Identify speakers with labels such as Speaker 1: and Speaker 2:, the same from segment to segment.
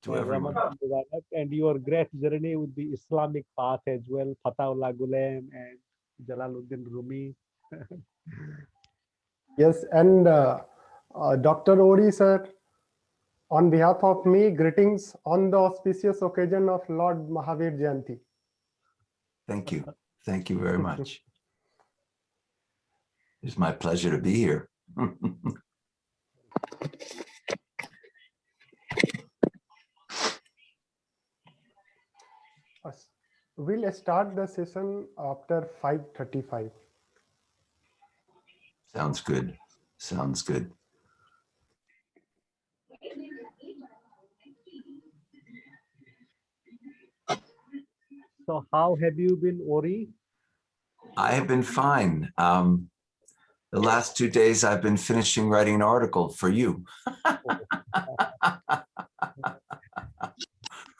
Speaker 1: to everyone.
Speaker 2: Ramadan Mubarak, and your great journey with the Islamic path as well, Fatahullah Gulen and Jalaluddin Rumi.
Speaker 3: Yes, and Dr. Ori sir, on behalf of me, greetings on the auspicious occasion of Lord Mahavir Jayanti.
Speaker 1: Thank you. Thank you very much. It's my pleasure to be here.
Speaker 3: We'll start the session after 5:35.
Speaker 1: Sounds good. Sounds good.
Speaker 2: So how have you been, Ori?
Speaker 1: I have been fine. The last 2 days I've been finishing writing an article for you.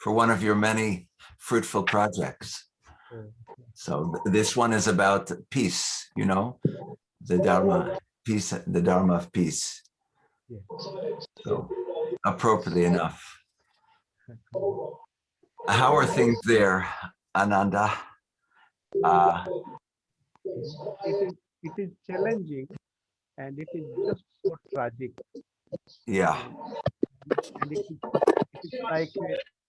Speaker 1: For one of your many fruitful projects. So this one is about peace, you know, the Dharma, peace, the Dharma of peace. So appropriately enough. How are things there, Ananda?
Speaker 2: It is challenging, and it is just so tragic.
Speaker 1: Yeah.
Speaker 2: And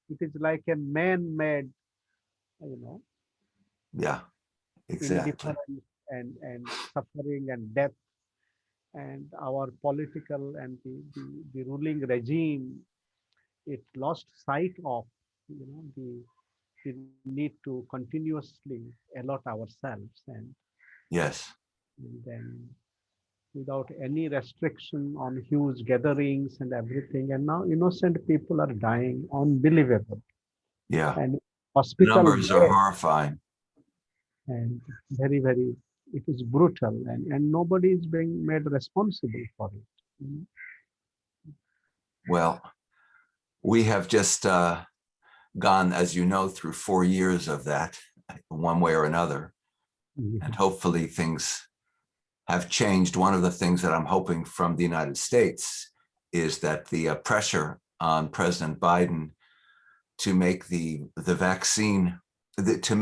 Speaker 2: it is like a man-made, you know,
Speaker 1: Yeah, exactly.
Speaker 2: indifference and suffering and death, and our political and the ruling regime, it lost sight of, you know, the need to continuously allot ourselves, and
Speaker 1: Yes.
Speaker 2: then without any restriction on huge gatherings and everything, and now innocent people are dying, unbelievable.
Speaker 1: Yeah.
Speaker 2: And
Speaker 1: The
Speaker 2: hospital
Speaker 1: numbers are
Speaker 2: bed,
Speaker 1: horrifying.
Speaker 2: and very, it is brutal, and nobody is being made responsible for it, you know?
Speaker 1: Well, we have just gone, as you know, through 4 years of that, one way or another. And hopefully things have changed. One of the things that I'm hoping from the United States is that the pressure on President Biden to make the vaccine, to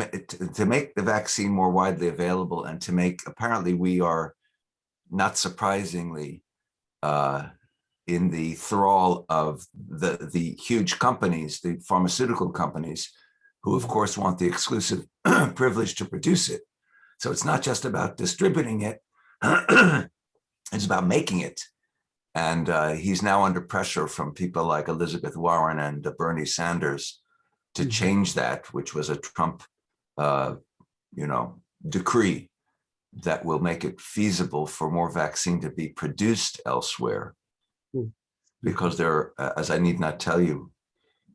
Speaker 1: make the vaccine more widely available, and to make, apparently we are, not surprisingly, in the thrall of the huge companies, the pharmaceutical companies, who of course want the exclusive privilege to produce it. So it's not just about distributing it, it's about making it. And he's now under pressure from people like Elizabeth Warren and Bernie Sanders to change that, which was a Trump, decree that will make it feasible for more vaccine to be produced elsewhere. Because there, as I need not tell you,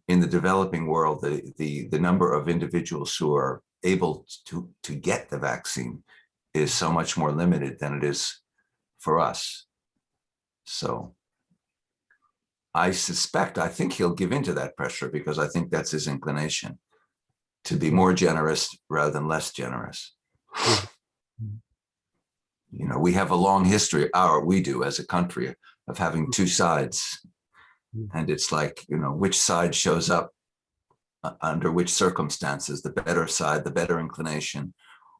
Speaker 1: in the developing world, the number of individuals who are able to get the vaccine is so much more limited than it is for us. So I think he'll give into that pressure, because I think that's his inclination, to be more generous rather than less generous. You know, we have a long history, we do as a country, of having two sides. And it's like, you know, which side shows up under which circumstances, the better side, the better inclination,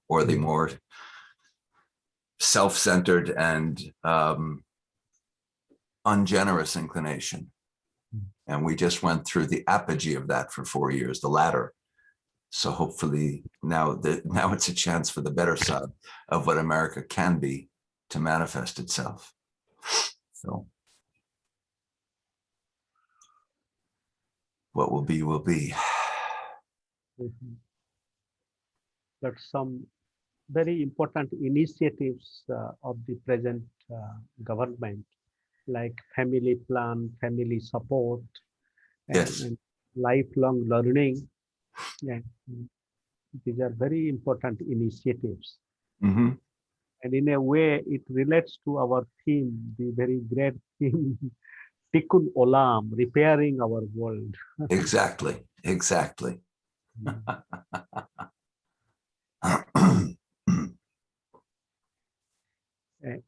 Speaker 1: or the more self-centered and ungenerous inclination. And we just went through the apogee of that for 4 years, the latter. So hopefully now it's a chance for the better side of what America can be to manifest itself. So what will be, will be.
Speaker 2: But some very important initiatives of the present government, like family plan, family support, and lifelong learning. And these are very important initiatives. And in a way, it relates to our theme, the very great theme, Tikkun Olam, repairing our world.
Speaker 1: Exactly.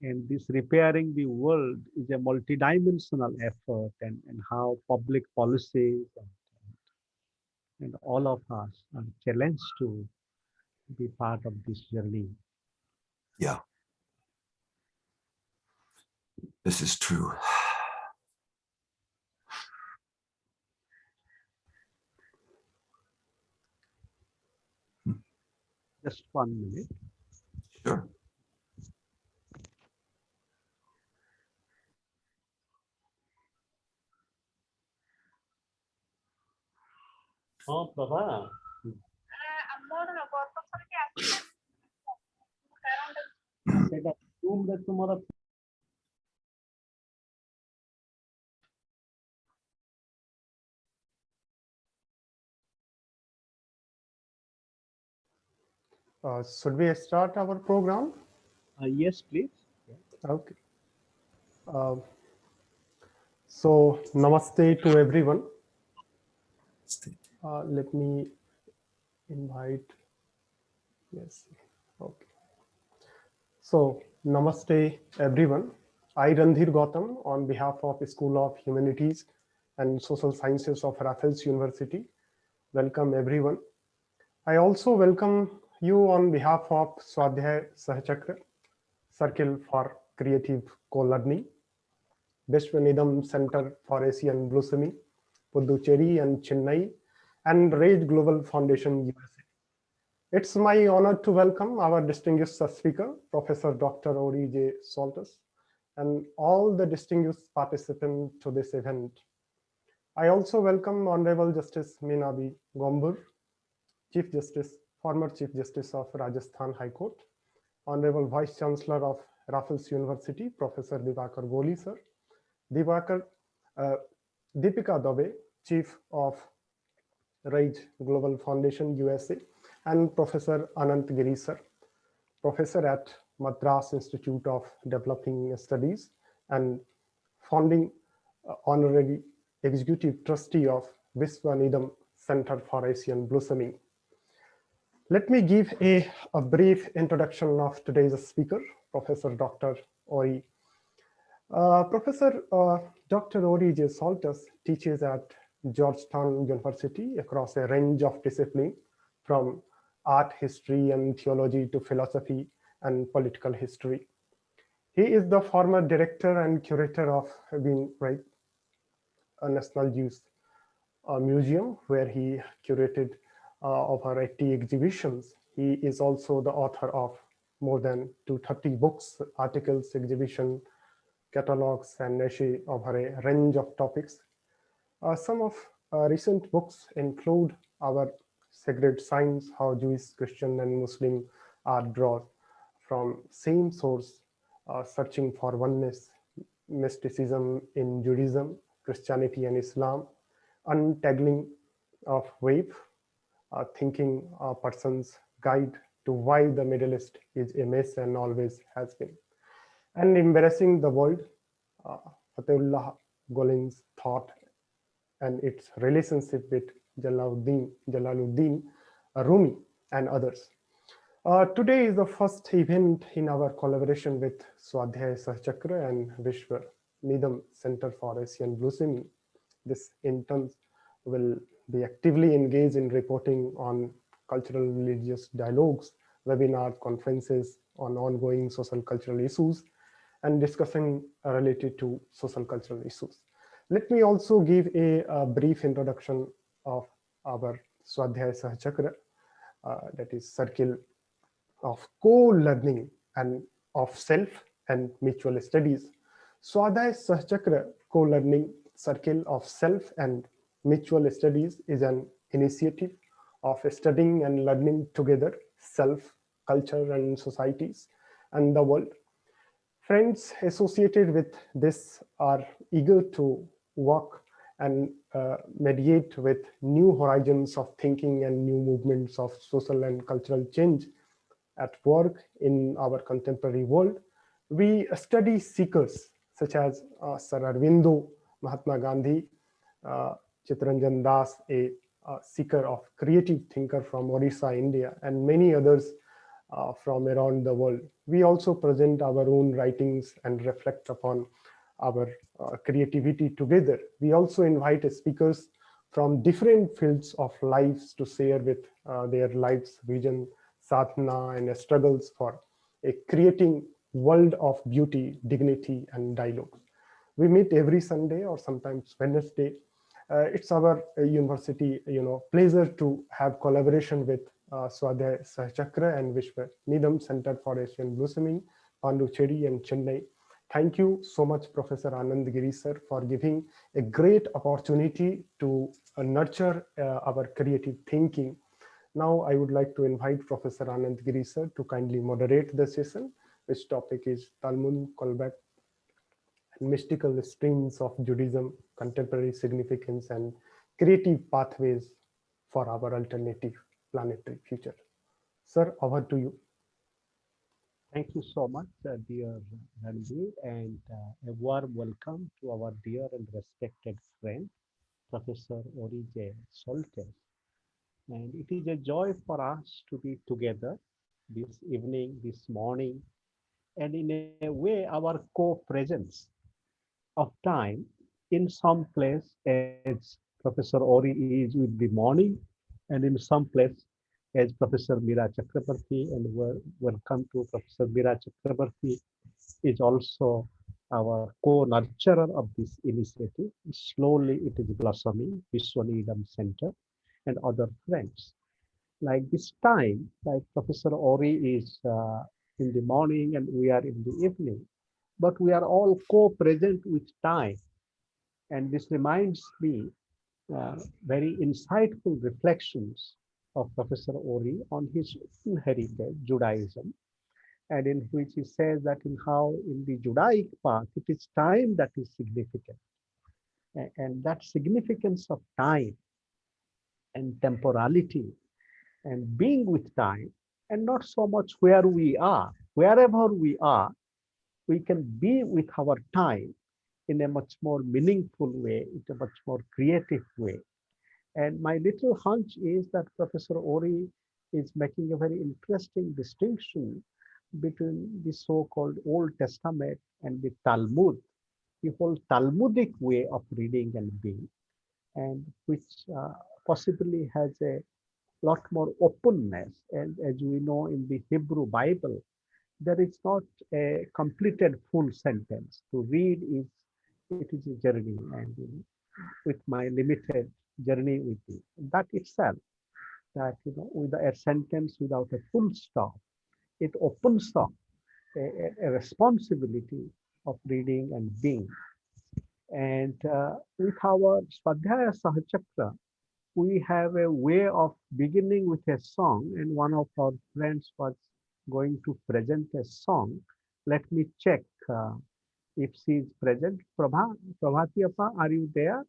Speaker 2: And this repairing the world is a multidimensional effort, and how public policies and all of us are challenged to be part of this journey.
Speaker 1: Yeah. This is true.
Speaker 2: Just 1 minute.
Speaker 1: Sure.
Speaker 2: Oh, Prabha. ସେଇଟା room ରେ ତୁମର
Speaker 3: Should we start our program?
Speaker 2: yes, please.
Speaker 3: Okay. So, namaste to everyone. Let me invite. Yes. Okay. So, namaste everyone. I, Randhir Gautam, on behalf of School of Humanities and Social Sciences of Raffles University, welcome everyone. I also welcome you on behalf of Swadhyaya Sahachkara, Circle for Creative Co-Learning, Vishwaneedam Center for Asian Blossoming, Puducherry and Chennai, and Rage Global Foundation USA. It's my honor to welcome our distinguished speaker, Professor Dr. Ori Z, soltes, and all the distinguished participants to this event. I also welcome Honorable Justice Meenabi Gombur, Chief Justice, former Chief Justice of Rajasthan High Court, Honorable Vice Chancellor of Raffles University, Professor Diwakar Goli, sir, Deepika Dubey, Chief of Rage Global Foundation USA, and Professor Anant Giri, sir, Professor at Madras Institute of Developing Studies and founding honorary executive trustee of Vishwaneedam Center for Asian Blossoming. Let me give a brief introduction of today's speaker, Professor Dr. Ori. Professor Dr. Ori Z. soltes teaches at Georgetown University across a range of disciplines from art history and theology to philosophy and political history. He is the former director and curator of a National Jewish Museum, where he curated over 80 exhibitions. He is also the author of more than 230 books, articles, exhibition, catalogs, and essay over a range of topics. Some of recent books include Our Sacred Science, How Jewish, Christian, and Muslim are drawn from same source, Searching for Oneness, Mysticism in Judaism, Christianity and Islam, Untangling of Wave, Thinking a Person's Guide to Why the Middle East is a Mess and Always Has Been, and Embarrassing the World, Fatehullah Golin's Thought and its relationship with Jalaluddin Rumi, and others. Today is the first event in our collaboration with Swadhyaya Sahachkara and Vishwaneedam Center for Asian Blossoming. This interns will be actively engaged in reporting on cultural religious dialogues, webinar conferences on ongoing social cultural issues, and discussing related to social cultural issues. Let me also give a brief introduction of our Swadhyaya Sahachkara, that is Circle of Co-Learning and of Self and Mutual Studies. Swadhyaya Sahachkara Co-Learning Circle of Self and Mutual Studies is an initiative of studying and learning together self, culture, and societies and the world. Friends associated with this are eager to work and mediate with new horizons of thinking and new movements of social and cultural change at work in our contemporary world. We study seekers such as Sir Aurobindo, Mahatma Gandhi, Chittaranjan Das, a seeker of creative thinker from Odisha, India, and many others from around the world. We also present our own writings and reflect upon our creativity together. We also invite speakers from different fields of lives to share with their lives, vision, sadhana, and struggles for a creating world of beauty, dignity, and dialogue. We meet every Sunday or sometimes Wednesday. It's our university, pleasure to have collaboration with Swadhyaya Sahachkara and Vishwaneedam Center for Asian Blossoming, Puducherry and Chennai. Thank you so much, Professor Anand Giri sir, for giving a great opportunity to nurture our creative thinking. Now, I would like to invite Professor Anand Giri sir to kindly moderate the session, which topic is Talmud, callback, and mystical streams of Judaism, contemporary significance, and creative pathways for our alternative planetary future. Sir, over to you.
Speaker 2: Thank you so much, dear Ranveer, and a warm welcome to our dear and respected friend, Professor Ori Z. Soltes. And it is a joy for us to be together this evening, this morning, and in a way, our co-presence of time in some place as Professor Ori is with the morning, and in some place as Professor Meera Chakrabarti, and welcome to Professor Meera Chakrabarti is also our co-nurturer of this initiative. Slowly it is blossoming, Vishwaneedam Center and other friends. Like this time, like Professor Ori is in the morning and we are in the evening, but we are all co-present with time. And this reminds me very insightful reflections of Professor Ori on his own heritage, Judaism, and in which he says that in how in the Judaic path, it is time that is significant. And that significance of time and temporality and being with time, and not so much where we are, wherever we are, we can be with our time in a much more meaningful way, in a much more creative way. And my little hunch is that Professor Ori is making a very interesting distinction between the so-called Old Testament and the Talmud, the whole Talmudic way of reading and being, and which possibly has a lot more openness. And as we know in the Hebrew Bible, there is not a completed full sentence. To read is, it is a journey, and with my limited journey with it, that itself, that with a sentence without a full stop, it opens up a responsibility of reading and being. And with our Swadhyaya Sahachkara, we have a way of beginning with a song, and one of our friends was going to present a song. Let me check if she is present. Prabhati Appa, are you there?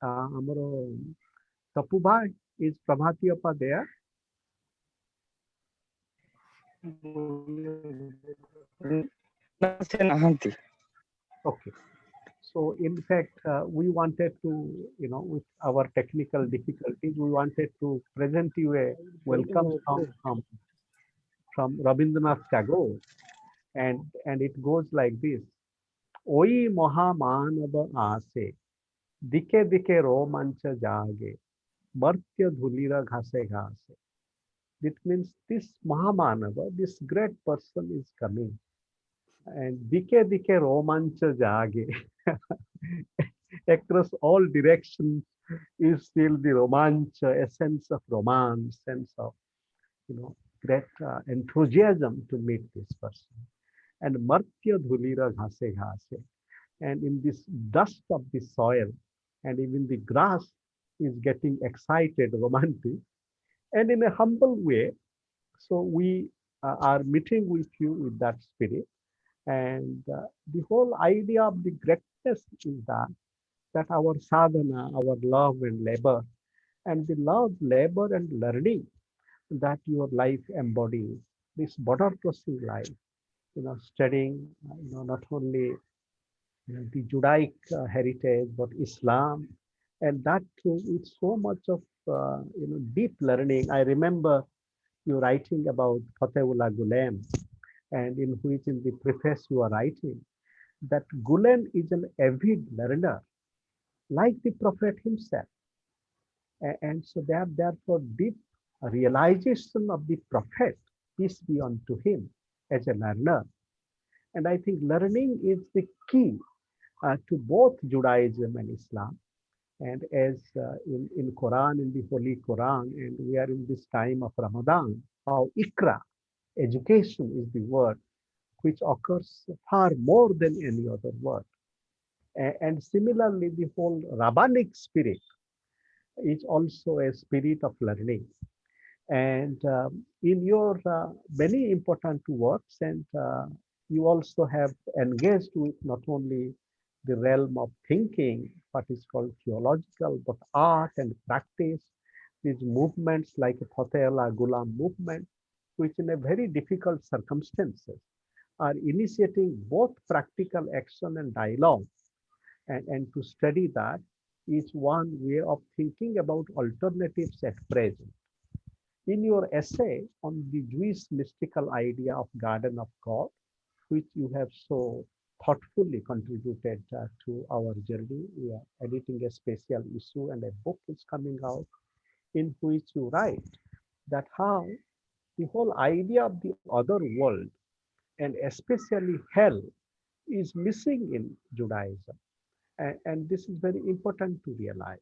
Speaker 2: Amaro Tapu Bhai, is Prabhati Appa there? Okay. So in fact, we wanted to, with our technical difficulties, we wanted to present you a welcome song from Rabindranath Tagore, and it goes like this: Oi Mahamanava Ase, Dike Dike Romancha Jage, Martya Dhulira Ghase Ghase. It means this Mahamanava, this great person is coming, and Dike Dike Romancha Jage. Across all directions is still the romancha, a sense of romance, sense of great enthusiasm to meet this person. And Martya Dhulira Ghase Ghase. And in this dust of the soil, and even the grass is getting excited, romantic, and in a humble way. So we are meeting with you with that spirit. And the whole idea of the greatness is that our sadhana, our love and labor, and the love, labor, and learning that your life embodies, this border crossing life, studying, not only the Judaic heritage, but Islam, and that too with so much of deep learning. I remember you writing about Fatehullah Gulen, and in which in the preface you are writing that Gulen is an avid learner, like the Prophet himself. And so they have therefore deep realization of the prophet, peace be unto him, as a learner. And I think learning is the key to both Judaism and Islam. And as in Quran, in the Holy Quran, and we are in this time of Ramadan, how Ikra, education is the word which occurs far more than any other word. And similarly, the whole rabbinic spirit is also a spirit of learning. And in your many important works, and you also have engaged with not only the realm of thinking, what is called theological, but art and practice, these movements like Fatehullah Gulam movement, which in a very difficult circumstances are initiating both practical action and dialogue. And to study that is one way of thinking about alternatives at present. In your essay on the Jewish mystical idea of Garden of God, which you have so thoughtfully contributed to our journey, we are editing a special issue and a book is coming out in which you write that how the whole idea of the other world and especially hell is missing in Judaism. And this is very important to realize.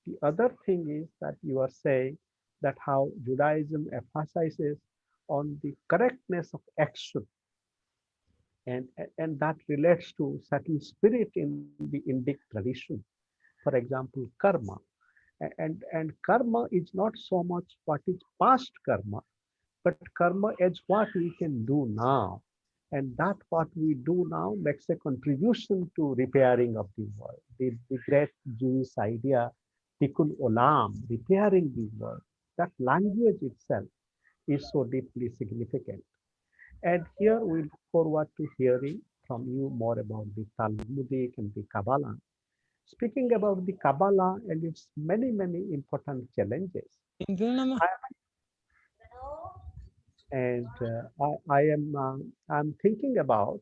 Speaker 2: The other thing is that you are saying that how Judaism emphasizes on the correctness of action, and that relates to certain spirit in the Indic tradition. For example, karma. And karma is not so much what is past karma, but karma is what we can do now. And that what we do now makes a contribution to repairing of the world. The great Jewish idea, tikkun olam, repairing the world, that language itself is so deeply significant. And here we look forward to hearing from you more about the Talmudic and the Kabbalah. Speaking about the Kabbalah and its many, many important challenges. And I'm thinking about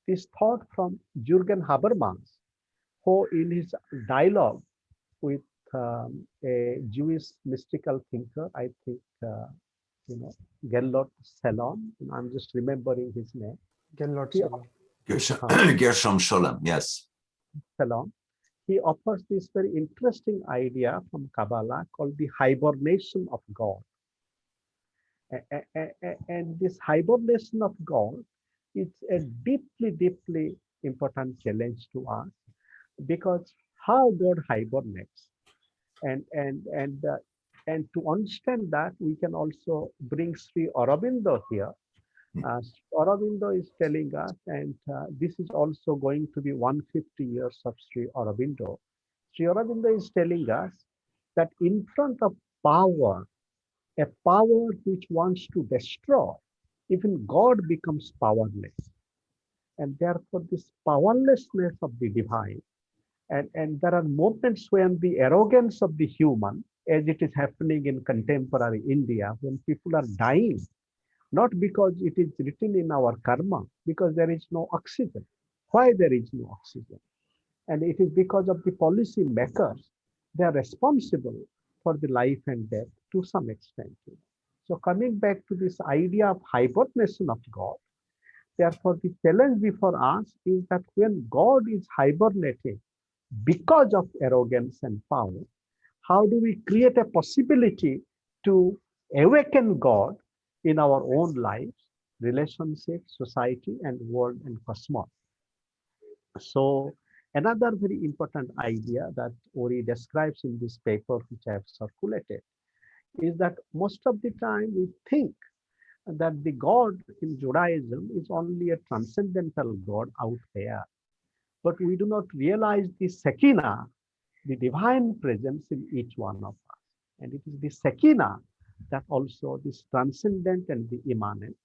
Speaker 2: this thought from Jürgen Habermas, who in his dialogue with a Jewish mystical thinker, I think, Gellert Salon, I'm just remembering his name.
Speaker 3: Gellert Salon.
Speaker 1: Gershom Sholem, yes.
Speaker 2: Salon. He offers this very interesting idea from Kabbalah called the hibernation of God. And this hibernation of God is a deeply, deeply important challenge to us, because how God hibernates, and to understand that, we can also bring Sri Aurobindo here. Aurobindo is telling us, and this is also going to be 150 years of Sri Aurobindo. Sri Aurobindo is telling us that in front of power, a power which wants to destroy, even God becomes powerless. And therefore, this powerlessness of the divine, and there are moments when the arrogance of the human, as it is happening in contemporary India, when people are dying, not because it is written in our karma, because there is no oxygen. Why there is no oxygen? And it is because of the policy makers. They are responsible for the life and death to some extent. So coming back to this idea of hibernation of God, therefore the challenge before us is that when God is hibernating because of arrogance and power, how do we create a possibility to awaken God in our own lives, relationships, society, and world and cosmos? So another very important idea that Ori describes in this paper, which I have circulated, is that most of the time we think that the God in Judaism is only a transcendental God out there. But we do not realize the Shekinah, the divine presence in each one of us. And it is the Shekinah that also this transcendent and the immanent.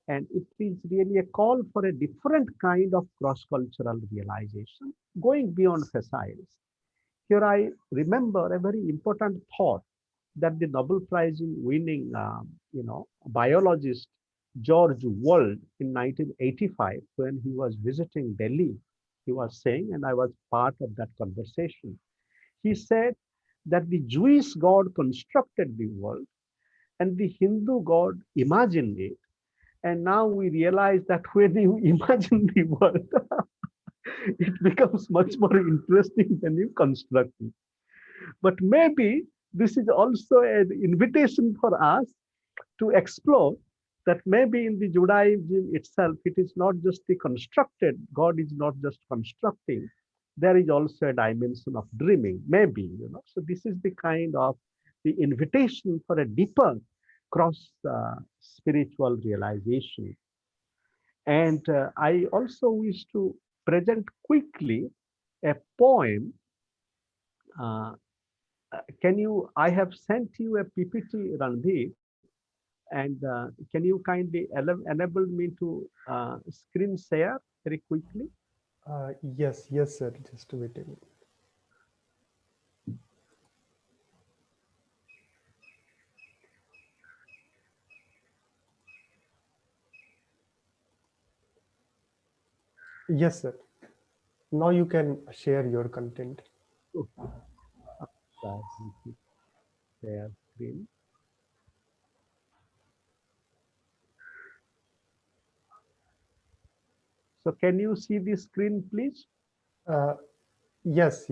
Speaker 2: And it is really a call for a different kind of cross-cultural realization, going beyond facades. Here I remember a very important thought that the Nobel Prize winning, biologist George Wald in 1985, when he was visiting Delhi, he was saying, and I was part of that conversation. He said that the Jewish God constructed the world and the Hindu God imagined it. And now we realize that when you imagine the world, it becomes much more interesting when you construct it. But maybe this is also an invitation for us to explore that maybe in the Judaism itself, it is not just the constructed, God is not just constructing, there is also a dimension of dreaming, maybe, So this is the kind of the invitation for a deeper cross spiritual realization. And I also wish to present quickly a poem. I have sent you a PPT, Randeep, and can you kindly enable me to screen share very quickly?
Speaker 3: Yes, sir. Just wait a minute. Yes, sir. Now you can share your content.
Speaker 2: Okay. Share screen. So can you see the screen, please?
Speaker 3: Yes,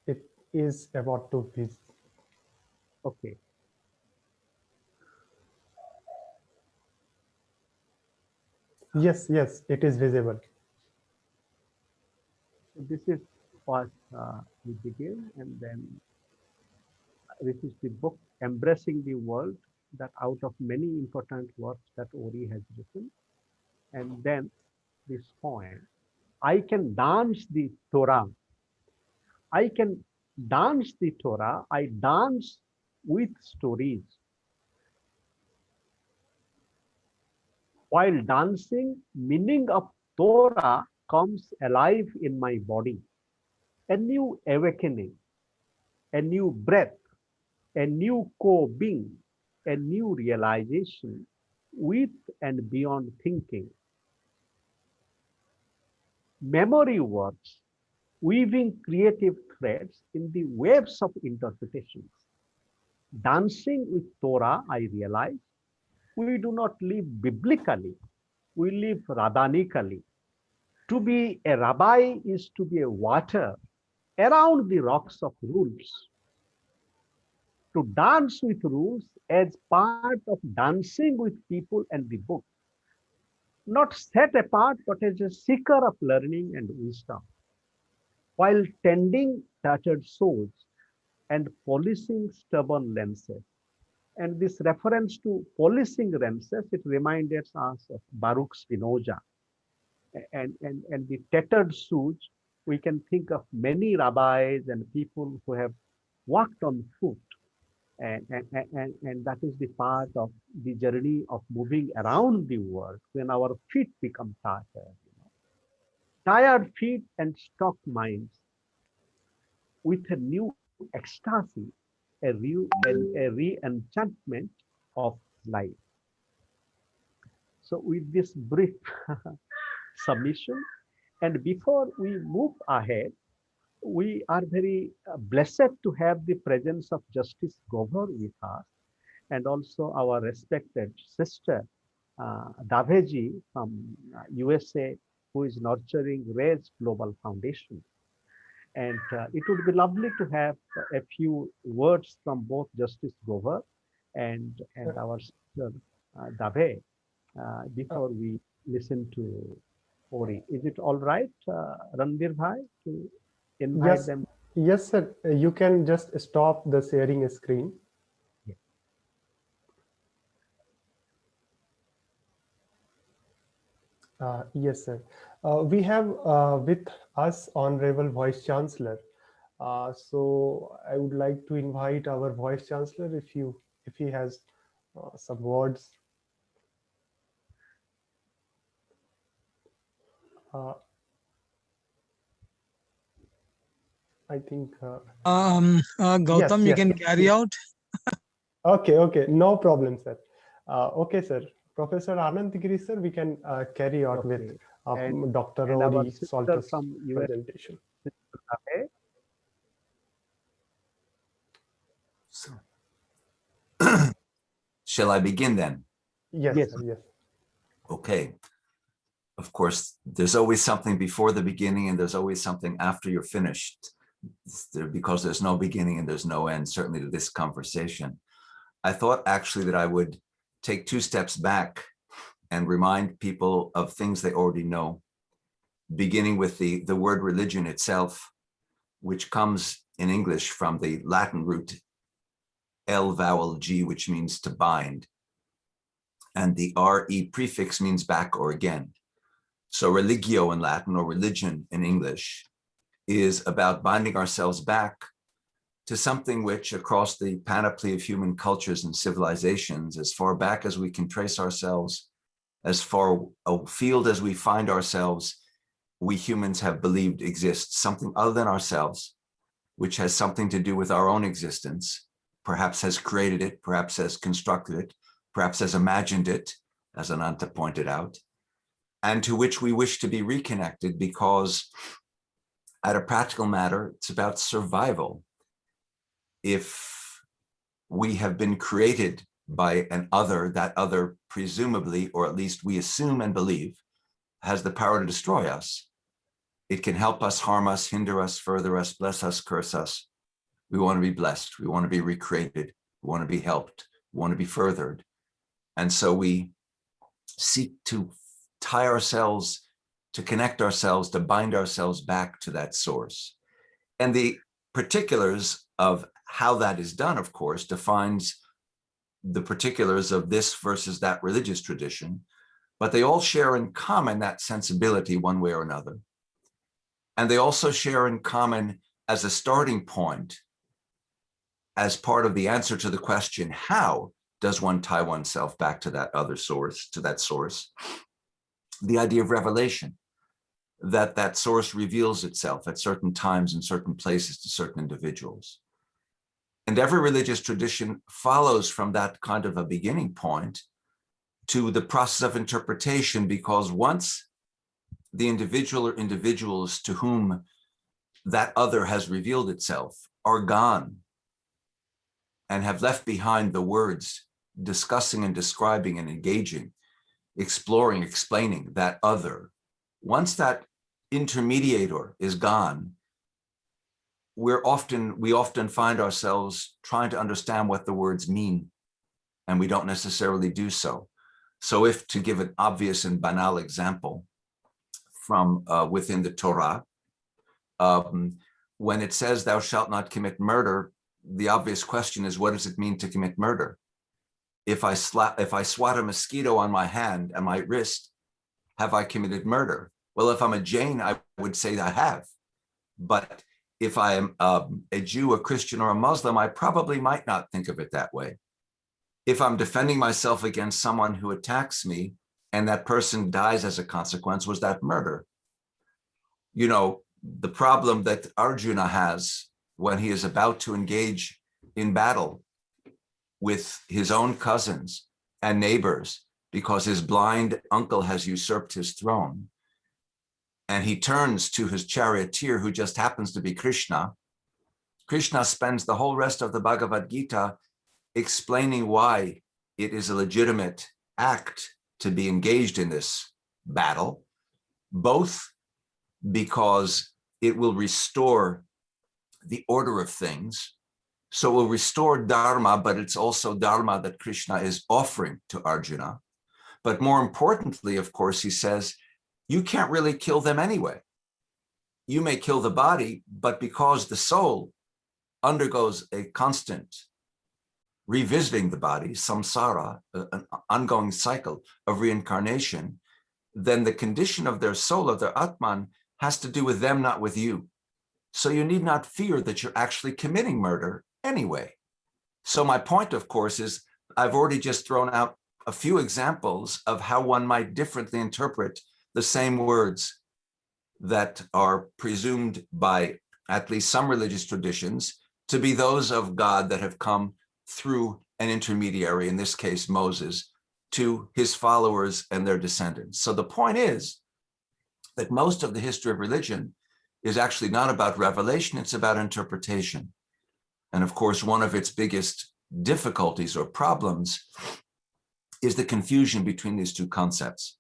Speaker 3: it is about to be.
Speaker 2: Okay.
Speaker 3: Yes, it is visible.
Speaker 2: So this is what we begin, and then this is the book Embracing the World, that out of many important works that Ori has written. And then this poem, I can dance the Torah. I can dance the Torah. I dance with stories. While dancing, meaning of Torah comes alive in my body. A new awakening, a new breath, a new co-being, a new realization with and beyond thinking. Memory works, weaving creative threads in the webs of interpretations. Dancing with Torah, I realize, we do not live biblically, we live rabbanically. To be a rabbi is to be a water around the rocks of rules. To dance with rules as part of dancing with people and the book. Not set apart, but as a seeker of learning and wisdom. While tending tattered souls and polishing stubborn lenses. And this reference to polishing lenses, it reminded us of Baruch Spinoza. And the tattered shoes, we can think of many rabbis and people who have walked on foot. And that is the part of the journey of moving around the world when our feet become tattered. Tired feet and stuck minds with a new ecstasy, a re-enchantment of life. So with this brief submission, and before we move ahead, we are very blessed to have the presence of Justice Govor with us, and also our respected sister, Daveji from USA, who is nurturing RAISE Global Foundation. And it would be lovely to have a few words from both Justice Govor and our sister Dave before we listen to Ori. Is it all right, Ranbir Bhai, to invite them?
Speaker 3: Yes, sir. You can just stop the sharing screen. Yes, sir. We have with us Honorable Vice Chancellor. So I would like to invite our Vice Chancellor if he has some words. I think.
Speaker 4: Gautam, you can carry out.
Speaker 3: Okay, no problem, sir. Okay, sir. Professor Anand Tigri, sir, we can carry out with Dr. Ori Soltes presentation.
Speaker 1: Shall I begin then?
Speaker 3: Yes,
Speaker 2: Yes.
Speaker 3: sir, yes.
Speaker 1: Okay. Of course, there's always something before the beginning and there's always something after you're finished, because there's no beginning and there's no end, certainly to this conversation. I thought actually that I would take 2 steps back and remind people of things they already know, beginning with the word religion itself, which comes in English from the Latin root L vowel G, which means to bind. And the RE prefix means back or again. So religio in Latin, or religion in English, is about binding ourselves back to something which, across the panoply of human cultures and civilizations, as far back as we can trace ourselves, as far afield as we find ourselves, we humans have believed exists something other than ourselves, which has something to do with our own existence, perhaps has created it, perhaps has constructed it, perhaps has imagined it, as Ananta pointed out, and to which we wish to be reconnected because, at a practical matter, it's about survival. If we have been created by an other, that other presumably, or at least we assume and believe, has the power to destroy us. It can help us, harm us, hinder us, further us, bless us, curse us. We want to be blessed. We want to be recreated. We want to be helped. We want to be furthered. And so we seek to tie ourselves, to connect ourselves, to bind ourselves back to that source. And the particulars of how that is done, of course, defines the particulars of this versus that religious tradition, but they all share in common that sensibility one way or another. And they also share in common, as a starting point, as part of the answer to the question, how does one tie oneself back to that other source, to that source? The idea of revelation, that that source reveals itself at certain times in certain places to certain individuals. And every religious tradition follows from that kind of a beginning point to the process of interpretation, because once the individual or individuals to whom that other has revealed itself are gone and have left behind the words discussing and describing and engaging, exploring, explaining that other, once that intermediator is gone, we often find ourselves trying to understand what the words mean, and we don't necessarily do so. So if, to give an obvious and banal example from within the Torah, when it says thou shalt not commit murder, the obvious question is, what does it mean to commit murder? If I swat a mosquito on my hand and my wrist, have I committed murder? Well, if I'm a Jain, I would say I have. But if I am a Jew, a Christian, or a Muslim, I probably might not think of it that way. If I'm defending myself against someone who attacks me and that person dies as a consequence, was that murder? You know, the problem that Arjuna has when he is about to engage in battle with his own cousins and neighbors because his blind uncle has usurped his throne. And he turns to his charioteer, who just happens to be Krishna. Krishna spends the whole rest of the Bhagavad Gita explaining why it is a legitimate act to be engaged in this battle, both because it will restore the order of things. So it will restore Dharma, but it's also Dharma that Krishna is offering to Arjuna. But more importantly, of course, he says, you can't really kill them anyway. You may kill the body, but because the soul undergoes a constant revisiting the body, samsara, an ongoing cycle of reincarnation, then the condition of their soul, of their Atman, has to do with them, not with you. So you need not fear that you're actually committing murder anyway. So my point, of course, is I've already just thrown out a few examples of how one might differently interpret the same words that are presumed by at least some religious traditions to be those of God that have come through an intermediary, in this case, Moses, to his followers and their descendants. So the point is that most of the history of religion is actually not about revelation, it's about interpretation. And of course, one of its biggest difficulties or problems is the confusion between these two concepts.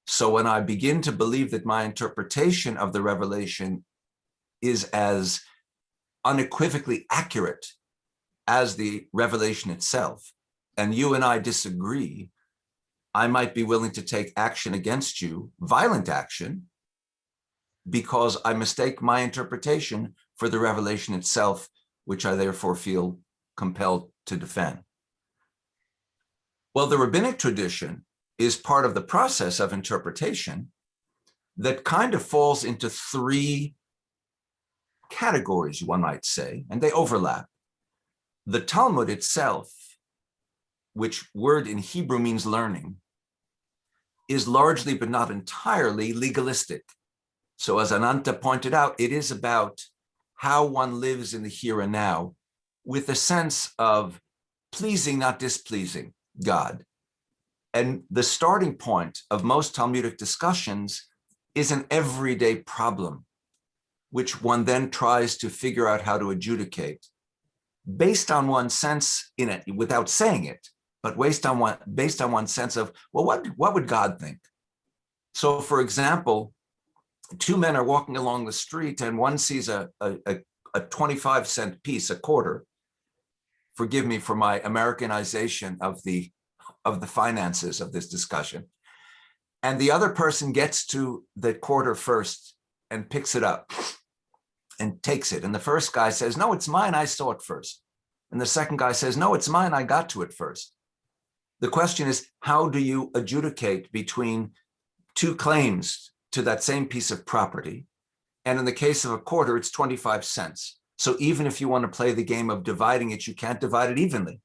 Speaker 1: So when I begin to believe that my interpretation of the revelation is as unequivocally accurate as the revelation itself, and you and I disagree, I might be willing to take action against you, violent action, because I mistake my interpretation for the revelation itself, which I therefore feel compelled to defend. Well, the rabbinic tradition is part of the process of interpretation that kind of falls into three categories, one might say, and they overlap. The Talmud itself, which word in Hebrew means learning, is largely but not entirely legalistic. So as Ananta pointed out, it is about how one lives in the here and now with a sense of pleasing, not displeasing God. And the starting point of most Talmudic discussions is an everyday problem, which one then tries to figure out how to adjudicate based on one's sense in it, without saying it, but based on one's sense of, well, what would God think? So for example, two men are walking along the street and one sees a 25-cent piece, a quarter. Forgive me for my Americanization of the finances of this discussion. And the other person gets to the quarter first and picks it up and takes it. And the first guy says, no, it's mine, I saw it first. And the second guy says, no, it's mine, I got to it first. The question is, how do you adjudicate between two claims to that same piece of property? And in the case of a quarter, it's 25 cents. So even if you want to play the game of dividing it, you can't divide it evenly,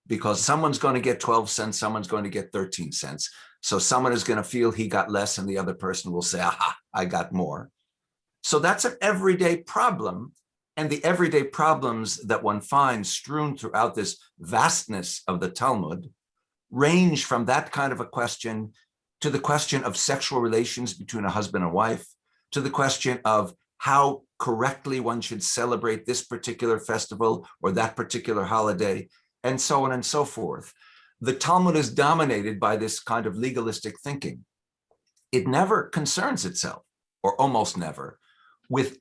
Speaker 1: because someone's going to get 12 cents, someone's going to get 13 cents. So someone is going to feel he got less and the other person will say, aha, I got more. So that's an everyday problem. And the everyday problems that one finds strewn throughout this vastness of the Talmud range from that kind of a question to the question of sexual relations between a husband and wife, to the question of how correctly one should celebrate this particular festival or that particular holiday, and so on and so forth. The Talmud is dominated by this kind of legalistic thinking. It never concerns itself, or almost never, with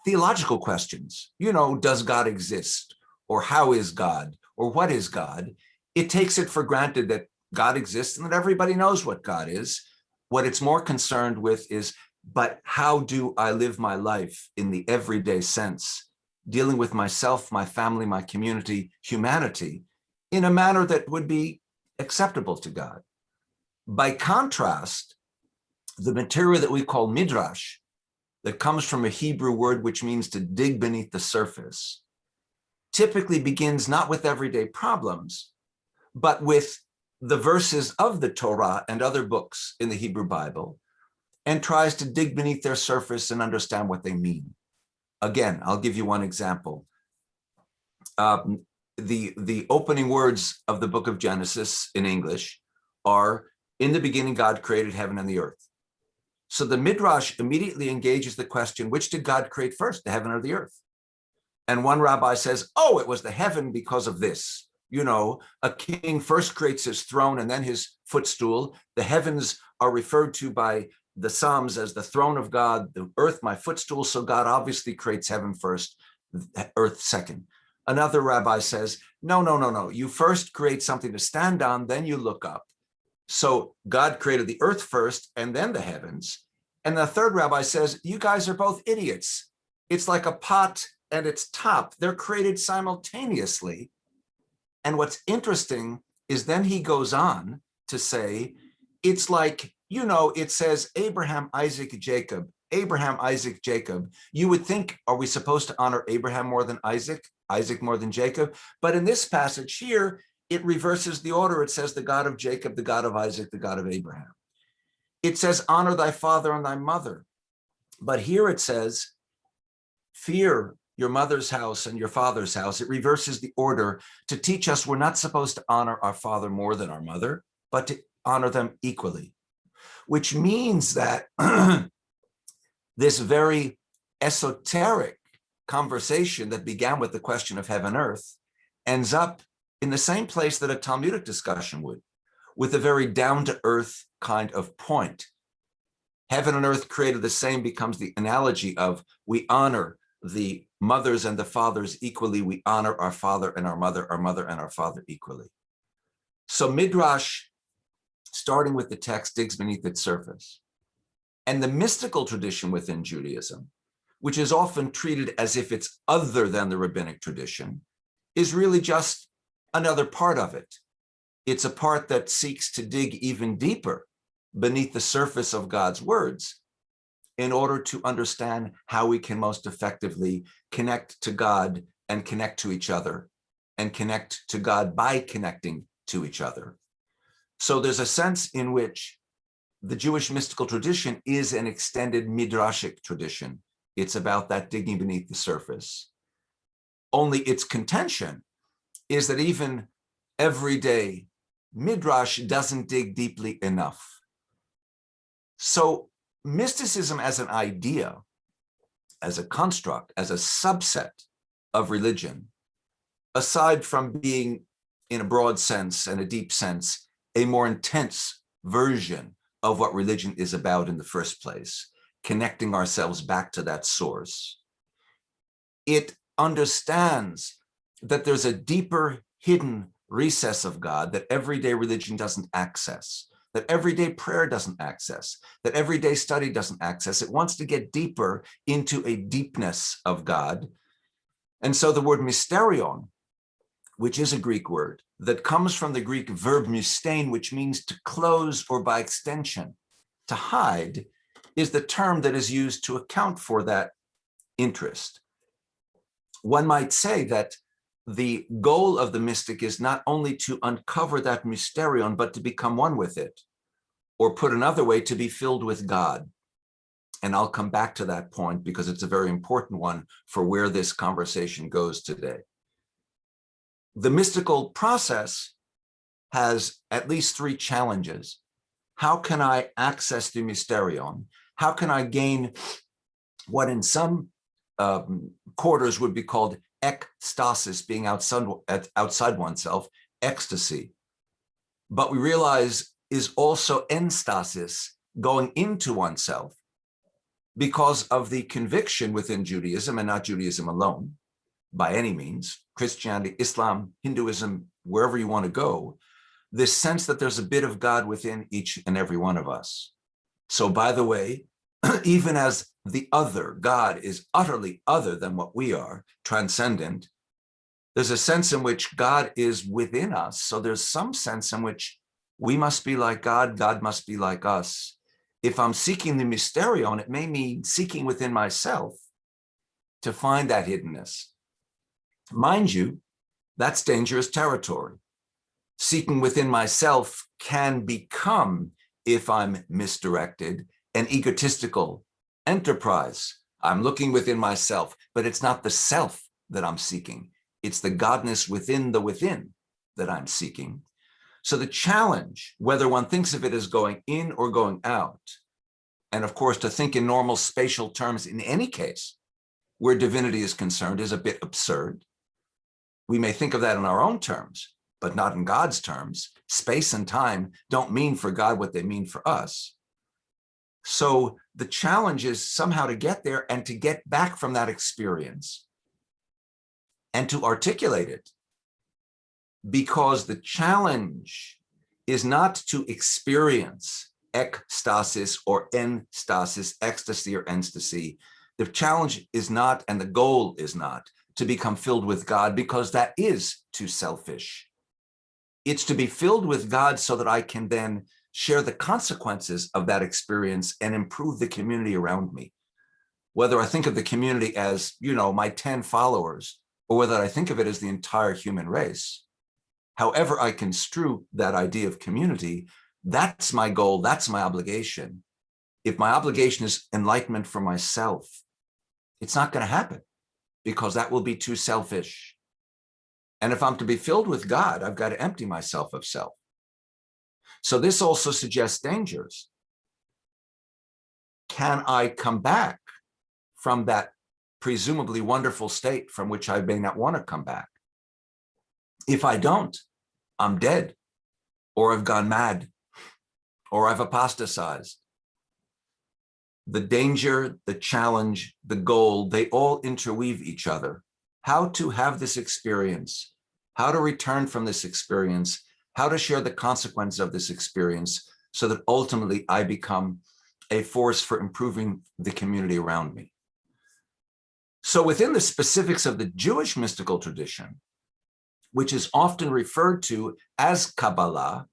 Speaker 1: theological questions. You know, does God exist? Or how is God? Or what is God? It takes it for granted that God exists and that everybody knows what God is. What it's more concerned with is, but how do I live my life in the everyday sense, dealing with myself, my family, my community, humanity, in a manner that would be acceptable to God? By contrast, the material that we call midrash, that comes from a Hebrew word which means to dig beneath the surface, typically begins not with everyday problems, but with the verses of the Torah and other books in the Hebrew Bible, and tries to dig beneath their surface and understand what they mean. Again, I'll give you one example. The opening words of the book of Genesis in English are, in the beginning, God created heaven and the earth. So the Midrash immediately engages the question, which did God create first, the heaven or the earth? And one rabbi says, oh, it was the heaven because of this. You know, a king first creates his throne and then his footstool. The heavens are referred to by the Psalms as the throne of God, the earth, my footstool. So God obviously creates heaven first, earth second. Another rabbi says, no. You first create something to stand on, then you look up. So God created the earth first and then the heavens. And the third rabbi says, you guys are both idiots. It's like a pot and its top. They're created simultaneously. And what's interesting is then he goes on to say, it's like, you know, it says Abraham, Isaac, Jacob. Abraham, Isaac, Jacob. You would think, are we supposed to honor Abraham more than Isaac, Isaac more than Jacob? But in this passage here, it reverses the order. It says the God of Jacob, the God of Isaac, the God of Abraham. It says, honor thy father and thy mother. But here it says, fear your mother's house and your father's house. It reverses the order to teach us we're not supposed to honor our father more than our mother, but to honor them equally, which means that this very esoteric conversation that began with the question of heaven and earth ends up in the same place that a Talmudic discussion would, with a very down-to-earth kind of point. Heaven and earth created the same becomes the analogy of we honor the mothers and the fathers equally. We honor our father and our mother and our father equally. So Midrash, starting with the text, digs beneath its surface. And the mystical tradition within Judaism, which is often treated as if it's other than the rabbinic tradition, is really just another part of it. It's a part that seeks to dig even deeper beneath the surface of God's words in order to understand how we can most effectively connect to God and connect to each other, and connect to God by connecting to each other. So there's a sense in which the Jewish mystical tradition is an extended midrashic tradition. It's about that digging beneath the surface. Only its contention is that even everyday midrash doesn't dig deeply enough. So mysticism as an idea, as a construct, as a subset of religion, aside from being, in a broad sense and a deep sense, a more intense version of what religion is about in the first place, connecting ourselves back to that source. It understands that there's a deeper hidden recess of God that everyday religion doesn't access, that everyday prayer doesn't access, that everyday study doesn't access. It wants to get deeper into a deepness of God. And so the word mysterion, which is a Greek word that comes from the Greek verb mystein, which means to close or by extension, to hide, is the term that is used to account for that interest. One might say that the goal of the mystic is not only to uncover that mysterion, but to become one with it, or put another way, to be filled with God. And I'll come back to that point because it's a very important one for where this conversation goes today. The mystical process has at least three challenges. How can I access the mysterion? How can I gain what in some quarters would be called ekstasis, being outside oneself, ecstasy, but we realize is also enstasis, going into oneself, because of the conviction within Judaism, and not Judaism alone, by any means, Christianity, Islam, Hinduism, wherever you want to go, this sense that there's a bit of God within each and every one of us. So by the way, even as the other, God is utterly other than what we are, transcendent, there's a sense in which God is within us. So there's some sense in which we must be like God, God must be like us. If I'm seeking the mysterion, it may mean seeking within myself to find that hiddenness. Mind you, that's dangerous territory. Seeking within myself can become, if I'm misdirected, an egotistical enterprise. I'm looking within myself, but it's not the self that I'm seeking. It's the godness within the within that I'm seeking. So the challenge, whether one thinks of it as going in or going out, and of course to think in normal spatial terms in any case where divinity is concerned, is a bit absurd. We may think of that in our own terms, but not in God's terms. Space and time don't mean for God what they mean for us. So the challenge is somehow to get there and to get back from that experience and to articulate it, because the challenge is not to experience ekstasis or enstasis, ecstasy or ecstasy. The challenge is not, and the goal is not, to become filled with God, because that is too selfish. It's to be filled with God so that I can then share the consequences of that experience and improve the community around me. Whether I think of the community as, my 10 followers, or whether I think of it as the entire human race, however I construe that idea of community, that's my goal, that's my obligation. If my obligation is enlightenment for myself, it's not going to happen, because that will be too selfish. And if I'm to be filled with God, I've got to empty myself of self. So this also suggests dangers. Can I come back from that presumably wonderful state from which I may not want to come back? If I don't, I'm dead. or I've gone mad, or I've apostatized. The danger, the challenge, the goal, they all interweave each other. How to have this experience, how to return from this experience, how to share the consequence of this experience so that ultimately I become a force for improving the community around me. So within the specifics of the Jewish mystical tradition, which is often referred to as Kabbalah,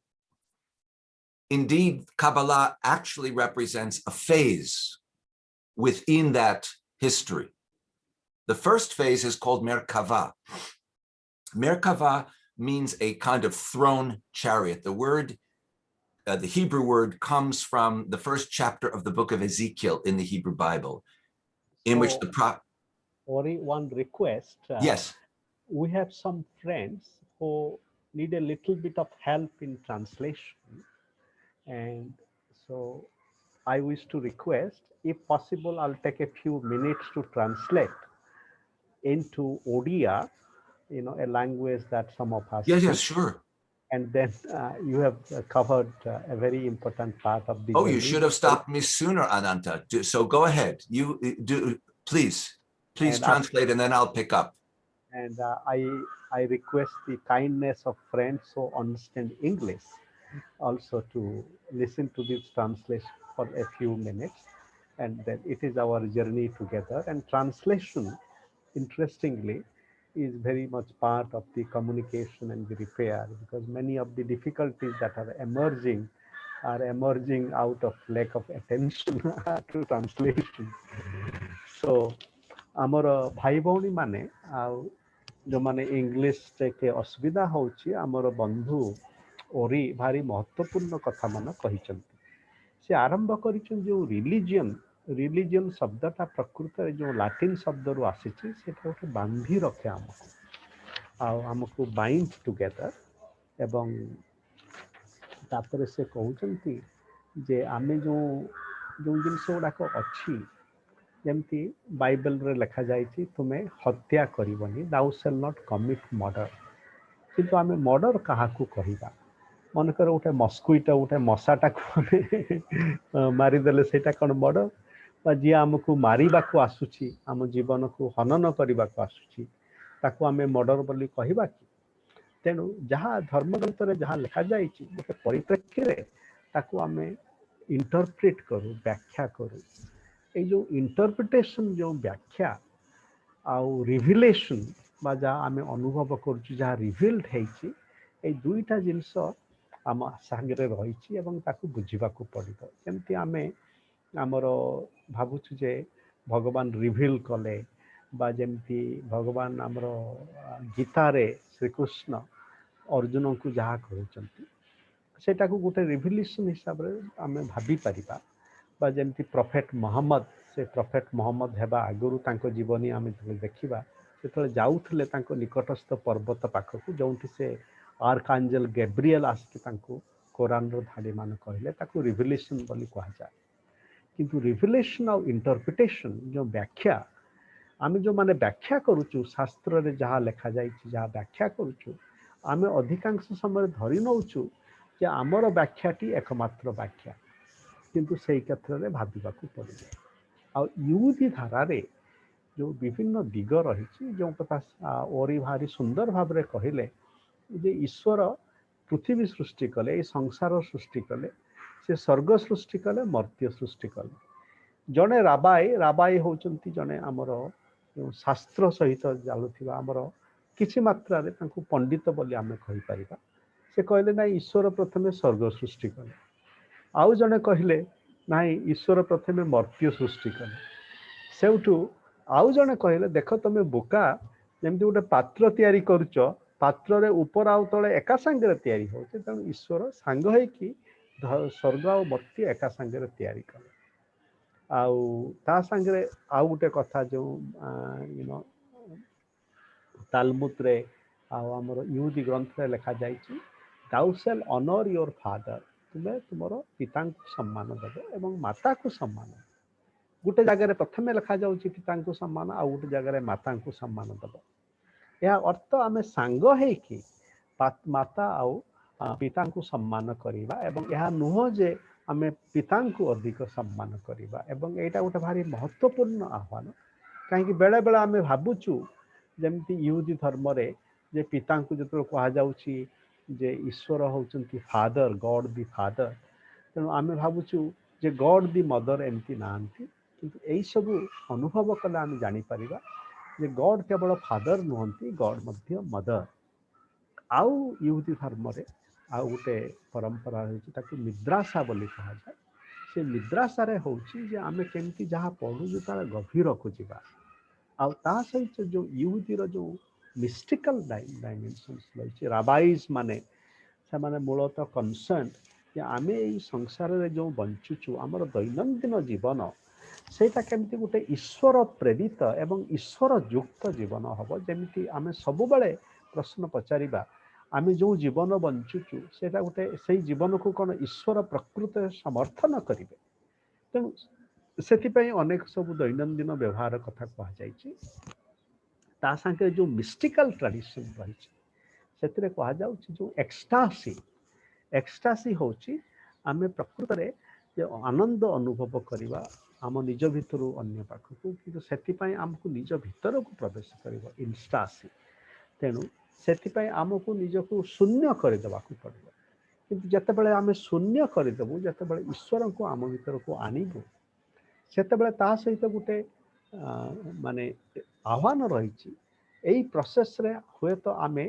Speaker 1: indeed, Kabbalah actually represents a phase within that history. The first phase is called Merkava. Merkava means a kind of throne chariot. The Hebrew word comes from the first chapter of the book of Ezekiel in the Hebrew Bible, in which the
Speaker 2: Ori, one request.
Speaker 1: Yes.
Speaker 2: We have some friends who need a little bit of help in translation. And so I wish to request, if possible, I'll take a few minutes to translate into Odia, a language that some of us
Speaker 1: Yes,
Speaker 2: speak.
Speaker 1: sure.
Speaker 2: And then you have covered a very important part of the
Speaker 1: Oh,
Speaker 2: journey.
Speaker 1: you should have stopped me sooner, Ananta. So go ahead. You do, please translate, and then I'll pick up.
Speaker 2: And I request the kindness of friends who understand English also to listen to this translation for a few minutes. And then it is our journey together. And translation, interestingly, is very much part of the communication and the repair, because many of the difficulties that are emerging out of lack of attention to translation. So, ଆମର भाई भौणी माने जो माने English के असुविधा होची हमर बंधु ओरी भारी महत्वपूर्ण कथा मान कहिचंती से आरंभ करिचन जो रिलीजियन शब्दटा प्रकृत जो लैटिन शब्द रु आसीची सेटा उठे बांधी रखे हमको बाइंड टुगेदर एवं तापर से कहउचंती जे आमे जो जिनस गुड़ाक अच्छी जमती बाइबल रे लिखा जाइए तुम्हें हत्या करिवनी दाउ शेल नॉट कमिट मर्डर किंतु आमे मर्डर काहाकू कहिबा मनकर उठे मस्कुइटा उठे मशाटा को मारिदेले सेटा कौन मर्डर बा जी आमको मारिबाकू आसुची आम जीवन को हनन करबाकू आसुची ताकू आमे मर्डर बोली कहिबा कि तेणु जहाँ धर्मग्रंथ रे जहाँ लिखा जाइए गोटे परिप्रेक्षी रे ताकू आमे इंटरप्रेट करू व्याख्या करू ये जो इंटरप्रिटेशन जो व्याख्या आउ रिविलेशन बा जहाँ आमे अनुभव करूँ जहाँ रिविल्ड है दुईटा जिनस आम सांगे रही एवं ताकू बुझीबाकू पड़िबो जेमती आमे आमर भावुछु जे भगवान रिविल कले बा जेमती भगवान आमर गीता रे श्रीकृष्ण अर्जुन को जहाँ कहउचंती सेटा को गोटे रिविलेशन हिसाब रे आमे भाबी परिबा बा जेमती प्रॉफेट मोहम्मद से प्रॉफेट मोहम्मद हेबा आगुरु तांको जीवनी आमे देखिबा सेतले जाउथले तांको निकटस्थ पर्वत पाखकू जोंठी से आर्कांजेल गैब्रियल आसके तांको कुरान रो धाडी मान कहले ताको रिविलेशन बोली कहा जाए किंतु रिविलेशन और इंटरप्रिटेशन जो व्याख्या आमे जो माने व्याख्या करूचु शास्त्र रे जहाँ लिखा जाई जहाँ व्याख्या करूचु आमे अधिकांश समय धरि नउचु जे आमर व्याख्याटी एकमात्र व्याख्या किंतु से क्षेत्र में भाविबाकू पड़े आ युवती धारा रे जो विभिन्न दिग रही जो कथा ओरी भारी सुंदर भाव में कहले जे ईश्वर पृथ्वी सृष्टि कले संसार सृष्टि कले से स्वर्ग सृष्टि कले मर्त्य सृष्टि कले जड़े राबाई होचंती जड़े आमर शास्त्र सहित जालुथिबा आमर किछि मात्रा रे तांको पंडित बोली आमे कहि परिबा से कहले ना ईश्वर प्रथमे स्वर्ग सृष्टि कले आउ जने कहले नाई ईश्वर प्रथमे मर्त्य सृष्टि कले सेउठू आउ जने कहले देख तमे बोका जेमती गोटे पात्र तैयारी करूच पात्र रे ऊपर आउ तले एका संगे तैयारी होचे तेणु ईश्वर सांग है कि स्वर्ग और मर्त्य एका संगे तैयारी कले आउ ता संगे आउ गोटे कथा जो तालमुद रे आमर यूदी ग्रंथ रे लिखा जाइछि दाउ शेल ऑनर योर फादर तुम्हें तुमर पिता को सम्मान देव एवं माता को सम्मान गोटे जगह प्रथम लिखा जाउछि पिता को सम्मान आ गोटे जगह माता को सम्मान देव यह अर्थ आमे सांग है कि माता आउ ପିତାଙ୍କୁ ସମ୍ମାନ କରିବା ଏବଂ ଏହା ନୁହଁ ଯେ ଆମେ ପିତାଙ୍କୁ ଅଧିକ ସମ୍ମାନ କରିବା ଏବଂ ଏଇଟା ଗୋଟେ ଭାରି ମହତ୍ୱପୂର୍ଣ୍ଣ ଆହ୍ୱାନ କାହିଁକି ବେଳେ ବେଳେ ଆମେ ଭାବୁଛୁ ଯେମିତି ଇହୁଦୀ ଧର୍ମରେ ଯେ ପିତାଙ୍କୁ ଯେତେବେଳେ କୁହାଯାଉଛି ଯେ ଈଶ୍ୱର ହେଉଛନ୍ତି ଫାଦର ଗଡ୍ ଦି ଫାଦର ତେଣୁ ଆମେ ଭାବୁଛୁ ଯେ ଗଡ୍ ଦି ମଦର ଏମିତି ନାହାନ୍ତି କିନ୍ତୁ ଏଇସବୁ ଅନୁଭବ କଲେ ଆମେ ଜାଣିପାରିବା ଯେ ଗଡ୍ କେବଳ ଫାଦର ନୁହନ୍ତି ଗଡ୍ ମଧ୍ୟ ମଦର ଆଉ ଇହୁଦୀ ଧର୍ମରେ ଆଉ ଗୋଟେ ପରମ୍ପରା ହେଉଛି ତାକୁ ମିଦ୍ରାସା ବୋଲି କୁହାଯାଏ ସେ ମିଦ୍ରାସାରେ ହେଉଛି ଯେ ଆମେ କେମିତି ଯାହା ପଢ଼ୁଛୁ ତାର ଗଭୀରକୁ ଯିବା ଆଉ ତା ସହିତ ଯେଉଁ ଇହୁଦୀର ଯେଉଁ ମିଷ୍ଟିକାଲ ଡାଇମେନସନ୍ସ ରହିଛି ରାବାଇଜ୍ ମାନେ ସେମାନେ ମୂଳତଃ କନସର୍ନ ଯେ ଆମେ ଏଇ ସଂସାରରେ ଯେଉଁ ବଞ୍ଚୁଛୁ ଆମର ଦୈନନ୍ଦିନ ଜୀବନ ସେଇଟା କେମିତି ଗୋଟେ ଈଶ୍ୱର ପ୍ରେରିତ ଏବଂ ଈଶ୍ୱର ଯୁକ୍ତ ଜୀବନ ହେବ ଯେମିତି ଆମେ ସବୁବେଳେ ପ୍ରଶ୍ନ ପଚାରିବା ଆମେ ଯେଉଁ ଜୀବନ ବଞ୍ଚୁଛୁ ସେଇଟା ଗୋଟେ ସେଇ ଜୀବନକୁ କ'ଣ ଈଶ୍ୱର ପ୍ରକୃତରେ ସମର୍ଥନ କରିବେ ତେଣୁ ସେଥିପାଇଁ ଅନେକ ସବୁ ଦୈନନ୍ଦିନ ବ୍ୟବହାର କଥା କୁହାଯାଇଛି ତା ସାଙ୍ଗରେ ଯେଉଁ ମିଷ୍ଟିକାଲ ଟ୍ରାଡିସନ୍ ରହିଛି ସେଥିରେ କୁହାଯାଉଛି ଯେଉଁ ଏକ୍ସଟାସି ହେଉଛି ଆମେ ପ୍ରକୃତରେ ଯେ ଆନନ୍ଦ ଅନୁଭବ କରିବା ଆମ ନିଜ ଭିତରୁ ଅନ୍ୟ ପାଖକୁ କିନ୍ତୁ ସେଥିପାଇଁ ଆମକୁ ନିଜ ଭିତରକୁ ପ୍ରବେଶ କରିବ ଇନଷ୍ଟାସି ତେଣୁ ସେଥିପାଇଁ ଆମକୁ ନିଜକୁ ଶୂନ୍ୟ କରିଦେବାକୁ ପଡ଼ିବ କିନ୍ତୁ ଯେତେବେଳେ ଆମେ ଶୂନ୍ୟ କରିଦେବୁ ଯେତେବେଳେ ଈଶ୍ୱରଙ୍କୁ ଆମ ଭିତରକୁ ଆଣିବୁ ସେତେବେଳେ ତା ସହିତ ଗୋଟେ ମାନେ ଆହ୍ୱାନ ରହିଛି ଏଇ ପ୍ରୋସେସରେ ହୁଏତ ଆମେ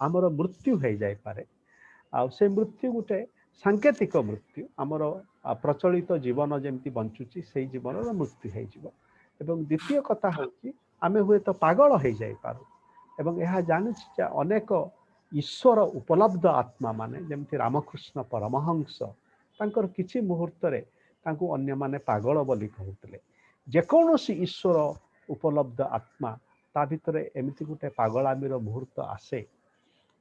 Speaker 2: ଆମର ମୃତ୍ୟୁ ହେଇଯାଇପାରେ ଆଉ ସେ ମୃତ୍ୟୁ ଗୋଟେ ସାଙ୍କେତିକ ମୃତ୍ୟୁ ଆମର ପ୍ରଚଳିତ ଜୀବନ ଯେମିତି ବଞ୍ଚୁଛି ସେଇ ଜୀବନର ମୃତ୍ୟୁ ହେଇଯିବ ଏବଂ ଦ୍ୱିତୀୟ କଥା ହେଉଛି ଆମେ ହୁଏତ ପାଗଳ ହେଇଯାଇପାରୁ ଏବଂ ଏହା ଜାଣୁଛି ଯେ ଅନେକ ଈଶ୍ୱର ଉପଲବ୍ଧ ଆତ୍ମାମାନେ ଯେମିତି ରାମକୃଷ୍ଣ ପରମହଂସ ତାଙ୍କର କିଛି ମୁହୂର୍ତ୍ତରେ ତାଙ୍କୁ ଅନ୍ୟମାନେ ପାଗଳ ବୋଲି କହୁଥିଲେ ଯେକୌଣସି ଈଶ୍ୱର ଉପଲବ୍ଧ ଆତ୍ମା ତା ଭିତରେ ଏମିତି ଗୋଟେ ପାଗଳାମୀର ମୁହୂର୍ତ୍ତ ଆସେ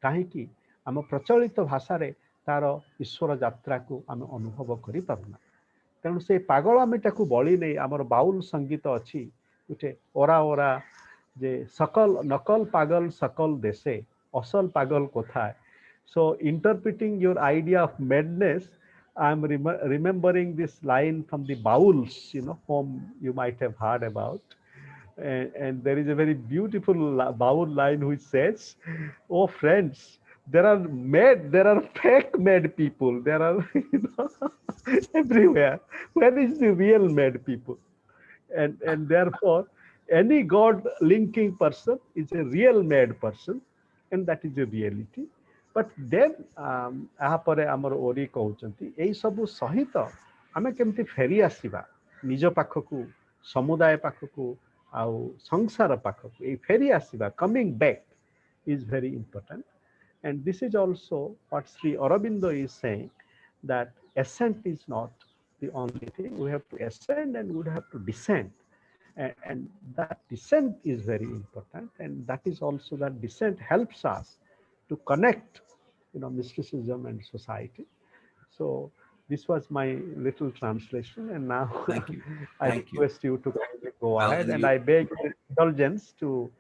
Speaker 2: କାହିଁକି ଆମ ପ୍ରଚଳିତ ଭାଷାରେ ତାର ଈଶ୍ୱର ଯାତ୍ରାକୁ ଆମେ ଅନୁଭବ କରିପାରୁନା ତେଣୁ ସେ ପାଗଳାମୀଟାକୁ ବଳି ନେଇ ଆମର ବାଉଲ ସଙ୍ଗୀତ ଅଛି ଗୋଟେ ଓରା ଓରା ଯେ सकल नकल पागल सकल देशे असल पागल कोथाय so interpreting your idea of madness I am remembering this line from the bowls whom you might have heard about and there is a very beautiful bowl line which says oh friends there are fake mad people there are everywhere where is the real mad people and therefore any God linking person is a real mad person and that is a reality but then आहापरे आमर ओरी कहउचंती एई सबु सहित आमे केमती फेरी आसीबा निज पाखकू समुदाय पाखकू आउ संसार पाखकू एई फेरी आसीबा coming back is very important and this is also what Sri Aurobindo is saying that ascent is not the only thing we have to ascend and we have to descend and that descent is very important and that is also that descent helps us to connect mysticism and society so this was my little translation and now I request you to go ahead and I beg your indulgence to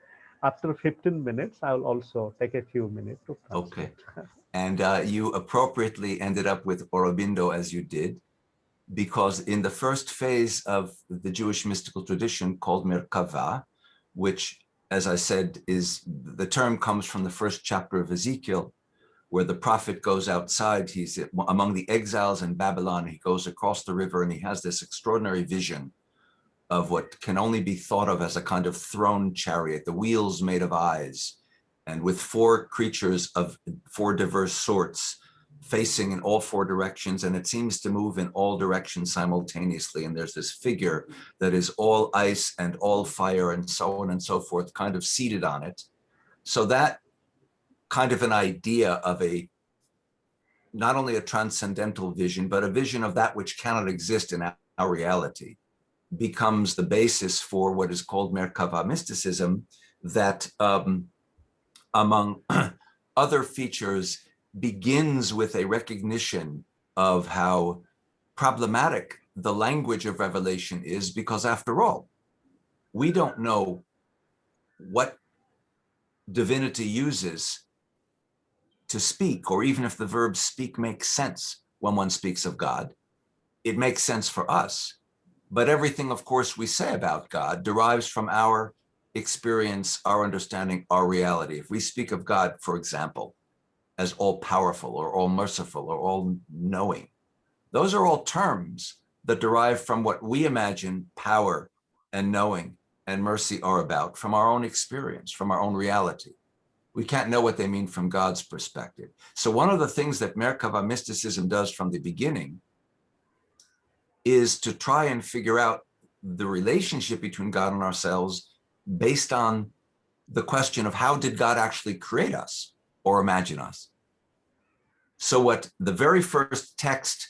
Speaker 2: after 15 minutes I will also take a few minutes to translate.
Speaker 1: Okay and you appropriately ended up with Aurobindo as you did because in the first phase of the Jewish mystical tradition called Merkava, which, as I said, the term comes from the first chapter of Ezekiel, where the prophet goes outside, he's among the exiles in Babylon, he goes across the river and he has this extraordinary vision of what can only be thought of as a kind of throne chariot, the wheels made of eyes, and with 4 creatures of 4 diverse sorts, facing in all 4 directions, and it seems to move in all directions simultaneously. And there's this figure that is all ice and all fire and so on and so forth, kind of seated on it. So that kind of an idea of not only a transcendental vision, but a vision of that which cannot exist in our reality becomes the basis for what is called Merkava Mysticism, that among other features begins with a recognition of how problematic the language of revelation is, because after all, we don't know what divinity uses to speak, or even if the verb speak makes sense when one speaks of God, it makes sense for us. But everything, of course, we say about God derives from our experience, our understanding, our reality. If we speak of God, for example, as all-powerful or all-merciful or all-knowing, those are all terms that derive from what we imagine power and knowing and mercy are about, from our own experience, from our own reality. We can't know what they mean from God's perspective. So one of the things that Merkava mysticism does from the beginning is to try and figure out the relationship between God and ourselves based on the question of how did God actually create us or imagine us? So what the very first text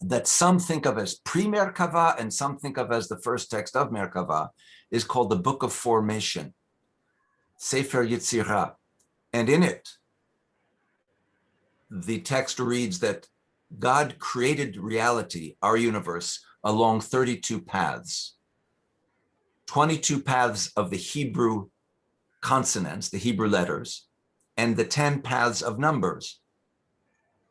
Speaker 1: that some think of as pre-Merkava and some think of as the first text of Merkava is called the Book of Formation, Sefer Yetzirah. And in it, the text reads that God created reality, our universe, along 32 paths. 22 paths of the Hebrew consonants, the Hebrew letters, and the 10 paths of numbers.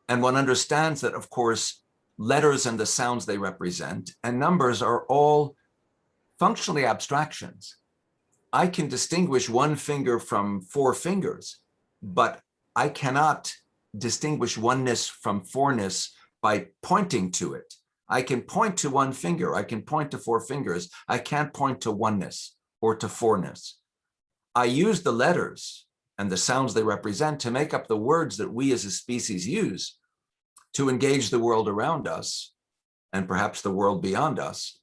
Speaker 1: And one understands that, of course, letters and the sounds they represent and numbers are all functionally abstractions. I can distinguish one finger from four fingers, but I cannot distinguish oneness from fourness by pointing to it. I can point to one finger, I can point to four fingers. I can't point to oneness or to fourness. I use the letters and the sounds they represent to make up the words that we as a species use to engage the world around us and perhaps the world beyond us.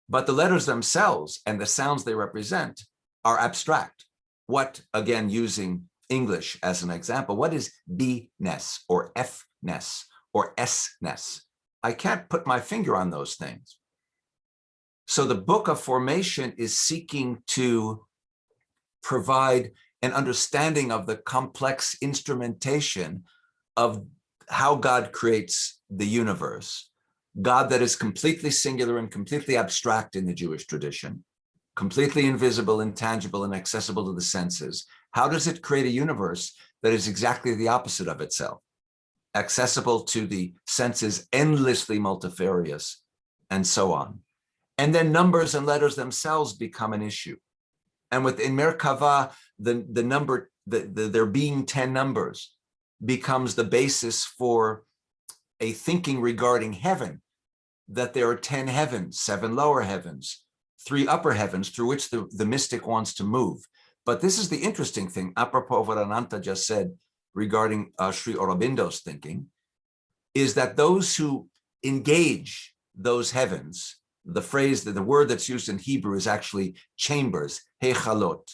Speaker 1: But the letters themselves and the sounds they represent are abstract. What, again, using English as an example, what is B-ness or F-ness or S-ness? I can't put my finger on those things. So the Book of Formation is seeking to provide an understanding of the complex instrumentation of how God creates the universe. God that is completely singular and completely abstract in the Jewish tradition, completely invisible, intangible, and accessible to the senses. How does it create a universe that is exactly the opposite of itself? Accessible to the senses, endlessly multifarious, and so on. And then numbers and letters themselves become an issue. And within Merkava, the number, there being 10 numbers becomes the basis for a thinking regarding heaven, that there are 10 heavens, 7 lower heavens, 3 upper heavens through which the mystic wants to move. But this is the interesting thing, apropos of what Ananta just said regarding Sri Aurobindo's thinking, is that those who engage those heavens, the phrase, the word that's used in Hebrew is actually chambers, hechalot.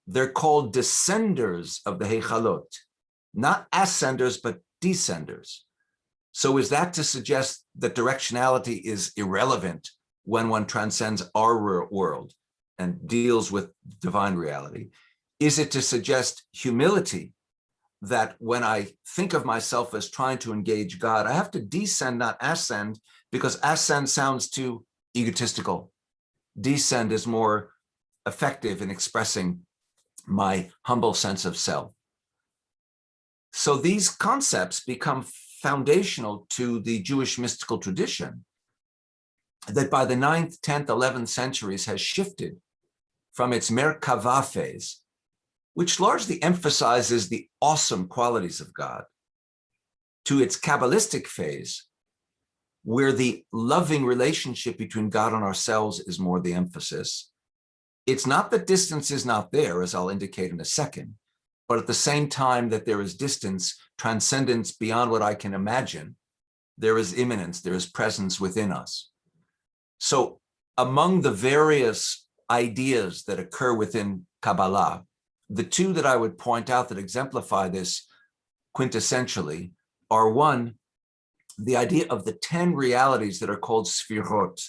Speaker 1: They're called descenders of the hechalot, not ascenders, but descenders. So is that to suggest that directionality is irrelevant when one transcends our world and deals with divine reality? Is it to suggest humility, that when I think of myself as trying to engage God, I have to descend, not ascend, because ascend sounds too egotistical. Descend is more effective in expressing my humble sense of self. So these concepts become foundational to the Jewish mystical tradition that by the 9th, 10th, 11th centuries has shifted from its Merkava phase, which largely emphasizes the awesome qualities of God, to its Kabbalistic phase, where the loving relationship between God and ourselves is more the emphasis. It's not that distance is not there, as I'll indicate in a second, but at the same time that there is distance, transcendence beyond what I can imagine, there is immanence, there is presence within us. So among the various ideas that occur within Kabbalah, the two that I would point out that exemplify this quintessentially are, one, the idea of the 10 realities that are called Spherehood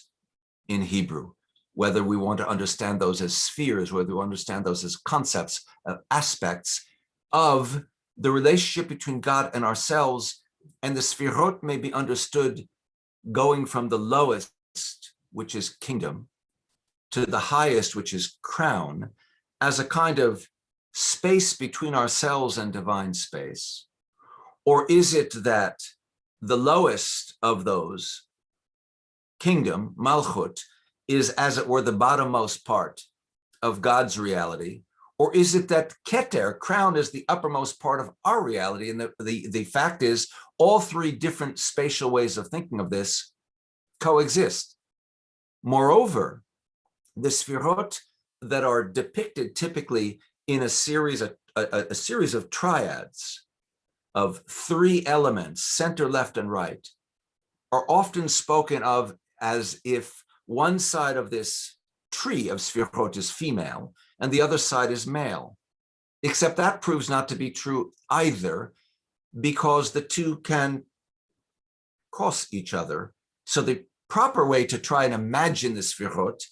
Speaker 1: in Hebrew, whether we want to understand those as spheres, whether we understand those as concepts, aspects of the relationship between God and ourselves. And the Spherehood may be understood going from the lowest, which is kingdom, to the highest, which is crown, as a kind of space between ourselves and divine space? Or is it that the lowest of those, kingdom, Malchut, is as it were the bottommost part of God's reality? Or is it that Keter, crown, is the uppermost part of our reality? And the fact is, all three different spatial ways of thinking of this coexist. Moreover, the Sphirot that are depicted typically in a series of triads of three elements, center, left, and right, are often spoken of as if one side of this tree of Sphirot is female and the other side is male. Except that proves not to be true either, because the two can cross each other. So the proper way to try and imagine the Sphirot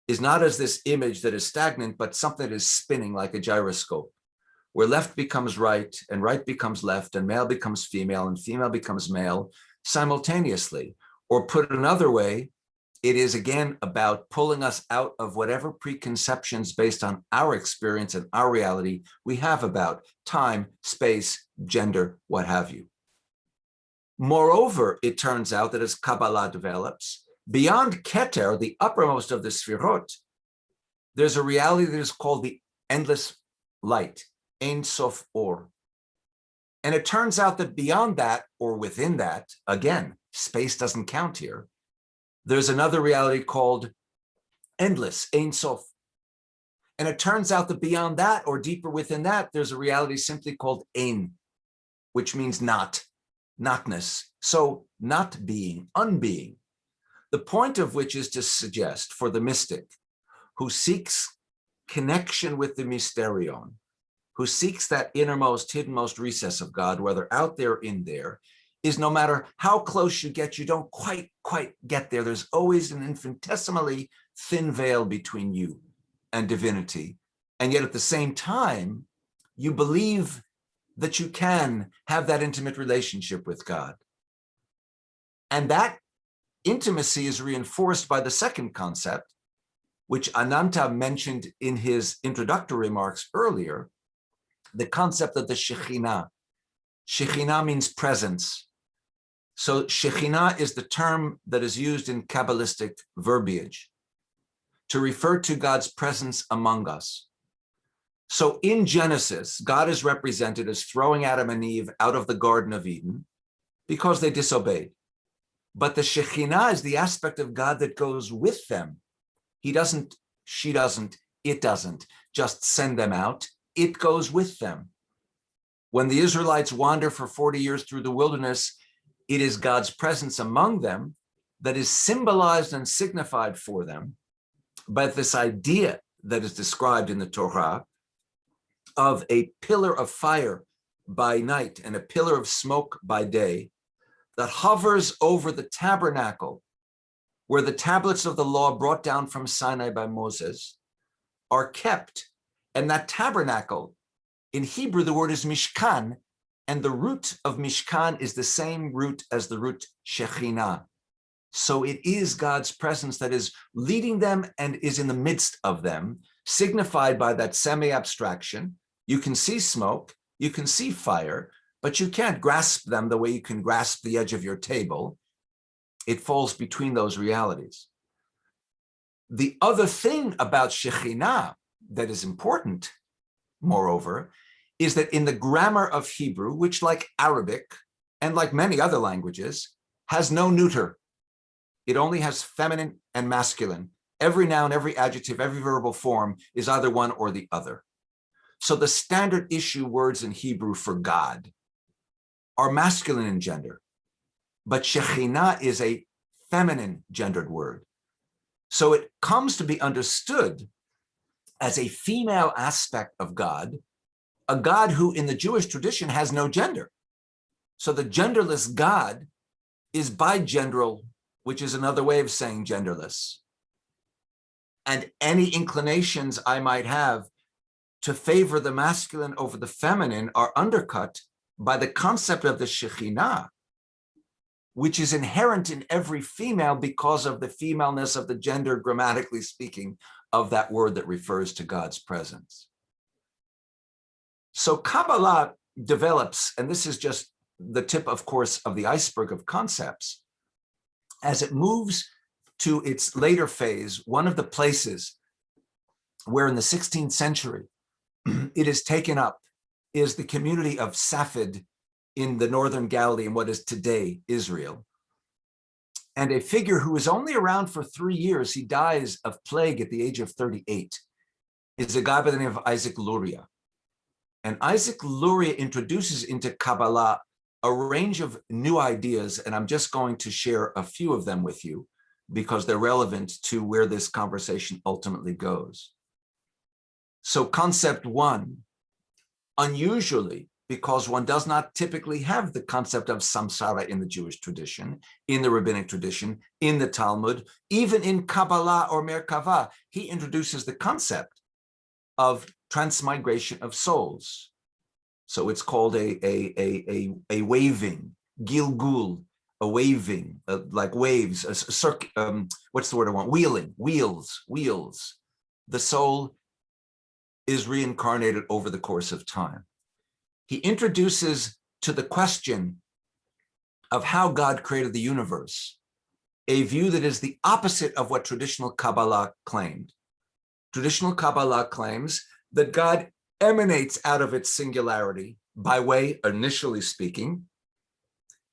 Speaker 1: is not as this image that is stagnant, but something that is spinning like a gyroscope, where left becomes right and right becomes left and male becomes female and female becomes male simultaneously. Or put another way, it is again about pulling us out of whatever preconceptions based on our experience and our reality we have about time, space, gender, what have you. Moreover, it turns out that as Kabbalah develops, beyond Keter, the uppermost of the Sphirot, there's a reality that is called the endless light, Ein Sof Or. And it turns out that beyond that, or within that, again, space doesn't count here, there's another reality called endless, Ein Sof. And it turns out that beyond that, or deeper within that, there's a reality simply called Ein, which means not, notness. So not being, unbeing. The point of which is to suggest for the mystic who seeks connection with the mysterion, who seeks that innermost, hiddenmost recess of God, whether out there or in there, is no matter how close you get, you don't quite get there. There's always an infinitesimally thin veil between you and divinity. And yet at the same time, you believe that you can have that intimate relationship with God. And that intimacy is reinforced by the second concept, which Ananta mentioned in his introductory remarks earlier, the concept of the Shekhinah. Shekhinah means presence. So Shekhinah is the term that is used in Kabbalistic verbiage to refer to God's presence among us. So in Genesis, God is represented as throwing Adam and Eve out of the Garden of Eden because they disobeyed. But the Shekhinah is the aspect of God that goes with them. He doesn't, she doesn't, it doesn't just send them out. It goes with them. When the Israelites wander for 40 years through the wilderness, it is God's presence among them that is symbolized and signified for them by this idea that is described in the Torah of a pillar of fire by night and a pillar of smoke by day that hovers over the tabernacle where the tablets of the law brought down from Sinai by Moses are kept. And that tabernacle, in Hebrew, the word is Mishkan, and the root of Mishkan is the same root as the root Shekhinah. So it is God's presence that is leading them and is in the midst of them, signified by that semi-abstraction. You can see smoke, you can see fire, but you can't grasp them the way you can grasp the edge of your table. It falls between those realities. The other thing about Shekhinah that is important, moreover, is that in the grammar of Hebrew, which like Arabic and like many other languages, has no neuter. It only has feminine and masculine. Every noun, every adjective, every verbal form is either one or the other. So the standard issue words in Hebrew for God are masculine in gender, but Shekhinah is a feminine gendered word. So it comes to be understood as a female aspect of God, a God who in the Jewish tradition has no gender. So the genderless God is bigenderal, which is another way of saying genderless. And any inclinations I might have to favor the masculine over the feminine are undercut by the concept of the Shekhinah, which is inherent in every female because of the femaleness of the gender, grammatically speaking, of that word that refers to God's presence. So Kabbalah develops, and this is just the tip, of course, of the iceberg of concepts, as it moves to its later phase. One of the places where in the 16th century it is taken up is the community of Safed in the northern Galilee in what is today Israel. And a figure who is only around for 3 years, he dies of plague at the age of 38, is a guy by the name of Isaac Luria. And Isaac Luria introduces into Kabbalah a range of new ideas, and I'm just going to share a few of them with you because they're relevant to where this conversation ultimately goes. So concept one, unusually, because one does not typically have the concept of samsara in the Jewish tradition, in the rabbinic tradition, in the Talmud, even in Kabbalah or Merkava, he introduces the concept of transmigration of souls. So it's called a waving, gilgul, a waving, like waves, what's the word I want? Wheeling, wheels. The soul is reincarnated over the course of time. He introduces to the question of how God created the universe a view that is the opposite of what traditional Kabbalah claimed. Traditional Kabbalah claims that God emanates out of its singularity by way, initially speaking,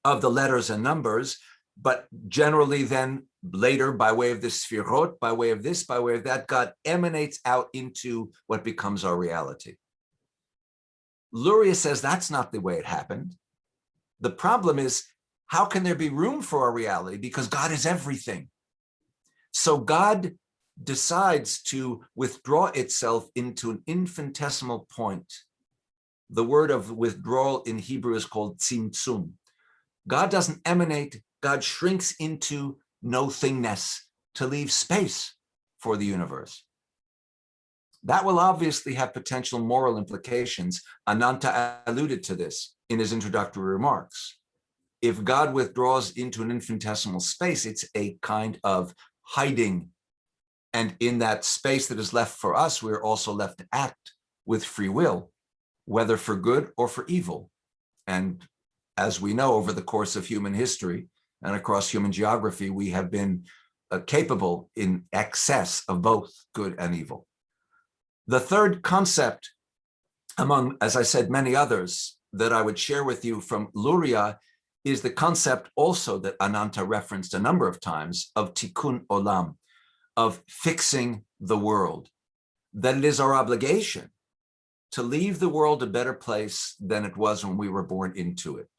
Speaker 1: of the letters and numbers, but generally then later by way of the Spherehood, by way of this, by way of that, God emanates out into what becomes our reality. Luria says that's not the way it happened. The problem is, how can there be room for our reality? Because God is everything. So God decides to withdraw itself into an infinitesimal point. The word of withdrawal in Hebrew is called tzimtzum. God doesn't emanate, God shrinks into nothingness to leave space for the universe. That will obviously have potential moral implications. Ananta alluded to this in his introductory remarks. If God withdraws into an infinitesimal space, it's a kind of hiding. And in that space that is left for us, we're also left to act with free will, whether for good or for evil. And as we know, over the course of human history and across human geography, we have been capable in excess of both good and evil. The third concept, among, as I said, many others that I would share with you from Luria, is the concept also that Ananta referenced a number of times of tikkun olam, of fixing the world, that it is our obligation to leave the world a better place than it was when we were born into it.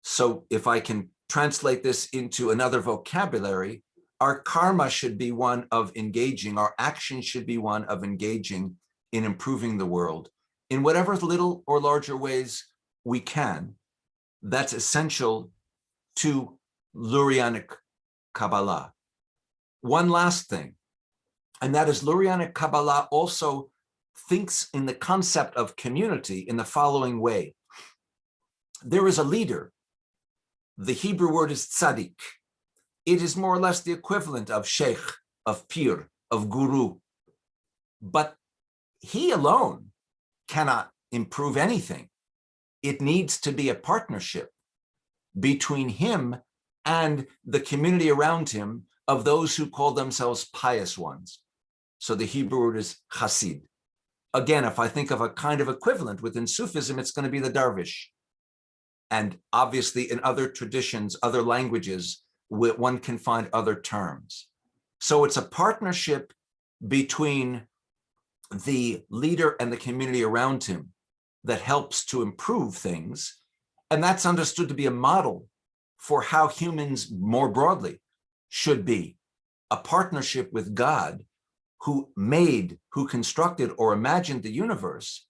Speaker 1: So if I can translate this into another vocabulary, our karma should be one of engaging, our action should be one of engaging in improving the world in whatever little or larger ways we can. That's essential to Lurianic Kabbalah. One last thing, and that is Lurianic Kabbalah also thinks in the concept of community in the following way. There is a leader. The Hebrew word is tzaddik. It is more or less the equivalent of sheikh, of pir, of guru. But he alone cannot improve anything. It needs to be a partnership between him and the community around him of those who call themselves pious ones. So the Hebrew word is Chasid. Again, if I think of a kind of equivalent within Sufism, it's going to be the Darvish. And obviously in other traditions, other languages, one can find other terms. So it's a partnership between the leader and the community around him that helps to improve things. And that's understood to be a model for how humans more broadly should be. A partnership with God who made, who constructed or imagined the universe,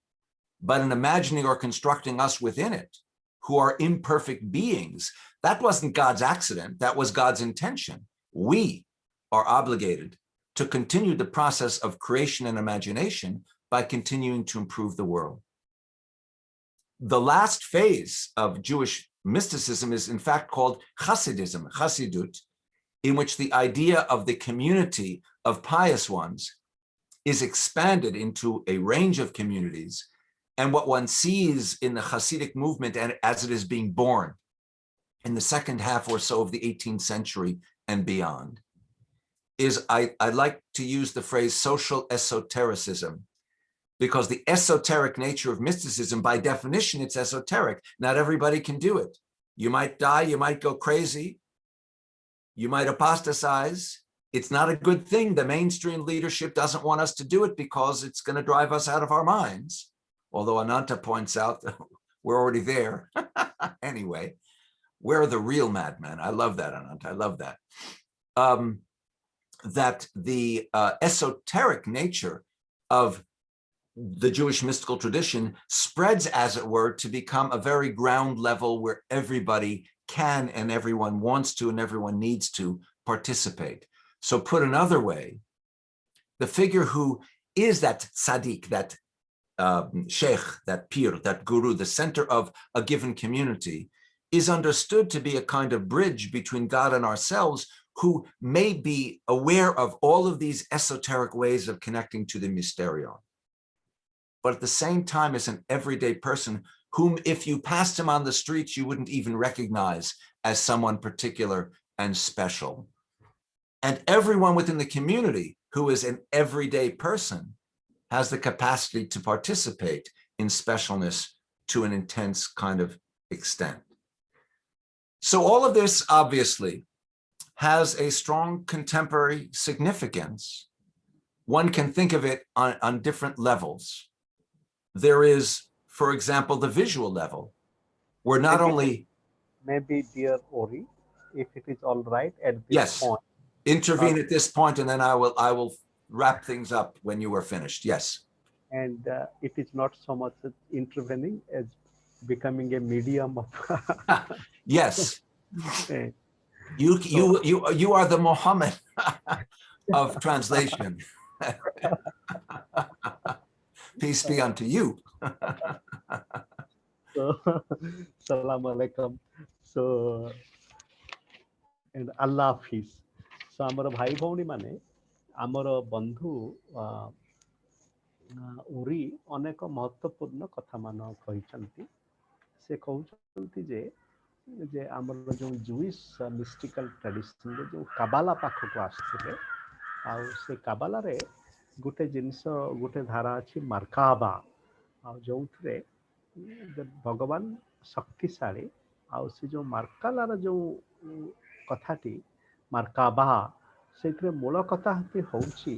Speaker 1: but in imagining or constructing us within it, who are imperfect beings. That wasn't God's accident, that was God's intention. We are obligated to continue the process of creation and imagination by continuing to improve the world. The last phase of Jewish mysticism is in fact called Khasidism, Chasidut, in which the idea of the community of pious ones is expanded into a range of communities, and what one sees in the Hasidic movement and as it is being born in the second half or so of the 18th century and beyond is, I like to use the phrase social esotericism, because the esoteric nature of mysticism, by definition, it's esoteric. Not everybody can do it. You might die, you might go crazy, you might apostatize. It's not a good thing. The mainstream leadership doesn't want us to do it because it's going to drive us out of our minds. Although Ananta points out that we're already there. Anyway, we're the real madmen. I love that, Ananta. I love that. That the esoteric nature of the Jewish mystical tradition spreads, as it were, to become a very ground level where everybody can and everyone wants to and everyone needs to participate. So put another way, the figure who is that tzaddik, that sheikh, that pir, that guru, the center of a given community, is understood to be a kind of bridge between God and ourselves, who may be aware of all of these esoteric ways of connecting to the mysterion, but at the same time is an everyday person whom, if you passed him on the streets, you wouldn't even recognize as someone particular and special. And everyone within the community who is an everyday person has the capacity to participate in specialness to an intense kind of extent. So all of this obviously has a strong contemporary significance. One can think of it on different levels. There is, for example, the visual level, where not only...
Speaker 2: Maybe, dear Ori, if it is all right at this
Speaker 1: yes,
Speaker 2: point.
Speaker 1: intervene at this point, and then I will wrap things up when you are finished. Yes.
Speaker 2: And it is not so much intervening as becoming a medium of...
Speaker 1: Yes.
Speaker 2: Okay.
Speaker 1: You are the Muhammad of translation. Peace be unto you.
Speaker 2: So, Salam alaikum. So, and Allah Hafiz. So, amara bhai bhauni mane, amara bandhu Ori ଅନେକ ମହତ୍ୱପୂର୍ଣ୍ଣ କଥା ମାନ କହିଛନ୍ତି। ସେ କହୁଛନ୍ତି ଯେ ଆମର ଯେଉଁ ଜୁଇସ୍ ମିଷ୍ଟିକାଲ ଟ୍ରାଡିସନରେ ଯେଉଁ କାବାଲା ପାଖକୁ ଆସିଥିଲେ, ଆଉ ସେ କାବାଲାରେ ଗୋଟେ ଜିନିଷ, ଗୋଟେ ଧାରା ଅଛି ମର୍କାବା, ଆଉ ଯେଉଁଥିରେ ଭଗବାନ ଶକ୍ତିଶାଳୀ, ଆଉ ସେ ଯେଉଁ ମାର୍କାଲାର ଯେଉଁ କଥାଟି ମର୍କାବା, ସେଇଥିରେ ମୂଳ କଥା ହେଉଛି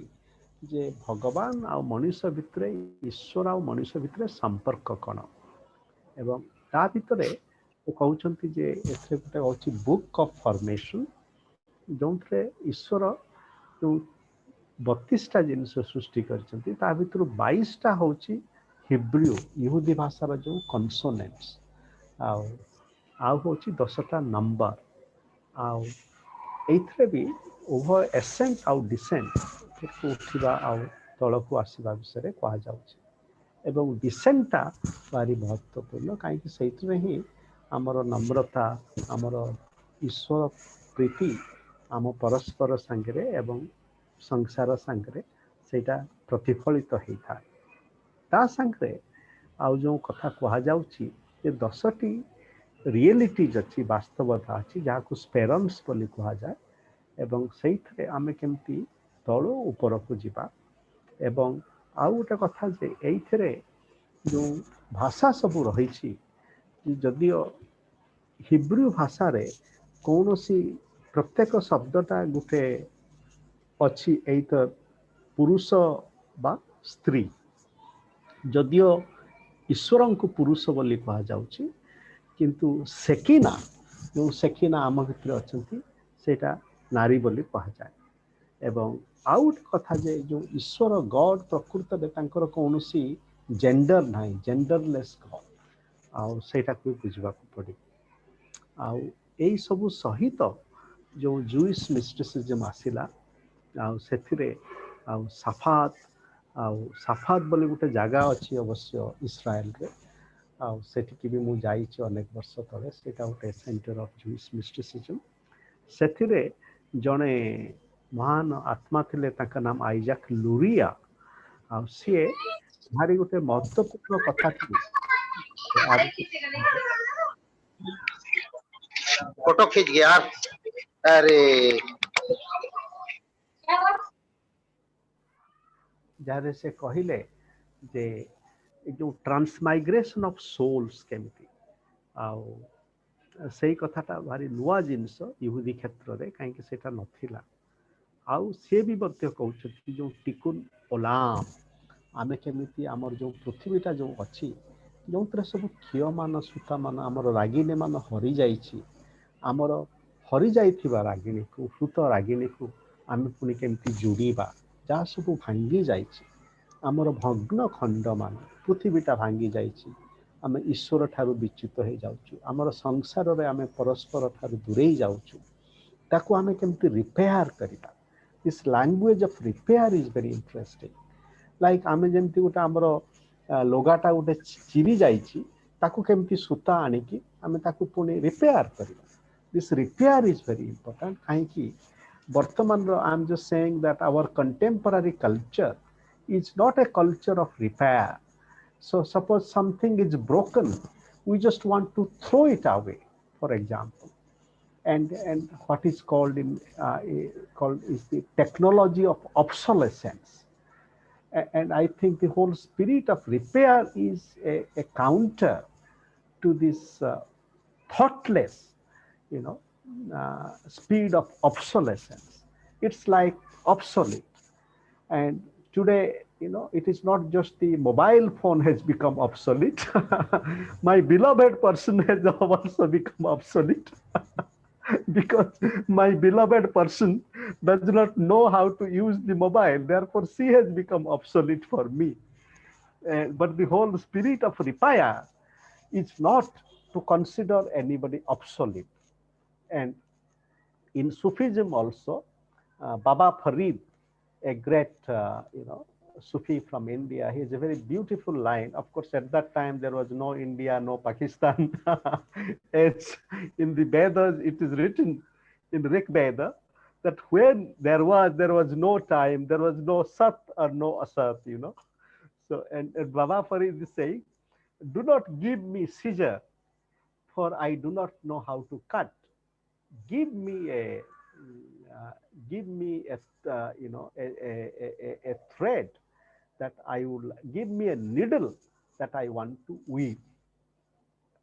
Speaker 2: ଯେ ଭଗବାନ ଆଉ ମଣିଷ ଭିତରେ, ଈଶ୍ୱର ଆଉ ମଣିଷ ଭିତରେ ସମ୍ପର୍କ କ'ଣ, ଏବଂ ତା ଭିତରେ କହୁଛନ୍ତି ଯେ ଏଥିରେ ଗୋଟେ ହେଉଛି ବୁକ୍ ଅଫ୍ ଫର୍ମେସନ୍, ଯେଉଁଥିରେ ଈଶ୍ୱର ଯେଉଁ 32ଟା ଜିନିଷ ସୃଷ୍ଟି କରିଛନ୍ତି, ତା ଭିତରୁ 22ଟା ହେଉଛି ହିବ୍ରୁ, ଇହୁଦୀ ଭାଷାର ଯେଉଁ କନସୋନେଣ୍ଟସ୍, ଆଉ ହେଉଛି 10ଟା ନମ୍ବର, ଆଉ ଏଇଥିରେ ବି ଉଭୟ ଏସେଣ୍ଟ ଆଉ ଡିସେଣ୍ଟ, ଉଠିବା ଆଉ ତଳକୁ ଆସିବା ବିଷୟରେ କୁହାଯାଉଛି। ଏବଂ ଡିସେଣ୍ଟଟା ଭାରି ମହତ୍ୱପୂର୍ଣ୍ଣ, କାହିଁକି ସେଇଥିରେ ହିଁ ଆମର ନମ୍ରତା, ଆମର ଈଶ୍ୱର ପ୍ରୀତି ଆମ ପରସ୍ପର ସାଙ୍ଗରେ ଏବଂ ସଂସାର ସାଙ୍ଗରେ ସେଇଟା ପ୍ରତିଫଳିତ ହେଇଥାଏ। ତା ସାଙ୍ଗରେ ଆଉ ଯେଉଁ କଥା କୁହାଯାଉଛି ଯେ 10ଟି ରିଏଲିଟିଜ୍ ଅଛି, ବାସ୍ତବତା ଅଛି, ଯାହାକୁ ସ୍ପେରନ୍ସ ବୋଲି କୁହାଯାଏ, ଏବଂ ସେଇଥିରେ ଆମେ କେମିତି ତଳୁ ଉପରକୁ ଯିବା। ଏବଂ ଆଉ ଗୋଟେ କଥା ଯେ ଏଇଥିରେ ଯେଉଁ ଭାଷା ସବୁ ରହିଛି, ଯଦିଓ ହିବ୍ରୁ ଭାଷାରେ କୌଣସି ପ୍ରତ୍ୟେକ ଶବ୍ଦଟା ଗୋଟେ ଅଛି, ଏଇତ ପୁରୁଷ ବା ସ୍ତ୍ରୀ, ଯଦିଓ ଈଶ୍ୱରଙ୍କୁ ପୁରୁଷ ବୋଲି କୁହାଯାଉଛି, କିନ୍ତୁ ସେକିନା, ଯେଉଁ ସେକିନା ଆମ ଭିତରେ ଅଛନ୍ତି, ସେଇଟା ନାରୀ ବୋଲି କୁହାଯାଏ। ଏବଂ ଆଉ ଗୋଟେ କଥା ଯେ ଯେଉଁ ଈଶ୍ୱର ଗଡ୍, ପ୍ରକୃତରେ ତାଙ୍କର କୌଣସି ଜେଣ୍ଡର ନାହିଁ, ଜେଣ୍ଡରଲେସ୍ ଗଡ୍, ଆଉ ସେଇଟାକୁ ବି ବୁଝିବାକୁ ପଡ଼ିବ। ଆଉ ଏଇ ସବୁ ସହିତ ଯେଉଁ ଜୁଇସ୍ ମିଷ୍ଟିସିଜମ୍ ଆସିଲା, ଆଉ ସେଥିରେ ଆଉ ସାଫାତ ବୋଲି ଗୋଟେ ଜାଗା ଅଛି ଅବଶ୍ୟ ଇସ୍ରାଏଲରେ, ଆଉ ସେଠିକି ବି ମୁଁ ଯାଇଛି ଅନେକ ବର୍ଷ ତଳେ। ସେଇଟା ଗୋଟେ ସେଣ୍ଟର ଅଫ୍ ଜୁଇସ୍ ମିଷ୍ଟିସିଜମ୍। ସେଥିରେ ଜଣେ ମହାନ ଆତ୍ମା ଥିଲେ, ତାଙ୍କ ନାମ ଆଇଜାକ୍ ଲୁରିଆ, ଆଉ ସିଏ ଭାରି ଗୋଟେ ମହତ୍ୱପୂର୍ଣ୍ଣ କଥାଟି
Speaker 5: फोटो खींच गया यार। अरे
Speaker 2: ଯାହାରେ ସେ କହିଲେ ଯେ ଏ ଯୋଉ ଟ୍ରାନ୍ସମାଇଗ୍ରେସନ ଅଫ ସୋଲ୍ସ କେମିତି, ଆଉ ସେଇ କଥାଟା ଭାରି ନୂଆ ଜିନିଷ ଇହୁଦୀ କ୍ଷେତ୍ରରେ, କାହିଁକି ସେଟା ନଥିଲା। ଆଉ ସିଏ ବି ମଧ୍ୟ କହୁଛନ୍ତି ଯୋଉ ଟିକୁନ ଓଲାମ, ଆମେ କେମିତି ଆମର ଯୋଉ ପୃଥିବୀଟା ଯୋଉ ଅଛି, ଯୋଉଥିରେ ସବୁ କ୍ଷୀୟମାନ ସୂତାମାନ ଆମର ରାଗିଣୀ ମାନ ହରିଯାଇଛି, ଆମର ହରିଯାଇଥିବା ରାଗିଣୀକୁ, ହୃତ ରାଗିଣୀକୁ ଆମେ ପୁଣି କେମିତି ଯୋଡ଼ିବା, ଯାହା ସବୁ ଭାଙ୍ଗି ଯାଇଛି, ଆମର ଭଗ୍ନ ଖଣ୍ଡ ମାନ, ପୃଥିବୀଟା ଭାଙ୍ଗି ଯାଇଛି, ଆମେ ଈଶ୍ୱର ଠାରୁ ବିଚ୍ୟୁତ ହେଇଯାଉଛୁ, ଆମର ସଂସାରରେ ଆମେ ପରସ୍ପର ଠାରୁ ଦୂରେଇ ଯାଉଛୁ, ତାକୁ ଆମେ କେମିତି ରିପେୟାର କରିବା। This language of repair is very interesting. Like ଆମେ ଯେମିତି ଗୋଟେ ଆମର ଲଗାଟା ଗୋଟେ ଚିରି ଯାଇଛି, ତାକୁ କେମିତି ସୂତା ଆଣିକି ଆମେ ତାକୁ ପୁଣି ରିପେୟାର କରିବା। This repair is very important. କାହିଁକି ବର୍ତ୍ତମାନର I am just saying that our contemporary culture is not a culture of repair. So suppose something is broken, we just want to throw it away, for example. And what is called is the technology of obsolescence. And I think the whole spirit of repair is a counter to this thoughtless, speed of obsolescence. It's like obsolete. And today, it is not just the mobile phone has become obsolete. My beloved person has also become obsolete because my beloved person does not know how to use the mobile. Therefore, she has become obsolete for me. But the whole spirit of repair is not to consider anybody obsolete. And in Sufism also, Baba Farid, a great, Sufi from India, he has a very beautiful line. Of course, at that time, there was no India, no Pakistan. As in the Vedas, it is written in Rig Veda that when there was no time, there was no Sat or no Asat, So, and Baba Farid is saying, do not give me scissor, for I do not know how to cut. Give me a thread that I will, give me a needle that I want to weave.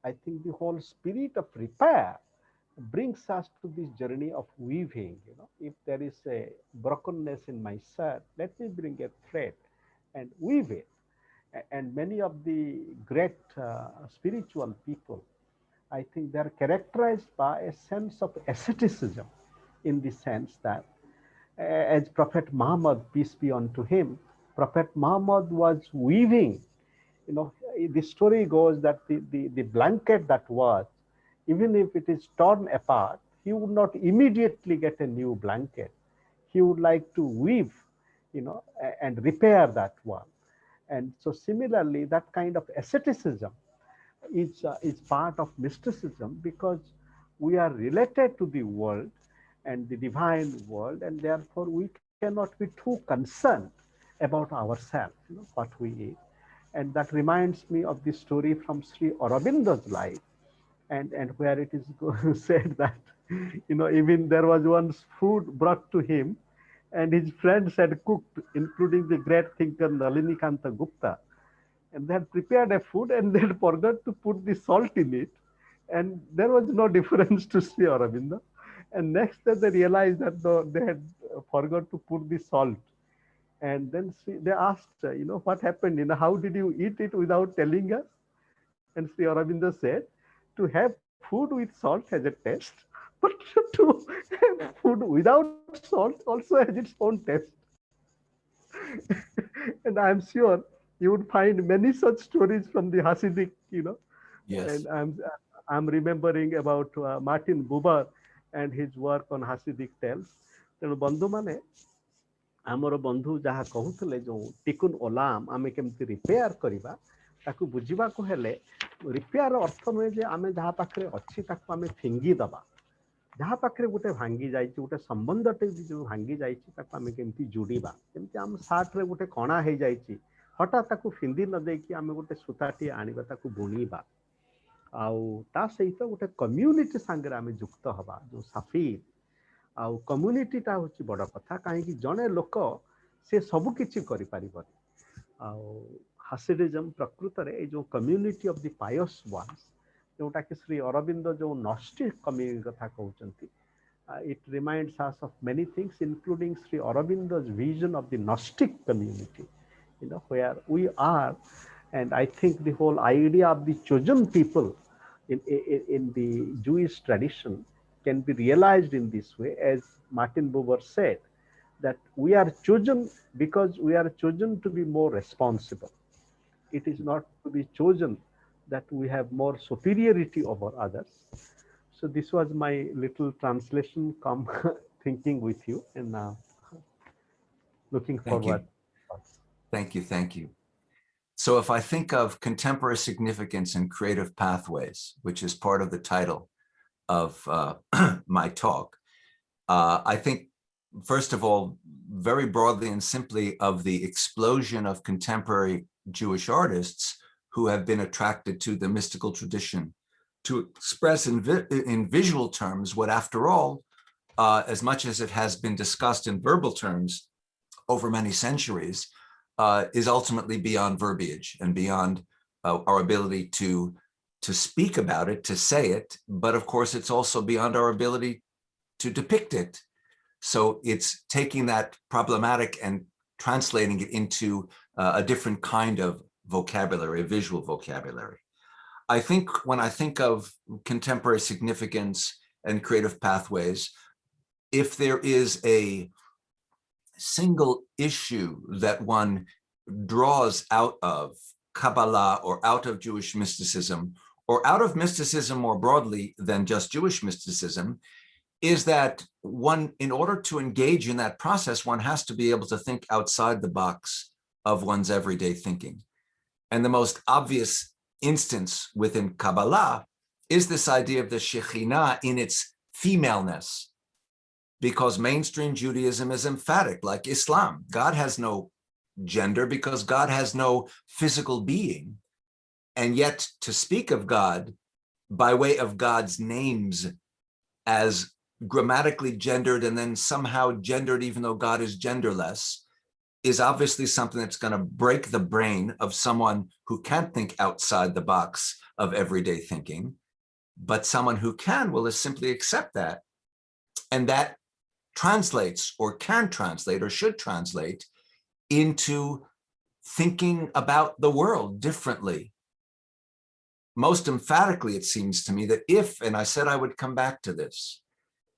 Speaker 2: I think the whole spirit of repair brings us to this journey of weaving. If there is a brokenness in my shirt, let me bring a thread and weave it. And many of the great spiritual people, I think they are characterized by a sense of asceticism, in the sense that as Prophet Muhammad, peace be unto him, Prophet Muhammad was weaving. The story goes that the blanket that was, even if it is torn apart, he would not immediately get a new blanket. He would like to weave, and repair that one. And so similarly, that kind of asceticism is part of mysticism, because we are related to the world and the divine world, and therefore we cannot be too concerned about ourselves, what we eat. And that reminds me of the story from Sri Aurobindo's life, and where it is said that, even there was once food brought to him, and his friends had cooked, including the great thinker Nalinikanta Gupta, and they had prepared a food and they had forgot to put the salt in it, and there was no difference to Sri Aurobindo. And next day they realized that they had forgot to put the salt, and then they asked, what happened, how did you eat it without telling us? And Sri Aurobindo said, to have food with salt has a taste, but to have food without salt also has its own taste. And I'm sure you would find many such stories from the Hasidic,
Speaker 1: Yes.
Speaker 2: And I'm remembering about Martin Buber and his work on Hasidic tales. ତେଣୁ ବନ୍ଧୁମାନେ, ଆମର ବନ୍ଧୁ ଯାହା କହୁଥିଲେ, ଯେଉଁ ଟିକୁନ ଓଲାମ ଆମେ କେମିତି repair କରିବା, ତାକୁ ବୁଝିବାକୁ ହେଲେ ରିପେୟାର ଅର୍ଥ ନୁହେଁ ଯେ ଆମେ ଯାହା ପାଖରେ ଅଛି ତାକୁ ଆମେ ଫିଙ୍ଗି ଦେବା। ଯାହା ପାଖରେ ଗୋଟେ ଭାଙ୍ଗି ଯାଇଛି, ଗୋଟେ ସମ୍ବନ୍ଧଟେ ଯେଉଁ ଭାଙ୍ଗି ଯାଇଛି, ତାକୁ ଆମେ କେମିତି ଯୋଡ଼ିବା। ଯେମିତି ଆମ ସାର୍ଟରେ ଗୋଟେ କଣା ହେଇଯାଇଛି, हठात ताकू फिंदी न देकी आमे गोटे सुताटी आनिबा ताकू बुणीबा आउ ता सहित गोटे कम्युनिटी सांगरे आमे जुक्त हवा जो साफी आउ कम्युनिटी ता होची बड़ कथा काहे कि जणे लोक से सब किछि करि परिबनी आउ हासिडिज्म प्रकृत रे जो कम्युनिटी ऑफ द पायस वंस जोटा कि श्री अरविंद जो नॉस्टिक कम्युनिटी कथा कहउचंती it reminds us of many things including Sri Aurobindo's vision of the Gnostic community, where we are. And I think the whole idea of the chosen people in the Jewish tradition can be realized in this way, as Martin Buber said, that we are chosen because we are chosen to be more responsible. It is not to be chosen that we have more superiority over others. So this was my little translation come thinking with you, and looking forward.
Speaker 1: Thank you. Thank you. So if I think of contemporary significance and creative pathways, which is part of the title of my talk, I think, first of all, very broadly and simply, of the explosion of contemporary Jewish artists who have been attracted to the mystical tradition to express in visual terms what, after all, as much as it has been discussed in verbal terms over many centuries, is ultimately beyond verbiage and beyond our ability to speak about it, to say it. But of course, it's also beyond our ability to depict it. So it's taking that problematic and translating it into a different kind of vocabulary, a visual vocabulary. I think when I think of contemporary significance and creative pathways, if there is a single issue that one draws out of Kabbalah or out of Jewish mysticism, or out of mysticism more broadly than just Jewish mysticism, is that one, in order to engage in that process, one has to be able to think outside the box of one's everyday thinking. And the most obvious instance within Kabbalah is this idea of the Shekhinah in its femaleness, because mainstream Judaism is emphatic, like Islam. God has no gender because God has no physical being. And yet to speak of God by way of God's names as grammatically gendered and then somehow gendered even though God is genderless is obviously something that's going to break the brain of someone who can't think outside the box of everyday thinking. But someone who can will simply accept that. And that translates, or can translate, or should translate into thinking about the world differently. Most emphatically, it seems to me that if, and I said I would come back to this,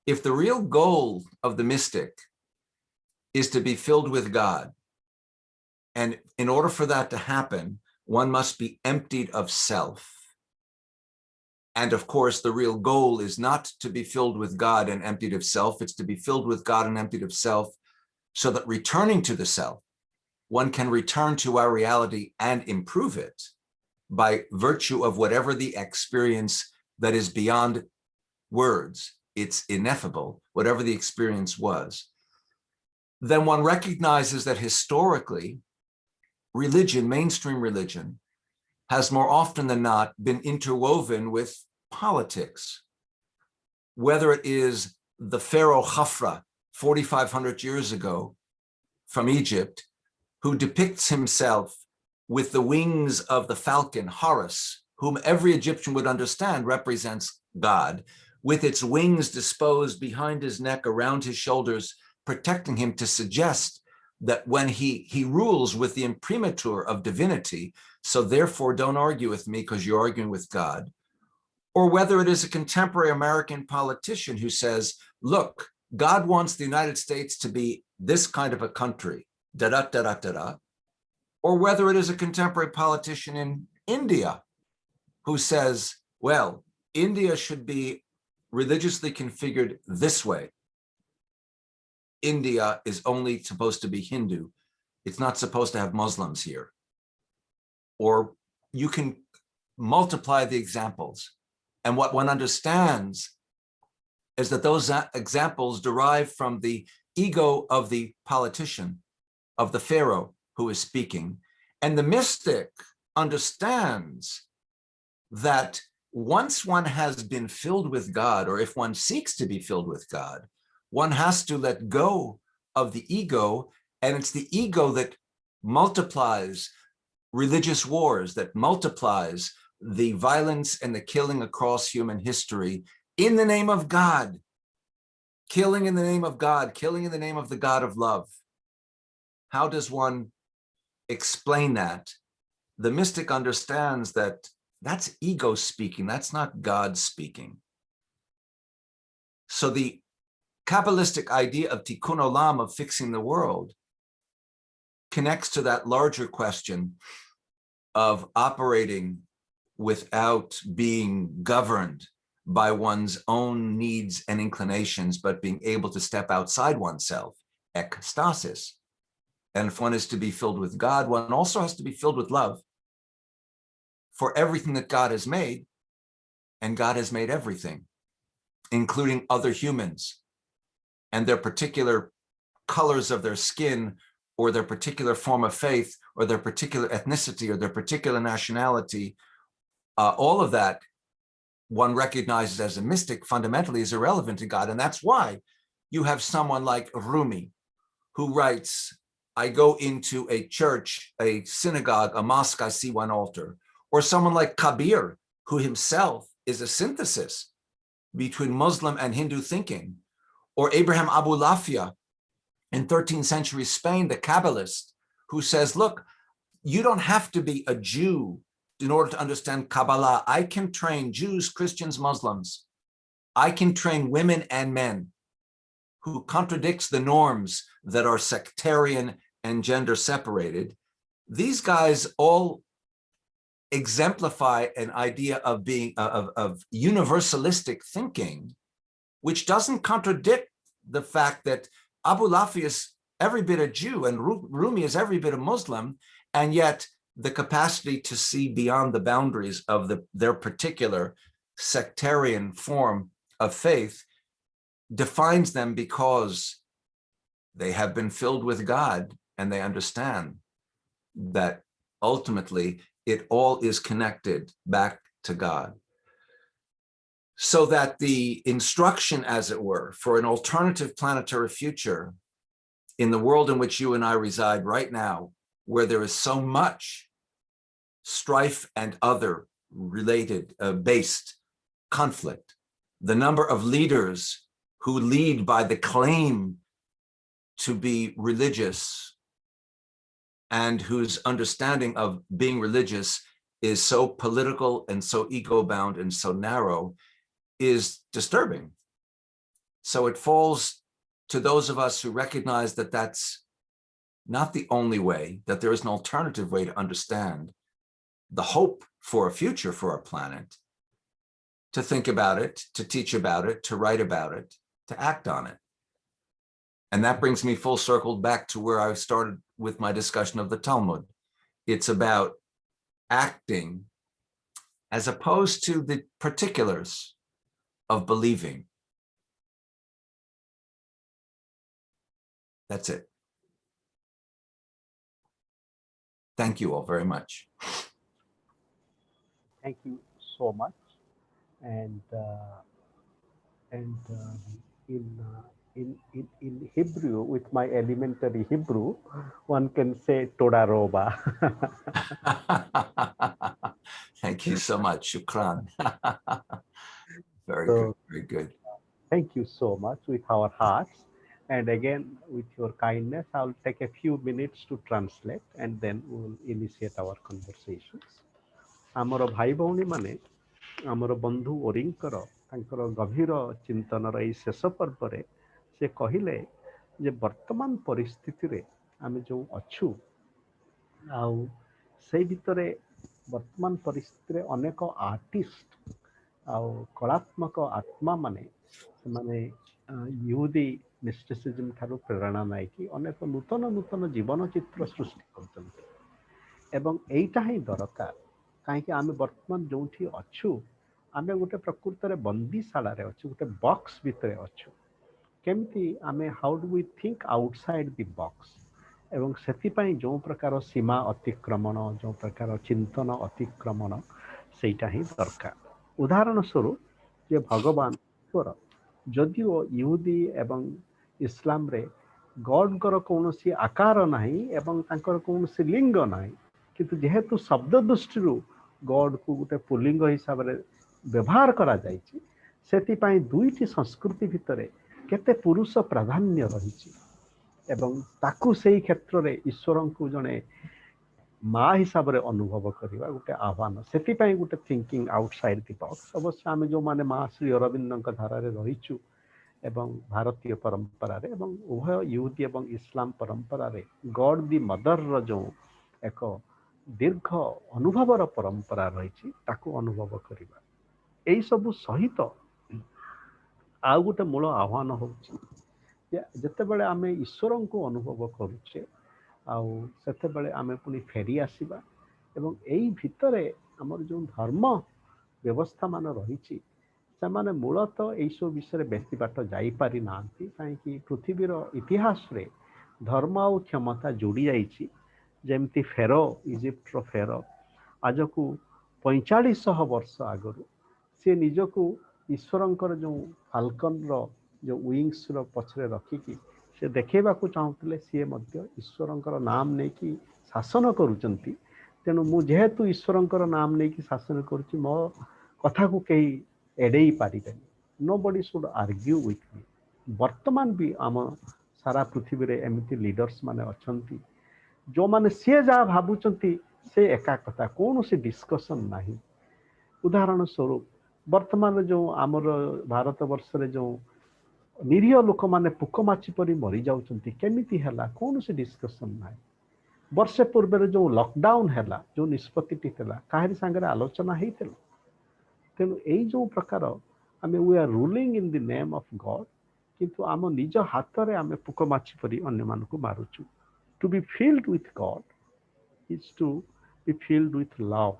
Speaker 1: if the real goal of the mystic is to be filled with God, and in order for that to happen, one must be emptied of self. And of course, the real goal is not to be filled with God and emptied of self, it's to be filled with God and emptied of self, so that returning to the self, one can return to our reality and improve it by virtue of whatever the experience that is beyond words, it's ineffable, whatever the experience was. Then one recognizes that historically, religion, mainstream religion, has more often than not been interwoven with politics. Whether it is the pharaoh Khafra 4,500 years ago from Egypt, who depicts himself with the wings of the falcon Horus, whom every Egyptian would understand represents God, with its wings disposed behind his neck, around his shoulders, protecting him to suggest that when he rules with the imprimatur of divinity, so therefore don't argue with me because you're arguing with God. Or whether it is a contemporary American politician who says, look, God wants the United States to be this kind of a country, da-da-da-da-da-da. Or whether it is a contemporary politician in India who says, well, India should be religiously configured this way. India is only supposed to be Hindu. It's not supposed to have Muslims here. Or you can multiply the examples. And what one understands is that those examples derive from the ego of the politician, of the pharaoh who is speaking, And the mystic understands that once one has been filled with God, or if one seeks to be filled with God, one has to let go of the ego, and it's the ego that multiplies religious wars, that multiplies the violence and the killing across human history in the name of God, killing in the name of God, killing in the name of the God of love. How does one explain that? The mystic understands that that's ego speaking, that's not God speaking. So the Kabbalistic idea of tikkun olam, of fixing the world, connects to that larger question of operating without being governed by one's own needs and inclinations, but being able to step outside oneself, ecstasis. And if one is to be filled with God, one also has to be filled with love for everything that God has made, and God has made everything, including other humans and their particular colors of their skin, or their particular form of faith, or their particular ethnicity, or their particular nationality. All of that, one recognizes as a mystic, fundamentally is irrelevant to God. And that's why you have someone like Rumi, who writes, I go into a church, a synagogue, a mosque, I see one altar. Or someone like Kabir, who himself is a synthesis between Muslim and Hindu thinking. Or Abraham Abulafia in 13th century Spain, the Kabbalist, who says, look, you don't have to be a Jew in order to understand Kabbalah. I can train Jews, Christians, Muslims. I can train women and men, who contradicts the norms that are sectarian and gender separated. These guys all exemplify an idea of being of universalistic thinking, which doesn't contradict the fact that Abulafia is every bit a Jew and Rumi is every bit a Muslim, and yet the capacity to see beyond the boundaries of their particular sectarian form of faith defines them, because they have been filled with God and they understand that ultimately it all is connected back to God. So that the instruction, as it were, for an alternative planetary future in the world in which you and I reside right now, where there is so much strife and other related based conflict, the number of leaders who lead by the claim to be religious and whose understanding of being religious is so political and so ego-bound and so narrow, is disturbing. So it falls to those of us who recognize that that's not the only way, that there is an alternative way to understand the hope for a future for our planet, to think about it, to teach about it, to write about it, to act on it. And that brings me full circle back to where I started with my discussion of the Talmud. It's about acting as opposed to the particulars of believing. That's it. Thank you all very much.
Speaker 2: Thank you so much. And in Hebrew, with my elementary Hebrew, one can say Toda Roba.
Speaker 1: Thank you so much. Shukran. Very good. Very good.
Speaker 2: Thank you so much with our hearts. And again, with your kindness, I'll take a few minutes to translate and then we'll initiate our conversations. ଆମର ଭାଇ ଭଉଣୀମାନେ, ଆମର ବନ୍ଧୁ ଓରିଙ୍କର ତାଙ୍କର ଗଭୀର ଚିନ୍ତନର ଏହି ଶେଷ ପର୍ବରେ ସେ କହିଲେ ଯେ ବର୍ତ୍ତମାନ ପରିସ୍ଥିତିରେ ଆମେ ଯେଉଁ ଅଛୁ, ଆଉ ସେଇ ଭିତରେ ବର୍ତ୍ତମାନ ପରିସ୍ଥିତିରେ ଅନେକ ଆର୍ଟିଷ୍ଟ ଆଉ କଳାତ୍ମକ ଆତ୍ମା ମାନେ ସେମାନେ ୟୁଦି ମିଷ୍ଟିସିଜମ ଠାରୁ ପ୍ରେରଣା ନେଇକି ଅନେକ ନୂତନ ନୂତନ ଜୀବନ ଚିତ୍ର ସୃଷ୍ଟି କରୁଛନ୍ତି। ଏବଂ ଏଇଟା ହିଁ ଦରକାର, କାହିଁକି ଆମେ ବର୍ତ୍ତମାନ ଯେଉଁଠି ଅଛୁ, ଆମେ ଗୋଟେ ପ୍ରକୃତରେ ବନ୍ଦୀଶାଳାରେ ଅଛୁ, ଗୋଟେ ବକ୍ସ ଭିତରେ ଅଛୁ। କେମିତି ଆମେ ହାଉ ଡୁ ዊ ଥିଙ୍କ ଆଉଟସାଇଡ୍ ଦି ବକ୍ସ, ଏବଂ ସେଥିପାଇଁ ଯେଉଁ ପ୍ରକାର ସୀମା ଅତିକ୍ରମଣ ଯେଉଁ ପ୍ରକାର ଚିନ୍ତନ ଅତିକ୍ରମଣ ସେଇଟା ହିଁ ଦରକାର। ଉଦାହରଣ ସ୍ୱରୂପ ଯେ ଭଗବାନ ଈଶ୍ୱର ଯଦିଓ ଇହୁଦୀ ଏବଂ ଇସଲାମରେ ଗଡଙ୍କର କୌଣସି ଆକାର ନାହିଁ ଏବଂ ତାଙ୍କର କୌଣସି ଲିଙ୍ଗ ନାହିଁ, କିନ୍ତୁ ଯେହେତୁ ଶବ୍ଦ ଦୃଷ୍ଟିରୁ ଗଡକୁ ଗୋଟେ ପୁଲ୍ଲିଙ୍ଗ ହିସାବରେ ବ୍ୟବହାର କରାଯାଇଛି, ସେଥିପାଇଁ ଦୁଇଟି ସଂସ୍କୃତି ଭିତରେ କେତେ ପୁରୁଷ ପ୍ରାଧାନ୍ୟ ରହିଛି ଏବଂ ତାକୁ ସେଇ କ୍ଷେତ୍ରରେ ଈଶ୍ୱରଙ୍କୁ ଜଣେ ମା ହିସାବରେ ଅନୁଭବ କରିବା ଗୋଟେ ଆହ୍ୱାନ। ସେଥିପାଇଁ ଗୋଟେ ଥିଙ୍କିଂ ଆଉଟସାଇଡ୍ ଦି ବକ୍ସ। ଅବଶ୍ୟ ଆମେ ଯେଉଁମାନେ ମା ଶ୍ରୀ ଅରବିନ୍ଦଙ୍କ ଧାରାରେ ରହିଛୁ ଏବଂ ଭାରତୀୟ ପରମ୍ପରାରେ ଏବଂ ଉଭୟ ଇହୁଦୀ ଏବଂ ଇସଲାମ ପରମ୍ପରାରେ ଗଡ୍ ଦି ମଦରର ଯେଉଁ ଏକ ଦୀର୍ଘ ଅନୁଭବର ପରମ୍ପରା ରହିଛି ତାକୁ ଅନୁଭବ କରିବା। ଏଇସବୁ ସହିତ ଆଉ ଗୋଟେ ମୂଳ ଆହ୍ୱାନ ହେଉଛି ଯେ ଯେତେବେଳେ ଆମେ ଈଶ୍ୱରଙ୍କୁ ଅନୁଭବ କରୁଛେ ଆଉ ସେତେବେଳେ ଆମେ ପୁଣି ଫେରି ଆସିବା ଏବଂ ଏଇ ଭିତରେ ଆମର ଯେଉଁ ଧର୍ମ ବ୍ୟବସ୍ଥା ମାନ ରହିଛି ସେମାନେ ମୂଳତଃ ଏଇସବୁ ବିଷୟରେ ବେଶୀ ବାଟ ଯାଇପାରି ନାହାନ୍ତି, କାହିଁକି ପୃଥିବୀର ଇତିହାସରେ ଧର୍ମ ଆଉ କ୍ଷମତା ଯୋଡ଼ି ଯାଇଛି। ଯେମିତି ଫେରୋ, ଇଜିପ୍ଟର ଫେରୋ ଆଜକୁ 4500 ବର୍ଷ ଆଗରୁ ସେ ନିଜକୁ ଈଶ୍ୱରଙ୍କର ଯେଉଁ ଫାଲକନର ଯେଉଁ ୱିଙ୍ଗସର ପଛରେ ରଖିକି ସେ ଦେଖେଇବାକୁ ଚାହୁଁଥିଲେ ସିଏ ମଧ୍ୟ ଈଶ୍ୱରଙ୍କର ନାମ ନେଇକି ଶାସନ କରୁଛନ୍ତି, ତେଣୁ ମୁଁ ଯେହେତୁ ଈଶ୍ୱରଙ୍କର ନାମ ନେଇକି ଶାସନ କରୁଛି ମୋ କଥାକୁ କେହି ଏଡ଼େଇ ପାରିବେନି। ନୋବଡି ସୁଡ୍ ଆର୍ଗ୍ୟୁ ୱିଥ୍ ମି। ବର୍ତ୍ତମାନ ବି ଆମ ସାରା ପୃଥିବୀରେ ଏମିତି ଲିଡର୍ସ ମାନେ ଅଛନ୍ତି ଯେଉଁମାନେ ସିଏ ଯାହା ଭାବୁଛନ୍ତି ସେ ଏକା କଥା, କୌଣସି ଡିସ୍କସନ୍ ନାହିଁ। ଉଦାହରଣ ସ୍ୱରୂପ ବର୍ତ୍ତମାନ ଯେଉଁ ଆମର ଭାରତ ବର୍ଷରେ ଯେଉଁ ନିରୀହ ଲୋକମାନେ ପୋକମାଛି ପରି ମରିଯାଉଛନ୍ତି କେମିତି ହେଲା, କୌଣସି ଡିସ୍କସନ୍ ନାହିଁ। ବର୍ଷେ ପୂର୍ବରେ ଯେଉଁ ଲକଡାଉନ୍ ହେଲା, ଯେଉଁ ନିଷ୍ପତ୍ତିଟି ଥିଲା କାହାରି ସାଙ୍ଗରେ ଆଲୋଚନା ହେଇଥିଲା? ତେଣୁ ଏଇ ଯେଉଁ ପ୍ରକାର ଆମେ we are ruling in the name of God, କିନ୍ତୁ ଆମ ନିଜ ହାତରେ ଆମେ ପୋକମାଛି ପରି ଅନ୍ୟମାନଙ୍କୁ ମାରୁଛୁ। To be filled with God is to be filled with love.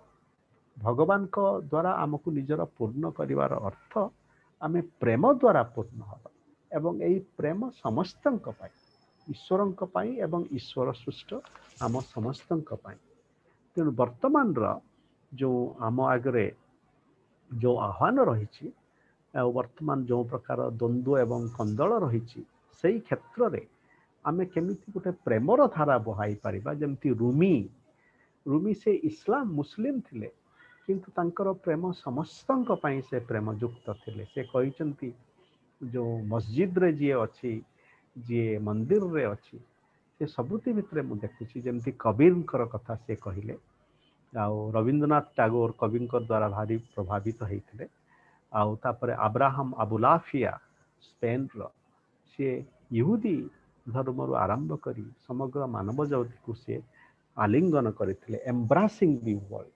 Speaker 2: ଭଗବାନଙ୍କ ଦ୍ୱାରା ଆମକୁ ନିଜର ପୂର୍ଣ୍ଣ କରିବାର ଅର୍ଥ ଆମେ ପ୍ରେମ ଦ୍ୱାରା ପୂର୍ଣ୍ଣ ହେବା ଏବଂ ଏଇ ପ୍ରେମ ସମସ୍ତଙ୍କ ପାଇଁ, ଈଶ୍ୱରଙ୍କ ପାଇଁ ଏବଂ ଈଶ୍ୱର ସୃଷ୍ଟ ଆମ ସମସ୍ତଙ୍କ ପାଇଁ। ତେଣୁ ବର୍ତ୍ତମାନର ଯେଉଁ ଆମ ଆଗରେ ଯେଉଁ ଆହ୍ୱାନ ରହିଛି ଆଉ ବର୍ତ୍ତମାନ ଯେଉଁ ପ୍ରକାର ଦ୍ୱନ୍ଦ୍ୱ ଏବଂ କନ୍ଦଳ ରହିଛି ସେଇ କ୍ଷେତ୍ରରେ ଆମେ କେମିତି ଗୋଟେ ପ୍ରେମର ଧାରା ବହାଇ ପାରିବା। ଯେମିତି ରୁମି ସେ ଇସଲାମ ମୁସଲିମ ଥିଲେ କିନ୍ତୁ ତାଙ୍କର ପ୍ରେମ ସମସ୍ତଙ୍କ ପାଇଁ ସେ ପ୍ରେମ ଯୁକ୍ତ ଥିଲେ। ସେ କହିଛନ୍ତି ଯେଉଁ ମସଜିଦରେ ଯିଏ ଅଛି, ଯିଏ ମନ୍ଦିରରେ ଅଛି, ସେ ସବୁଥି ଭିତରେ ମୁଁ ଦେଖୁଛି ଯେମିତି କବୀରଙ୍କର କଥା ସେ କହିଲେ ଆଉ ରବୀନ୍ଦ୍ରନାଥ ଟାଗୋର କବିଙ୍କ ଦ୍ୱାରା ଭାରି ପ୍ରଭାବିତ ହେଇଥିଲେ। ଆଉ ତାପରେ ଆବ୍ରାହମ ଆବୁଲାଫିଆ ସ୍ପେନର, ସିଏ ଇହୁଦୀ ଧର୍ମରୁ ଆରମ୍ଭ କରି ସମଗ୍ର ମାନବ ଜାତିକୁ ସିଏ ଆଲିଙ୍ଗନ କରିଥିଲେ, ଏମ୍ବ୍ରାସିଂ ଦି ୱାର୍ଲ୍ଡ,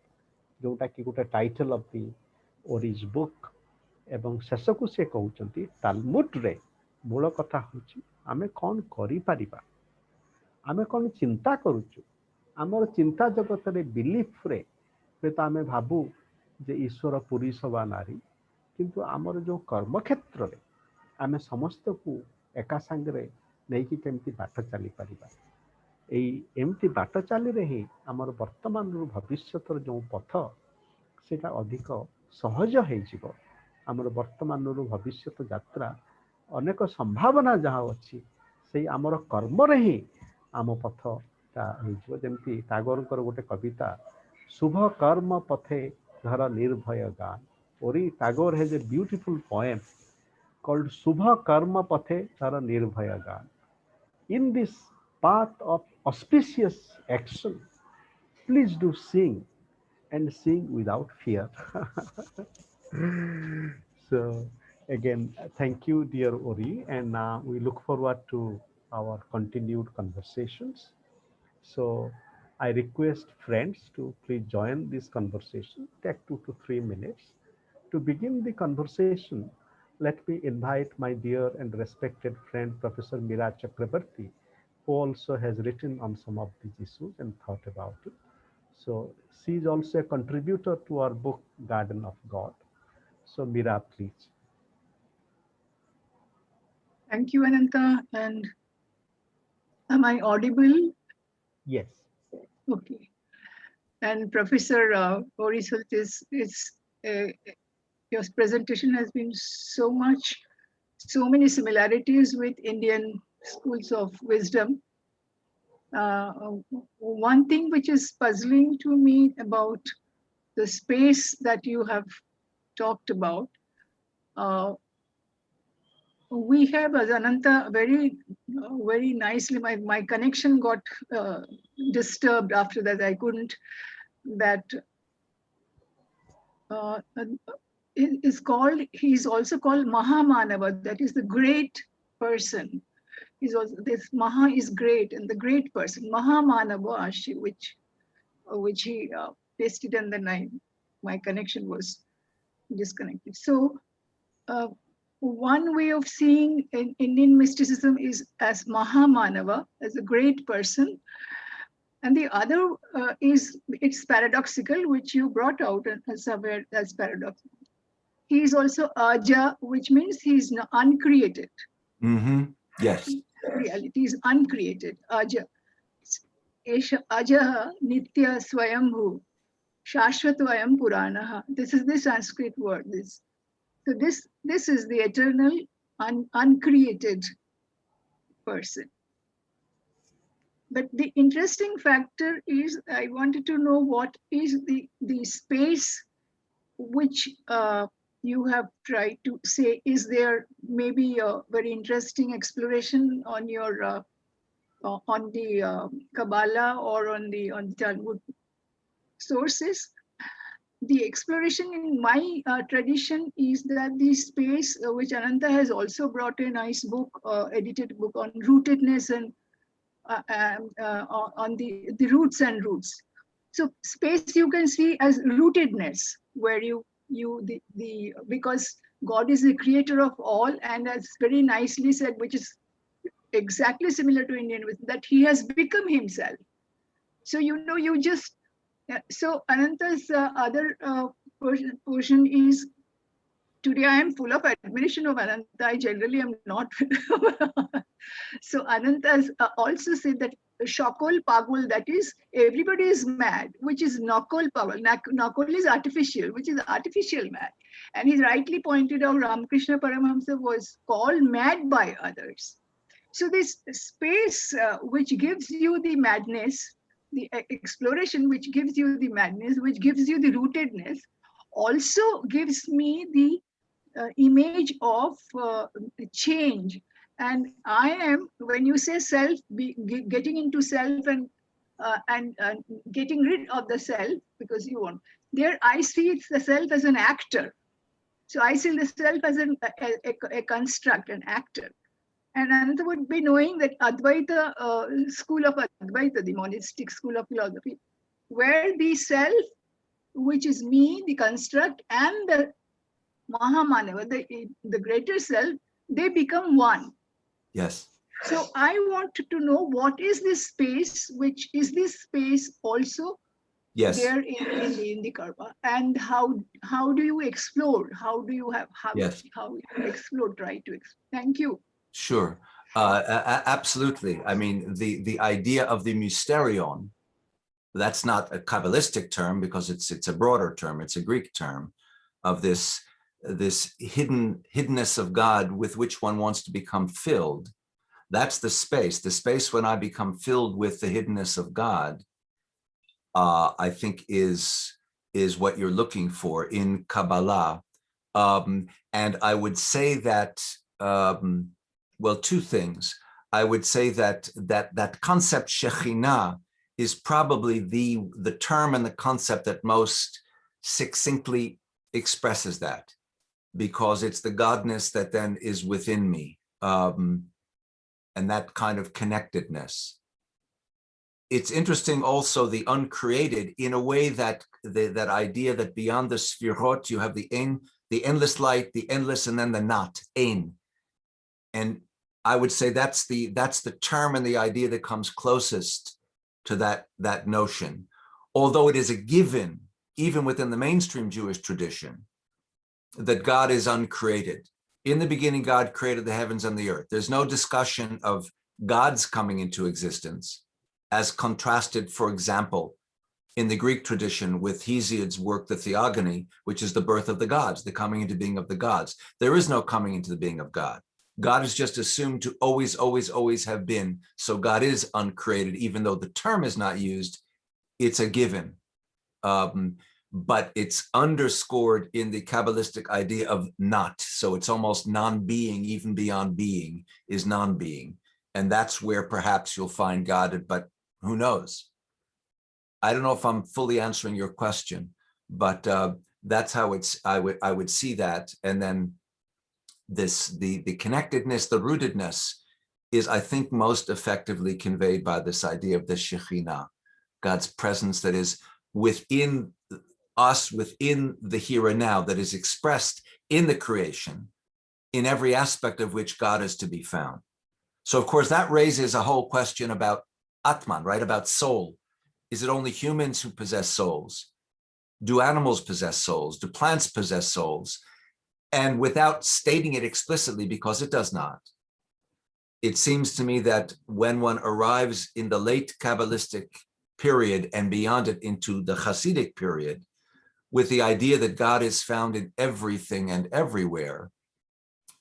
Speaker 2: ଯେଉଁଟାକି ଗୋଟେ ଟାଇଟଲ ଅଫ୍ ଦି ଓରିଜ୍ ବୁକ୍। ଏବଂ ଶେଷକୁ ସେ କହୁଛନ୍ତି ତାଲମୁଡରେ ମୂଳ କଥା ହେଉଛି ଆମେ କ'ଣ କରିପାରିବା, ଆମେ କ'ଣ ଚିନ୍ତା କରୁଛୁ। ଆମର ଚିନ୍ତା ଜଗତରେ ବିଲିଫରେ ହୁଏତ ଆମେ ଭାବୁ ଯେ ଈଶ୍ୱର ପୁରୁଷ ବା ନାରୀ, କିନ୍ତୁ ଆମର ଯେଉଁ କର୍ମକ୍ଷେତ୍ରରେ ଆମେ ସମସ୍ତଙ୍କୁ ଏକା ସାଙ୍ଗରେ ନେଇକି କେମିତି ବାଟ ଚାଲିପାରିବା। ଏମିତି ବାଟ ଚାଲିରେ ହିଁ ଆମର ବର୍ତ୍ତମାନରୁ ଭବିଷ୍ୟତର ଯେଉଁ ପଥ ସେଇଟା ଅଧିକ ସହଜ ହେଇଯିବ। ଆମର ବର୍ତ୍ତମାନରୁ ଭବିଷ୍ୟତ ଯାତ୍ରା ଅନେକ ସମ୍ଭାବନା ଯାହା ଅଛି ସେଇ ଆମର କର୍ମରେ ହିଁ ଆମ ପଥଟା ହେଇଯିବ। ଯେମିତି ଟାଗୋରଙ୍କର ଗୋଟେ କବିତା, ଶୁଭ କର୍ମ ପଥେ ଧର ନିର୍ଭୟ ଗାନ। Worry Tagore has a beautiful poem called Shubha Karma Pathe Dhara Nirbhaya Gan. In this path of auspicious action, please do sing and sing without fear. So again, thank you, dear Ori, and we look forward to our continued conversations. So I request friends to please join this conversation. Take 2 to 3 minutes. To begin the conversation, let me invite my dear and respected friend, Professor Meera Chakrabarty, who also has written on some of these issues and thought about it. So she is also a contributor to our book, Garden of God. So Meera, please.
Speaker 6: Thank you, Ananta. And am I audible?
Speaker 2: Yes.
Speaker 6: Okay. And Professor Ori Soltes, your presentation has been so many similarities with Indian schools of wisdom. One thing which is puzzling to me about the space that you have talked about, we have, as Ananta very nicely, my connection got disturbed after that. I couldn't, that he's also called Mahamanava, that is the great person. He's also, this Maha is great, and the great person, Mahamanava Ashi, which he pasted, and then my connection was disconnected. So one way of seeing in Indian mysticism is as Mahamanava, as a great person. And the other is, it's paradoxical, which you brought out somewhere as paradoxical. He is also Aja, which means he's uncreated.
Speaker 1: Yes.
Speaker 6: Reality is uncreated. Aja. Aja Nitya Swayambhu. Shashvatvayam Puranaha. This is the Sanskrit word. So this is the eternal, uncreated person. But the interesting factor is, I wanted to know what is the space which you have tried to say. Is there maybe a very interesting exploration on your on the Kabbalah or on the Talmud sources? The exploration in my tradition is that the space which Ananta has also brought a nice book, edited book on rootedness and on the roots and roots. So space you can see as rootedness, where because God is the creator of all, and as very nicely said, which is exactly similar to Indian wisdom, that he has become himself. So you just, so Ananta's other portion is, today I am full of admiration of Ananta. I generally am not. So Ananta has also said that Shakol Pagul, that is, everybody is mad, which is Nakol Pagul. Nakol is artificial, which is artificial mad. And he's rightly pointed out, Ramakrishna Paramahamsa was called mad by others. So this space which gives you the madness, the exploration which gives you the madness, which gives you the rootedness, also gives me the image of change. And I am, when you say self, getting into self and getting rid of the self, because you want, there I see the self as an actor. So I see the self as a construct, an actor. And another would be knowing that Advaita, school of Advaita, the monistic school of philosophy, where the self, which is me, the construct, and the Mahamanava, the greater self, they become one.
Speaker 1: Yes.
Speaker 6: So I want to know, what is this space, which is this space also there in the Karma, and how do you explore? How do you have, how you explore, try to explore? Thank you.
Speaker 1: Sure. Absolutely. I mean, the idea of the mysterion, that's not a Kabbalistic term, because it's a broader term. It's a Greek term of this hiddenness of God with which one wants to become filled. That's the space when I become filled with the hiddenness of God, I think is what you're looking for in Kabbalah. And I would say that, well, two things. I would say that concept Shekhinah is probably the term and the concept that most succinctly expresses that, because it's the godness that then is within me, and that kind of connectedness. It's interesting also the uncreated, in a way that that idea that beyond the Spherehood you have the Ein, the endless light, the endless, and then the not, Ein. And I would say that's the term and the idea that comes closest to that notion. Although it is a given, even within the mainstream Jewish tradition, that God is uncreated. In the beginning, God created the heavens and the earth. There's no discussion of God's coming into existence. as contrasted, for example, in the Greek tradition with Hesiod's work, The Theogony, which is the birth of the gods, the coming into being of the gods. There is no coming into the being of God. God is just assumed to always, always, always have been. So God is uncreated, even though the term is not used, it's a given. But it's underscored in the Kabbalistic idea of not. So it's almost non-being, even beyond being is non-being. And that's where perhaps you'll find God, but who knows? I don't know if I'm fully answering your question, but that's how it's. I would see that, and then the connectedness, the rootedness, is I think most effectively conveyed by this idea of the Shekhinah, God's presence that is within us, within the here and now, that is expressed in the creation, in every aspect of which God is to be found. So of course that raises a whole question about Atman, right? About soul. Is it only humans who possess souls? Do animals possess souls? Do plants possess souls? And without stating it explicitly, because it does not, it seems to me that when one arrives in the late Kabbalistic period and beyond it into the Hasidic period, with the idea that God is found in everything and everywhere,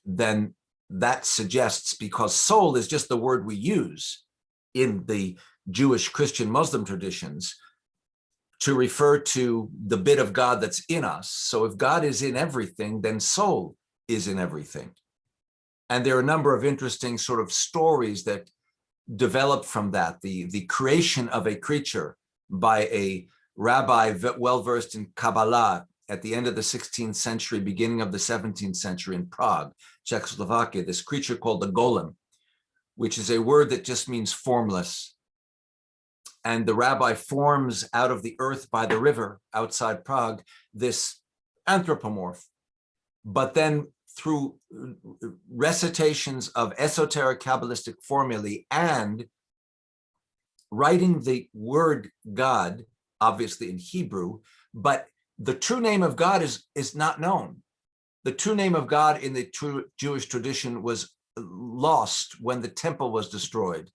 Speaker 1: then that suggests, because soul is just the word we use in the Jewish, Christian, Muslim traditions to refer to the bit of God that's in us. So if God is in everything, then soul is in everything. And there are a number of interesting sort of stories that develop from that. The creation of a creature by a rabbi well-versed in Kabbalah at the end of the 16th century, beginning of the 17th century in Prague, Czechoslovakia, this creature called the golem, which is a word that just means formless. And the rabbi forms out of the earth by the river outside Prague this anthropomorph. But then through recitations of esoteric Kabbalistic formulae and writing the word God, obviously in Hebrew, but the true name of God is not known. The true name of God in the true Jewish tradition was lost when the temple was destroyed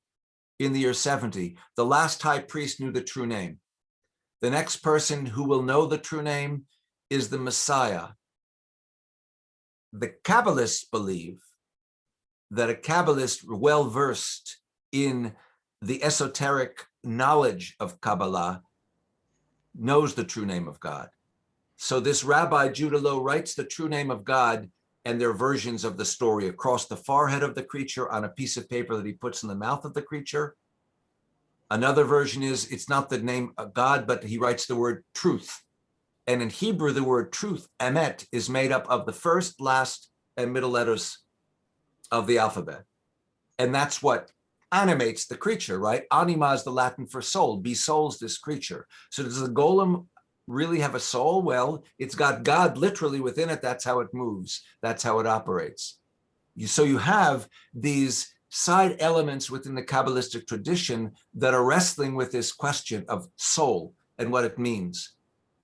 Speaker 1: in the year 70. The last high priest knew the true name. The next person who will know the true name is the Messiah. The Kabbalists believe that a Kabbalist well-versed in the esoteric knowledge of Kabbalah knows the true name of God. So this Rabbi Judah Low writes the true name of God and their versions of the story across the forehead of the creature on a piece of paper that he puts in the mouth of the creature. Another version is, it's not the name of God, but he writes the word truth. And in Hebrew, the word truth, emet, is made up of the first, last, and middle letters of the alphabet. And that's what animates the creature, right? Anima is the Latin for soul, besouls this creature. So does the golem really have a soul? Well, it's got God literally within it. That's how it moves. That's how it operates. So you have these side elements within the Kabbalistic tradition that are wrestling with this question of soul and what it means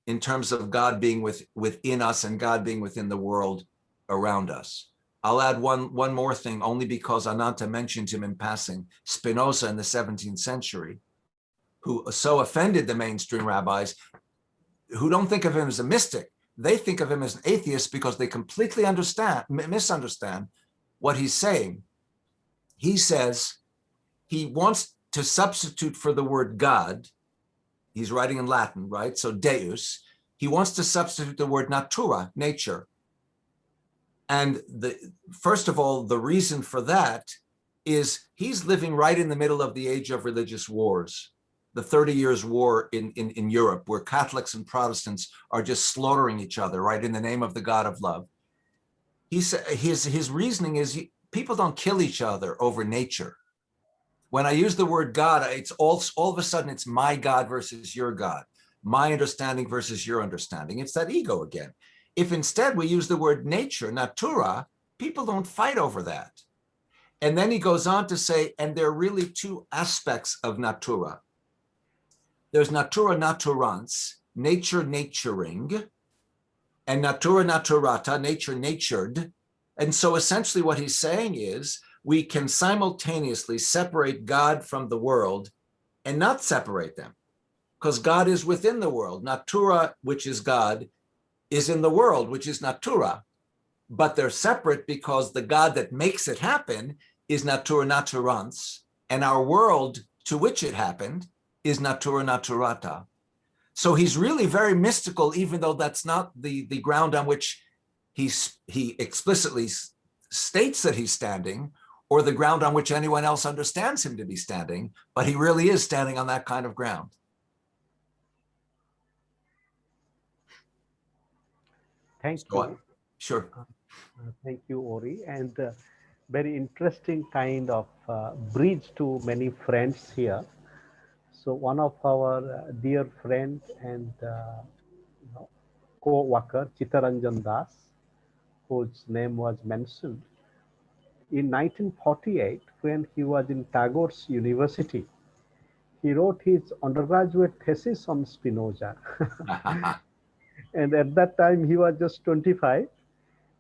Speaker 1: in terms of God being within us and God being within the world around us. I'll add one more thing, only because Ananta mentioned him in passing. Spinoza in the 17th century, who so offended the mainstream rabbis, who don't think of him as a mystic. They think of him as an atheist because they completely misunderstand what he's saying. He says he wants to substitute for the word God. He's writing in Latin, right? So Deus. He wants to substitute the word natura, nature. And first of all, the reason for that is he's living right in the middle of the age of religious wars, the 30 Years' War in Europe, where Catholics and Protestants are just slaughtering each other, right, in the name of the God of love. His reasoning is people don't kill each other over nature. When I use the word God, it's all of a sudden it's my God versus your God, my understanding versus your understanding. It's that ego again. If instead we use the word nature, natura, people don't fight over that. And then he goes on to say, and there are really two aspects of natura. There's natura naturans, nature naturing, and natura naturata, nature natured. And so essentially what he's saying is we can simultaneously separate God from the world and not separate them, because God is within the world. Natura, which is God, is in the world, which is natura, but they're separate because the God that makes it happen is natura naturans, and our world to which it happened is natura naturata. So he's really very mystical, even though that's not the ground on which he explicitly states that he's standing, or the ground on which anyone else understands him to be standing, but he really is standing on that kind of ground.
Speaker 2: Thank you.
Speaker 1: Sure.
Speaker 2: Thank you, Ori. And very interesting kind of bridge to many friends here. So one of our dear friend and co-worker, Chittaranjan Das, whose name was mentioned, in 1948, when he was in Tagore's University, he wrote his undergraduate thesis on Spinoza. And at that time, he was just 25.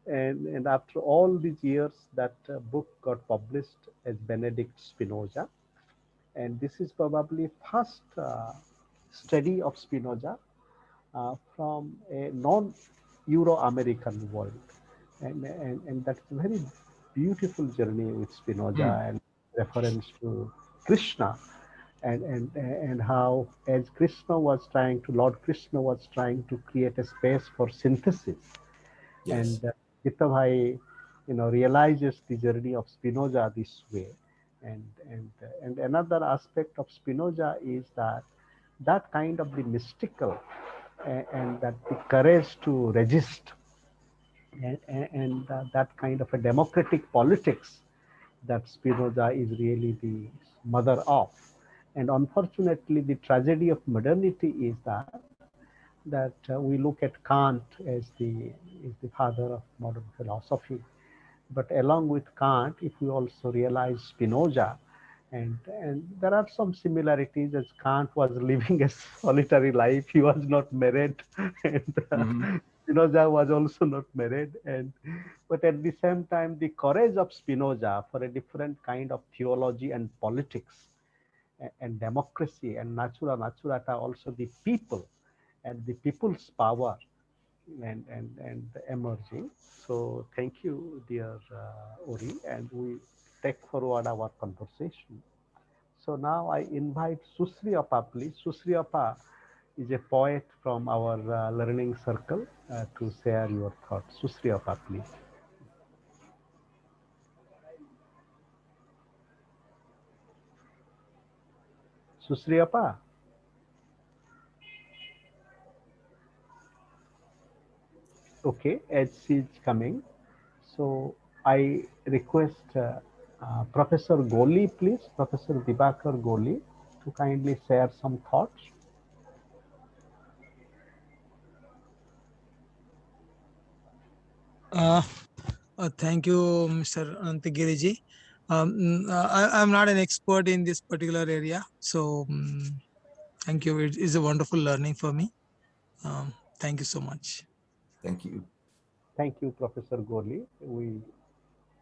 Speaker 2: And after all these years, that book got published as Benedict Spinoza. And this is probably first study of Spinoza from a non-Euro-American world. And that's a very beautiful journey with Spinoza and reference to Krishna and how as Lord Krishna was trying to create a space for synthesis.
Speaker 1: Yes.
Speaker 2: And Chitta Bhai, realizes the journey of Spinoza this way. And another aspect of Spinoza is that kind of the mystical and that the courage to resist and that kind of a democratic politics that Spinoza is really the mother of. And unfortunately, the tragedy of modernity is that we look at Kant as the father of modern philosophy. But along with Kant, if we also realize Spinoza, and there are some similarities, as Kant was living a solitary life. He was not married, and Spinoza was also not married. But at the same time, the courage of Spinoza for a different kind of theology and politics and democracy and natura naturata, also the people and the people's power and emerging. So thank you, dear Ori, and we take forward our conversation. So now I invite Susri Appa, please. Susri Appa is a poet from our learning circle to share your thoughts. Susri Appa, please. Susri Appa. Okay, as she's coming, so I request Professor Goli, please, Professor Dibakar Goli, to kindly share some thoughts.
Speaker 4: Thank you, Mr. Anantagiriji. I'm not an expert in this particular area, so thank you. It is a wonderful learning for me. Thank you so much.
Speaker 1: Thank you.
Speaker 2: Thank you, Professor Goli.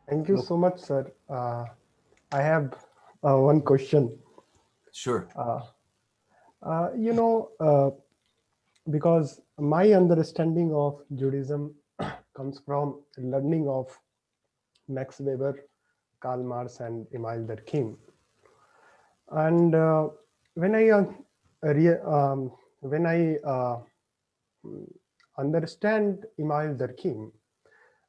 Speaker 3: Thank you so much, sir. I have one question.
Speaker 1: Sure.
Speaker 3: Because my understanding of Judaism comes from learning of Max Weber, Karl Marx, and Emile Durkheim. And when I understand Emile Durkheim,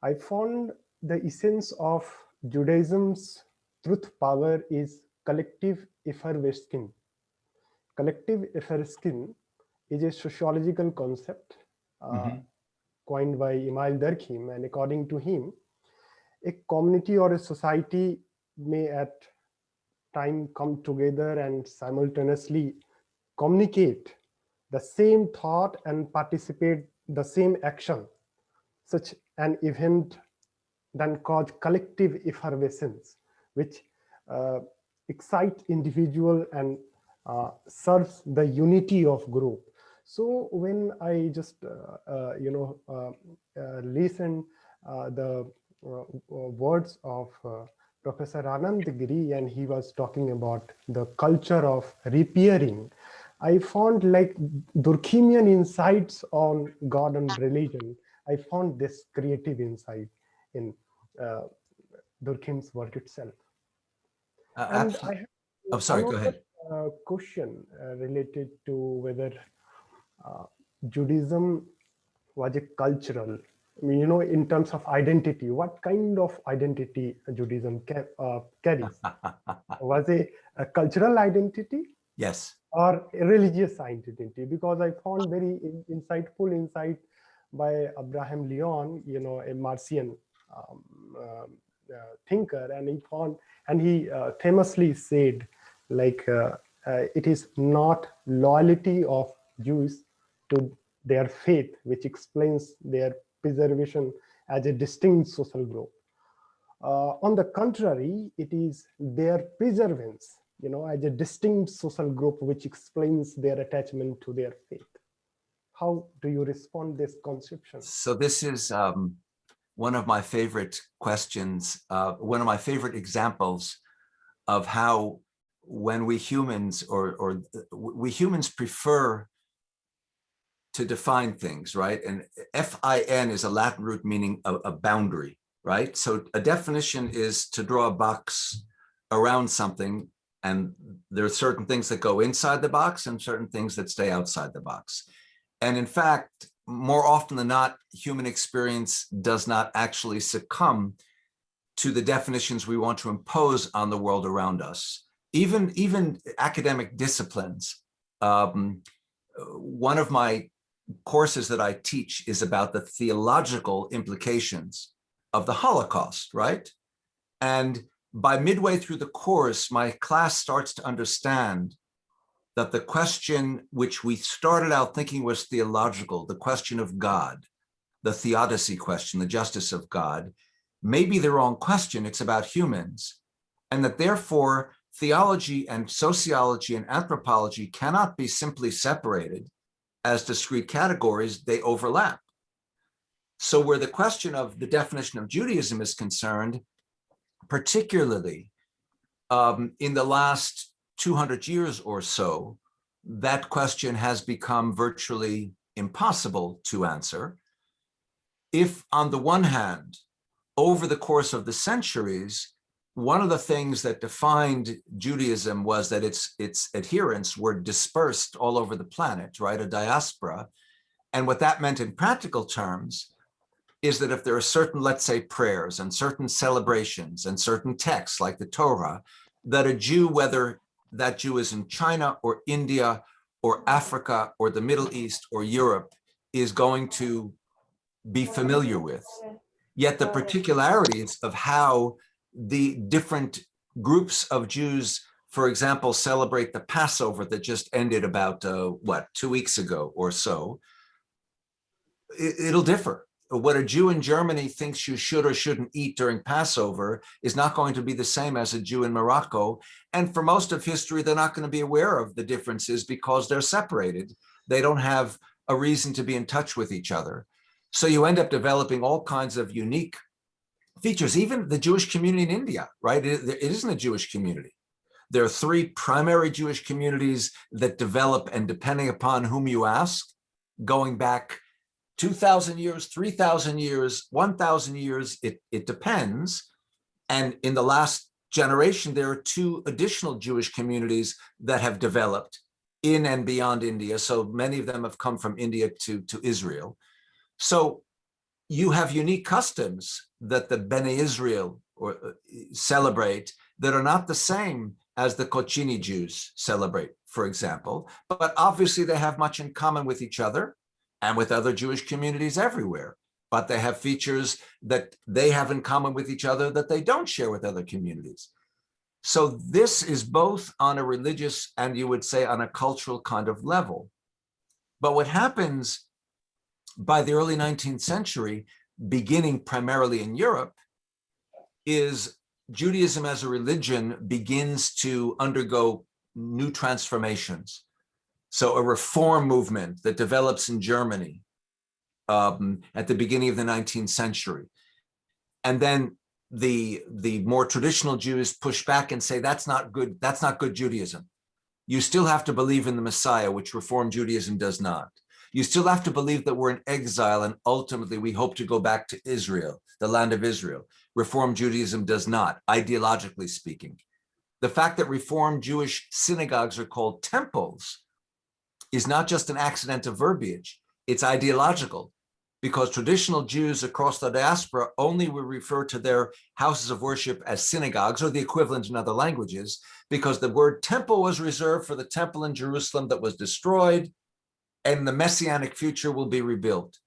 Speaker 3: I found the essence of Judaism's truth power is collective effervescence. Collective effervescence is a sociological concept coined by Emile Durkheim, and according to him, a community or a society may at time come together and simultaneously communicate the same thought and participate the same action. Such an event then cause collective effervescence, which excites individual and serves the unity of group. So when I just listen the words of Professor Anand Giri, and he was talking about the culture of repairing. I found like Durkheimian insights on God and religion. I found this creative insight in Durkheim's work itself. And I have
Speaker 1: I'm sorry, go ahead.
Speaker 3: question related to whether Judaism was a cultural, I mean, in terms of identity, what kind of identity Judaism carries? Was a cultural identity?
Speaker 1: Yes.
Speaker 3: Or a religious identity? Because I found very insightful insight by Abraham Leon, a Marcion thinker, and he famously said, like, it is not loyalty of Jews to their faith which explains their preservation as a distinct social group. On the contrary, it is their preservance, as a distinct social group which explains their attachment to their faith. How do you respond to this conception?
Speaker 1: So this is one of my favorite questions, one of my favorite examples of how when we humans or we humans prefer to define things, right? And fin is a Latin root meaning a boundary, right? So a definition is to draw a box around something, and there are certain things that go inside the box and certain things that stay outside the box. And in fact, more often than not, human experience does not actually succumb to the definitions we want to impose on the world around us. Even academic disciplines. One of my courses that I teach is about the theological implications of the Holocaust, right? And by midway through the course, my class starts to understand that the question which we started out thinking was theological, the question of God, the theodicy question, the justice of God, may be the wrong question. It's about humans. And that therefore, theology and sociology and anthropology cannot be simply separated as discrete categories, they overlap. So where the question of the definition of Judaism is concerned, particularly in the last 200 years or so, that question has become virtually impossible to answer. If on the one hand, over the course of the centuries, one of the things that defined Judaism was that its adherents were dispersed all over the planet, right? A diaspora. And what that meant in practical terms is that if there are certain, let's say, prayers and certain celebrations and certain texts like the Torah, that a Jew, whether that Jew is in China or India or Africa or the Middle East or Europe, is going to be familiar with. Yet the particularities of how the different groups of Jews, for example, celebrate the Passover that just ended about, 2 weeks ago or so, it'll differ. What a Jew in Germany thinks you should or shouldn't eat during Passover is not going to be the same as a Jew in Morocco. And for most of history, they're not going to be aware of the differences because they're separated. They don't have a reason to be in touch with each other. So you end up developing all kinds of unique features, even the Jewish community in India, right? It isn't a Jewish community. There are 3 primary Jewish communities that develop, and depending upon whom you ask, going back 2,000 years, 3,000 years, 1,000 years, it depends. And in the last generation, there are 2 additional Jewish communities that have developed in and beyond India. So many of them have come from India to Israel. So you have unique customs that the Bnei Israel celebrate that are not the same as the Kochini Jews celebrate, for example, but obviously they have much in common with each other and with other Jewish communities everywhere, but they have features that they have in common with each other that they don't share with other communities. So this is both on a religious and, you would say, on a cultural kind of level. But what happens by the early 19th century, beginning primarily in Europe, is Judaism as a religion begins to undergo new transformations. So a reform movement that develops in Germany at the beginning of the 19th century. And then the more traditional Jews push back and say, that's not good Judaism. You still have to believe in the Messiah, which Reform Judaism does not. You still have to believe that we're in exile and ultimately we hope to go back to Israel, the land of Israel. Reform Judaism does not, ideologically speaking. The fact that Reform Jewish synagogues are called temples is not just an accident of verbiage, it's ideological, because traditional Jews across the diaspora only will refer to their houses of worship as synagogues or the equivalent in other languages, because the word temple was reserved for the temple in Jerusalem that was destroyed, and the Messianic future will be rebuilt.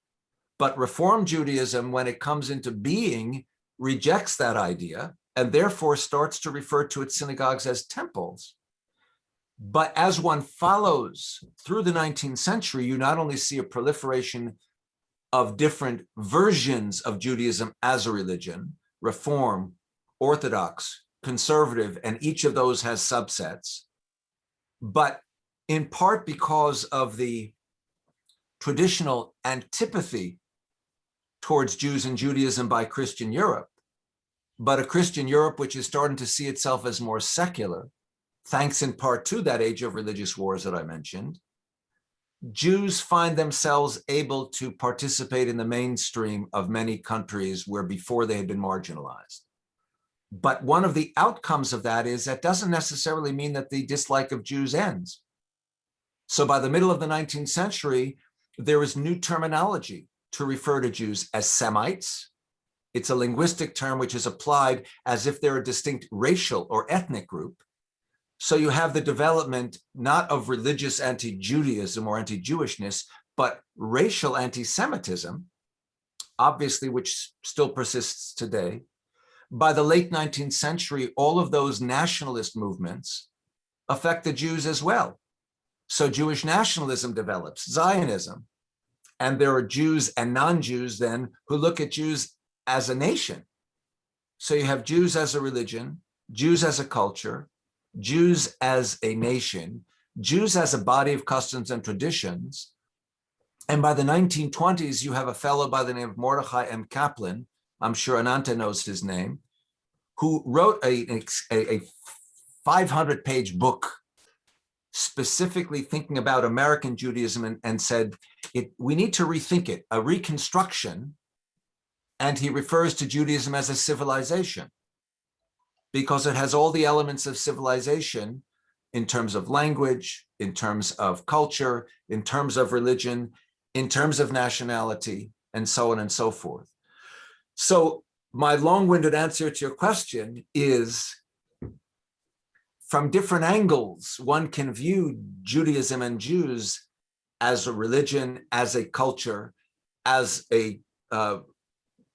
Speaker 1: But Reform Judaism, when it comes into being, rejects that idea and therefore starts to refer to its synagogues as temples. But as one follows through the 19th century, you not only see a proliferation of different versions of Judaism as a religion, Reform, Orthodox, Conservative, and each of those has subsets, but in part because of the traditional antipathy towards Jews and Judaism by Christian Europe, but a Christian Europe which is starting to see itself as more secular, thanks in part to that age of religious wars that I mentioned, Jews find themselves able to participate in the mainstream of many countries where before they had been marginalized. But one of the outcomes of that is that doesn't necessarily mean that the dislike of Jews ends. So by the middle of the 19th century, there is new terminology to refer to Jews as Semites. It's a linguistic term which is applied as if they're a distinct racial or ethnic group. So you have the development not of religious anti-Judaism or anti-Jewishness, but racial anti-Semitism, obviously, which still persists today. By the late 19th century, all of those nationalist movements affect the Jews as well. So Jewish nationalism develops, Zionism, and there are Jews and non-Jews then who look at Jews as a nation. So you have Jews as a religion, Jews as a culture, Jews as a nation, Jews as a body of customs and traditions. And by the 1920s, you have a fellow by the name of Mordechai M. Kaplan, I'm sure Ananta knows his name, who wrote a 500-page book specifically thinking about American Judaism and said, we need to rethink it, a reconstruction. And he refers to Judaism as a civilization because it has all the elements of civilization in terms of language, in terms of culture, in terms of religion, in terms of nationality, and so on and so forth. So my long-winded answer to your question is, from different angles, one can view Judaism and Jews as a religion, as a culture, as a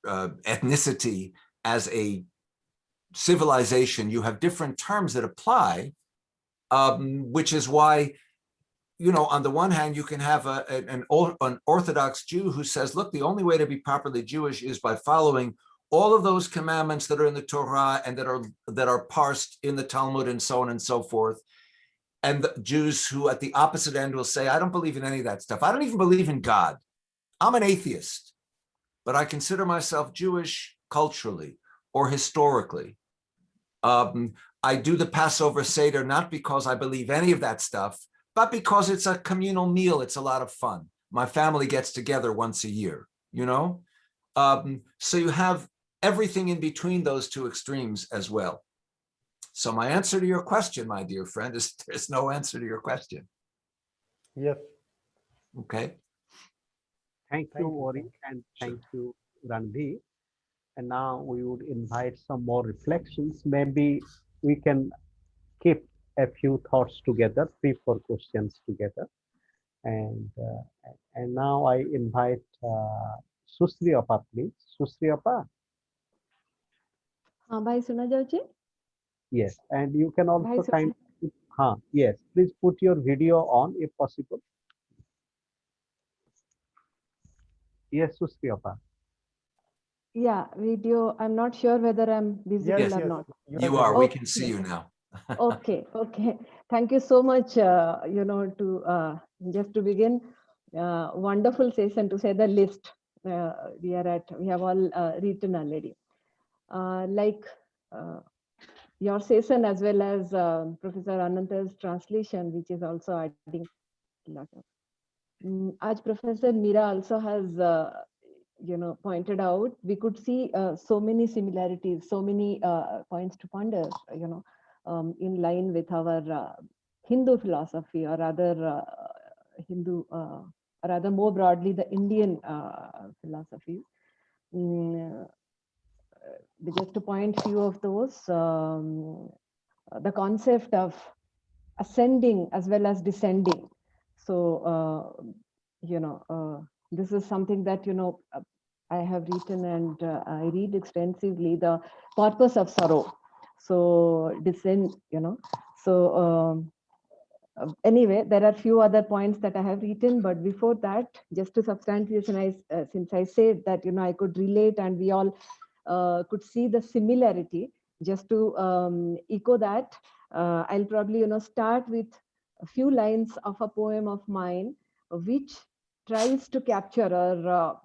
Speaker 1: ethnicity, as a civilization. You have different terms that apply, which is why, you know, on the one hand, you can have an Orthodox Jew who says, look, the only way to be properly Jewish is by following all of those commandments that are in the Torah and that are parsed in the Talmud and so on and so forth. And the Jews who at the opposite end will say, I don't believe in any of that stuff. I don't even believe in God. I'm an atheist, but I consider myself Jewish culturally or historically. I do the Passover Seder not because I believe any of that stuff, but because it's a communal meal. It's a lot of fun. My family gets together once a year, you know? So you have everything in between those two extremes as well. So my answer to your question, my dear friend, is there's no answer to your question.
Speaker 3: Yes.
Speaker 1: Okay.
Speaker 2: Thank you, Ori, and thank you, Ranvi. And now we would invite some more reflections. Maybe we can keep a few thoughts together, 3-4 questions together. And now I invite Susri Appa, please. Susri Appa.
Speaker 7: Bhai suna jaଉଛି?
Speaker 2: Yes, and you can also yes, please put your video on if possible. Yes, Susri Appa.
Speaker 7: Yeah, video. I'm not sure whether I'm visible
Speaker 3: Yes,
Speaker 7: or
Speaker 3: yes.
Speaker 7: not.
Speaker 1: You are. We can see you now.
Speaker 7: Okay. Thank you so much. To just to begin, wonderful session to say the least. We have all written already. like your session as well as Professor Ananta's translation, which is also adding a lot of. As Professor Meera also has, pointed out, we could see so many similarities, so many points to ponder, in line with our Hindu philosophy, or rather Hindu, rather more broadly the Indian philosophy. Just to point few of those, the concept of ascending as well as descending. So, this is something that, I have written and I read extensively, the purpose of sorrow. So descend, so anyway, there are few other points that I have written, but before that, just to substantiate, since I said that, I could relate and we all could see the similarity, just to echo that, I'll probably, start with a few lines of a poem of mine, which tries to capture or,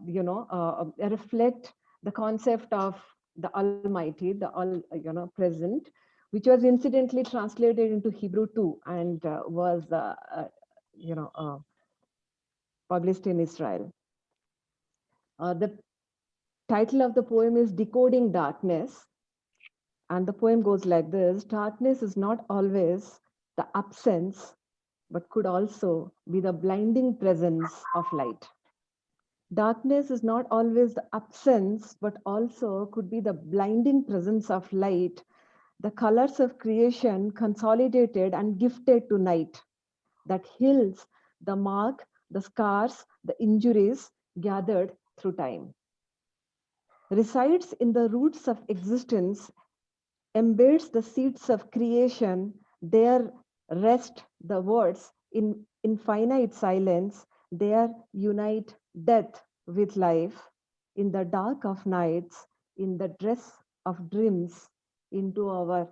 Speaker 7: reflect the concept of the Almighty, the all, present, which was incidentally translated into Hebrew too, and was, published in Israel. The title of the poem is Decoding Darkness. And the poem goes like this: darkness is not always the absence, but could also be the blinding presence of light. Darkness is not always the absence, but also could be the blinding presence of light, the colors of creation consolidated and gifted to night, that heals the mark, the scars, the injuries gathered through time. Resides in the roots of existence, embeds the seeds of creation, there rest the words in infinite silence, there unite death with life, in the dark of nights, in the dress of dreams, into our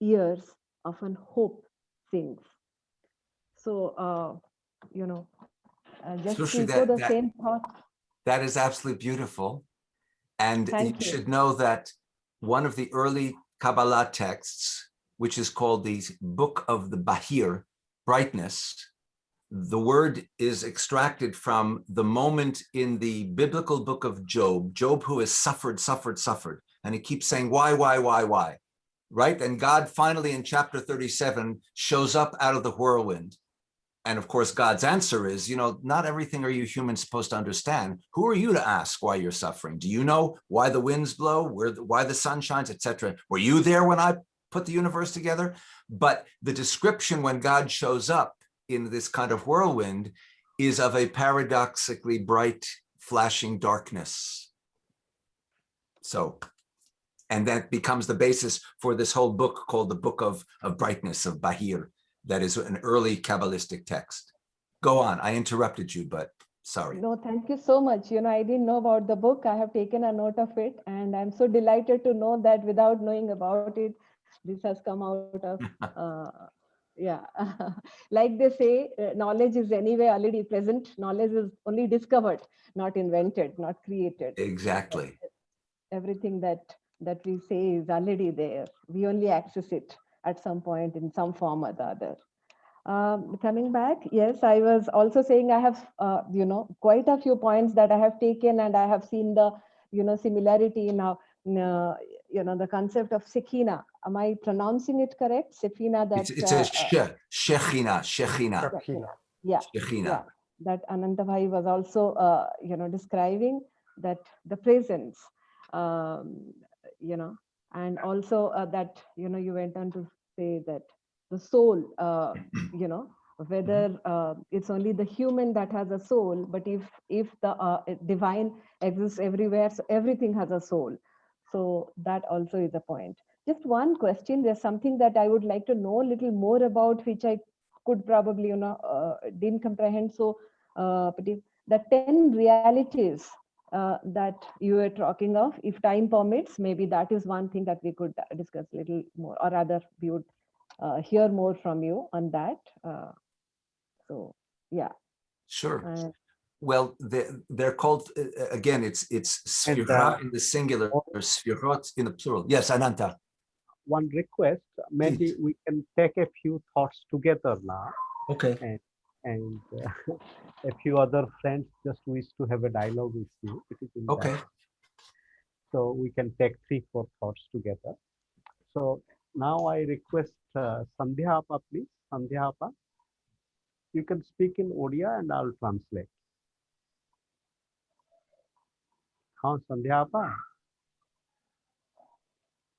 Speaker 7: ears often hope sings. So, just to
Speaker 1: Sushri,
Speaker 7: echo the same thought.
Speaker 1: that is absolutely beautiful. And
Speaker 7: Thank you.
Speaker 1: should know that one of the early Kabbalah texts, which is called the Book of the Bahir, brightness, the word is extracted from the moment in the biblical book of Job, who has suffered, and he keeps saying, why, right? And God finally in chapter 37 shows up out of the whirlwind. And of course, God's answer is, not everything are you humans supposed to understand. Who are you to ask why you're suffering? Do you know why the winds blow, why the sun shines, etc.? Were you there when I put the universe together? But the description when God shows up in this kind of whirlwind is of a paradoxically bright, flashing darkness. So, and that becomes the basis for this whole book called the Book of Brightness, of Bahir. That is an early Kabbalistic text. Go on, I interrupted you, but sorry.
Speaker 7: No, thank you so much. I didn't know about the book. I have taken a note of it, and I'm so delighted to know that without knowing about it, this has come out of, yeah. Like they say, knowledge is anyway already present. Knowledge is only discovered, not invented, not created.
Speaker 1: Exactly.
Speaker 7: Everything that we say is already there. We only access it at some point in some form or the other. Coming back, yes, I was also saying I have, quite a few points that I have taken, and I have seen the, similarity now, the concept of Shekinah. Am I pronouncing it correct? Shekinah, that
Speaker 1: it's a Shekhinah.
Speaker 7: Yeah,
Speaker 1: Shekhinah.
Speaker 7: yeah. That Ananta Bhai was also, describing that the presence, and also that, you went on to say that the soul, whether it's only the human that has a soul, but if the divine exists everywhere, so everything has a soul. So that also is a point. Just one question, there's something that I would like to know a little more about, which I could probably, didn't comprehend. So the 10 realities that you were talking of, if time permits, maybe that is one thing that we could discuss a little more, or rather we would hear more from you on that. So yeah.
Speaker 1: Sure. Well, they're called, again, it's sphera in the singular, or sphirot in the plural. Yes, Ananta.
Speaker 2: One request, maybe we can take a few thoughts together now.
Speaker 1: Okay.
Speaker 2: And a few other friends just wish to have a dialogue with you. It is in
Speaker 1: Okay.
Speaker 2: that. So we can take 3-4 thoughts together. So now I request Sandhya Appa, please. Sandhya Appa. You can speak in Odia and I'll translate. Huh, Sandhya Appa?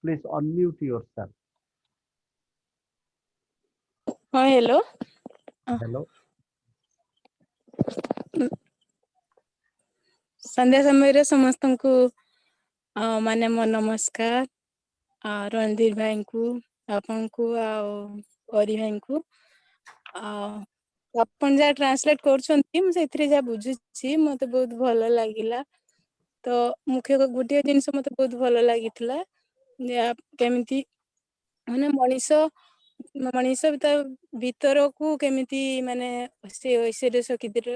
Speaker 2: Please unmute yourself.
Speaker 8: Hello.
Speaker 2: Hello.
Speaker 8: संध्या समय समस्तंकु माने मो नमस्कार रणधीर भाई को आपन को ओरी भाई को अपन जा ट्रांसलेट करछंती म सेथरे जा बुझुची मते बहुत भलो लागिला तो मुख्य गुटिया जिंस मते बहुत भलो लागितला जे केमिति माने मनीष भीतर को केमिति माने से ऐश्वर्य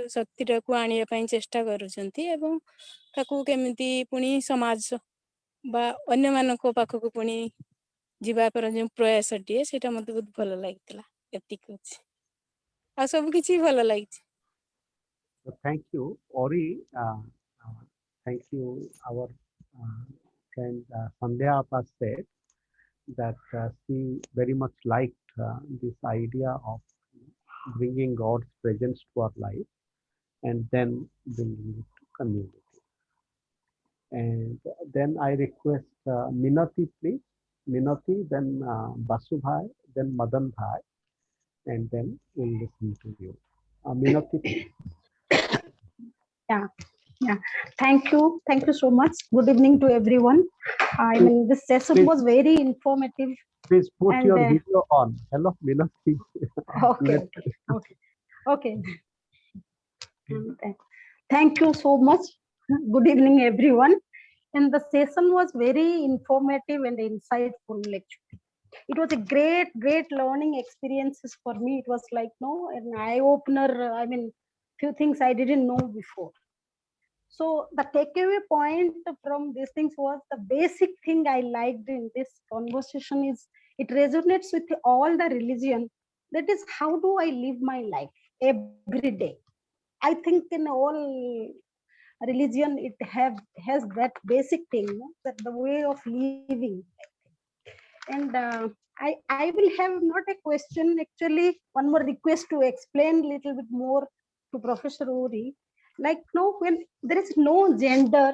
Speaker 8: शक्ति को आनिया पई चेष्टा करूछंती एवं ताकू केमिति पुनी समाज बा अन्य मानको पाखको पुनी जीवा पर जे प्रयास टिए सेटा मते बहुत भलो लागितला एतिक अछि आ सब किछि भलो लागिछि.
Speaker 2: Thank you, Ori. Thank you. Our friend Sandhya Appa said that she very much liked this idea of bringing God's presence to our life and then bringing it to community. And then I request Minati, please. Minati, then Basu Bhai, then Madan Bhai, and then we'll listen to you. Minati, please.
Speaker 9: Yeah. Thank you so much. Good evening to everyone. I mean, this session was very informative.
Speaker 2: Please put your video on. Hello, Minati.
Speaker 9: Okay. Thank you so much. Good evening, everyone. And the session was very informative and insightful. Actually, it was a great learning experiences for me. It was like an eye opener. I mean, few things I didn't know before. So the takeaway point from these things was the basic thing I liked in this conversation is it resonates with all the religion. That is, how do I live my life every day? I think in all religion it has that basic thing, that the way of living. And I will have not a question, actually one more request to explain a little bit more to Professor Ori. Like when there is no gender,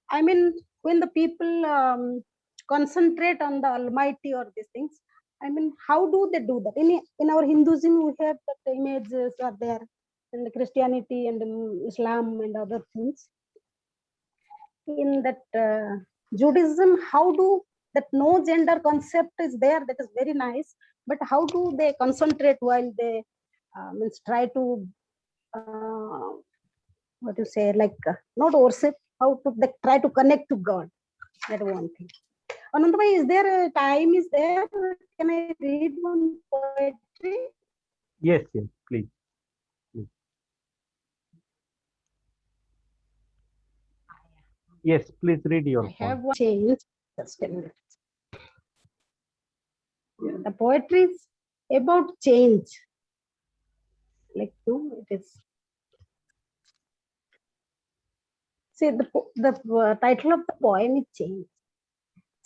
Speaker 9: I mean, when the people concentrate on the Almighty or these things, I mean, how do they do that? In our Hinduism, we have that images are there, in the Christianity and Islam and other things. In that Judaism, how do that no gender concept is there? That is very nice. But how do they concentrate while they try to what to say, like not worship, how to they try to connect to God? That one thing. Another way, is there a time? Is there? Can I read one poetry?
Speaker 2: Yes, please. Yes, please read your poem.
Speaker 9: I have one change. Just a minute. The poetry is about change. Like it is. See, the title of the poem is Change.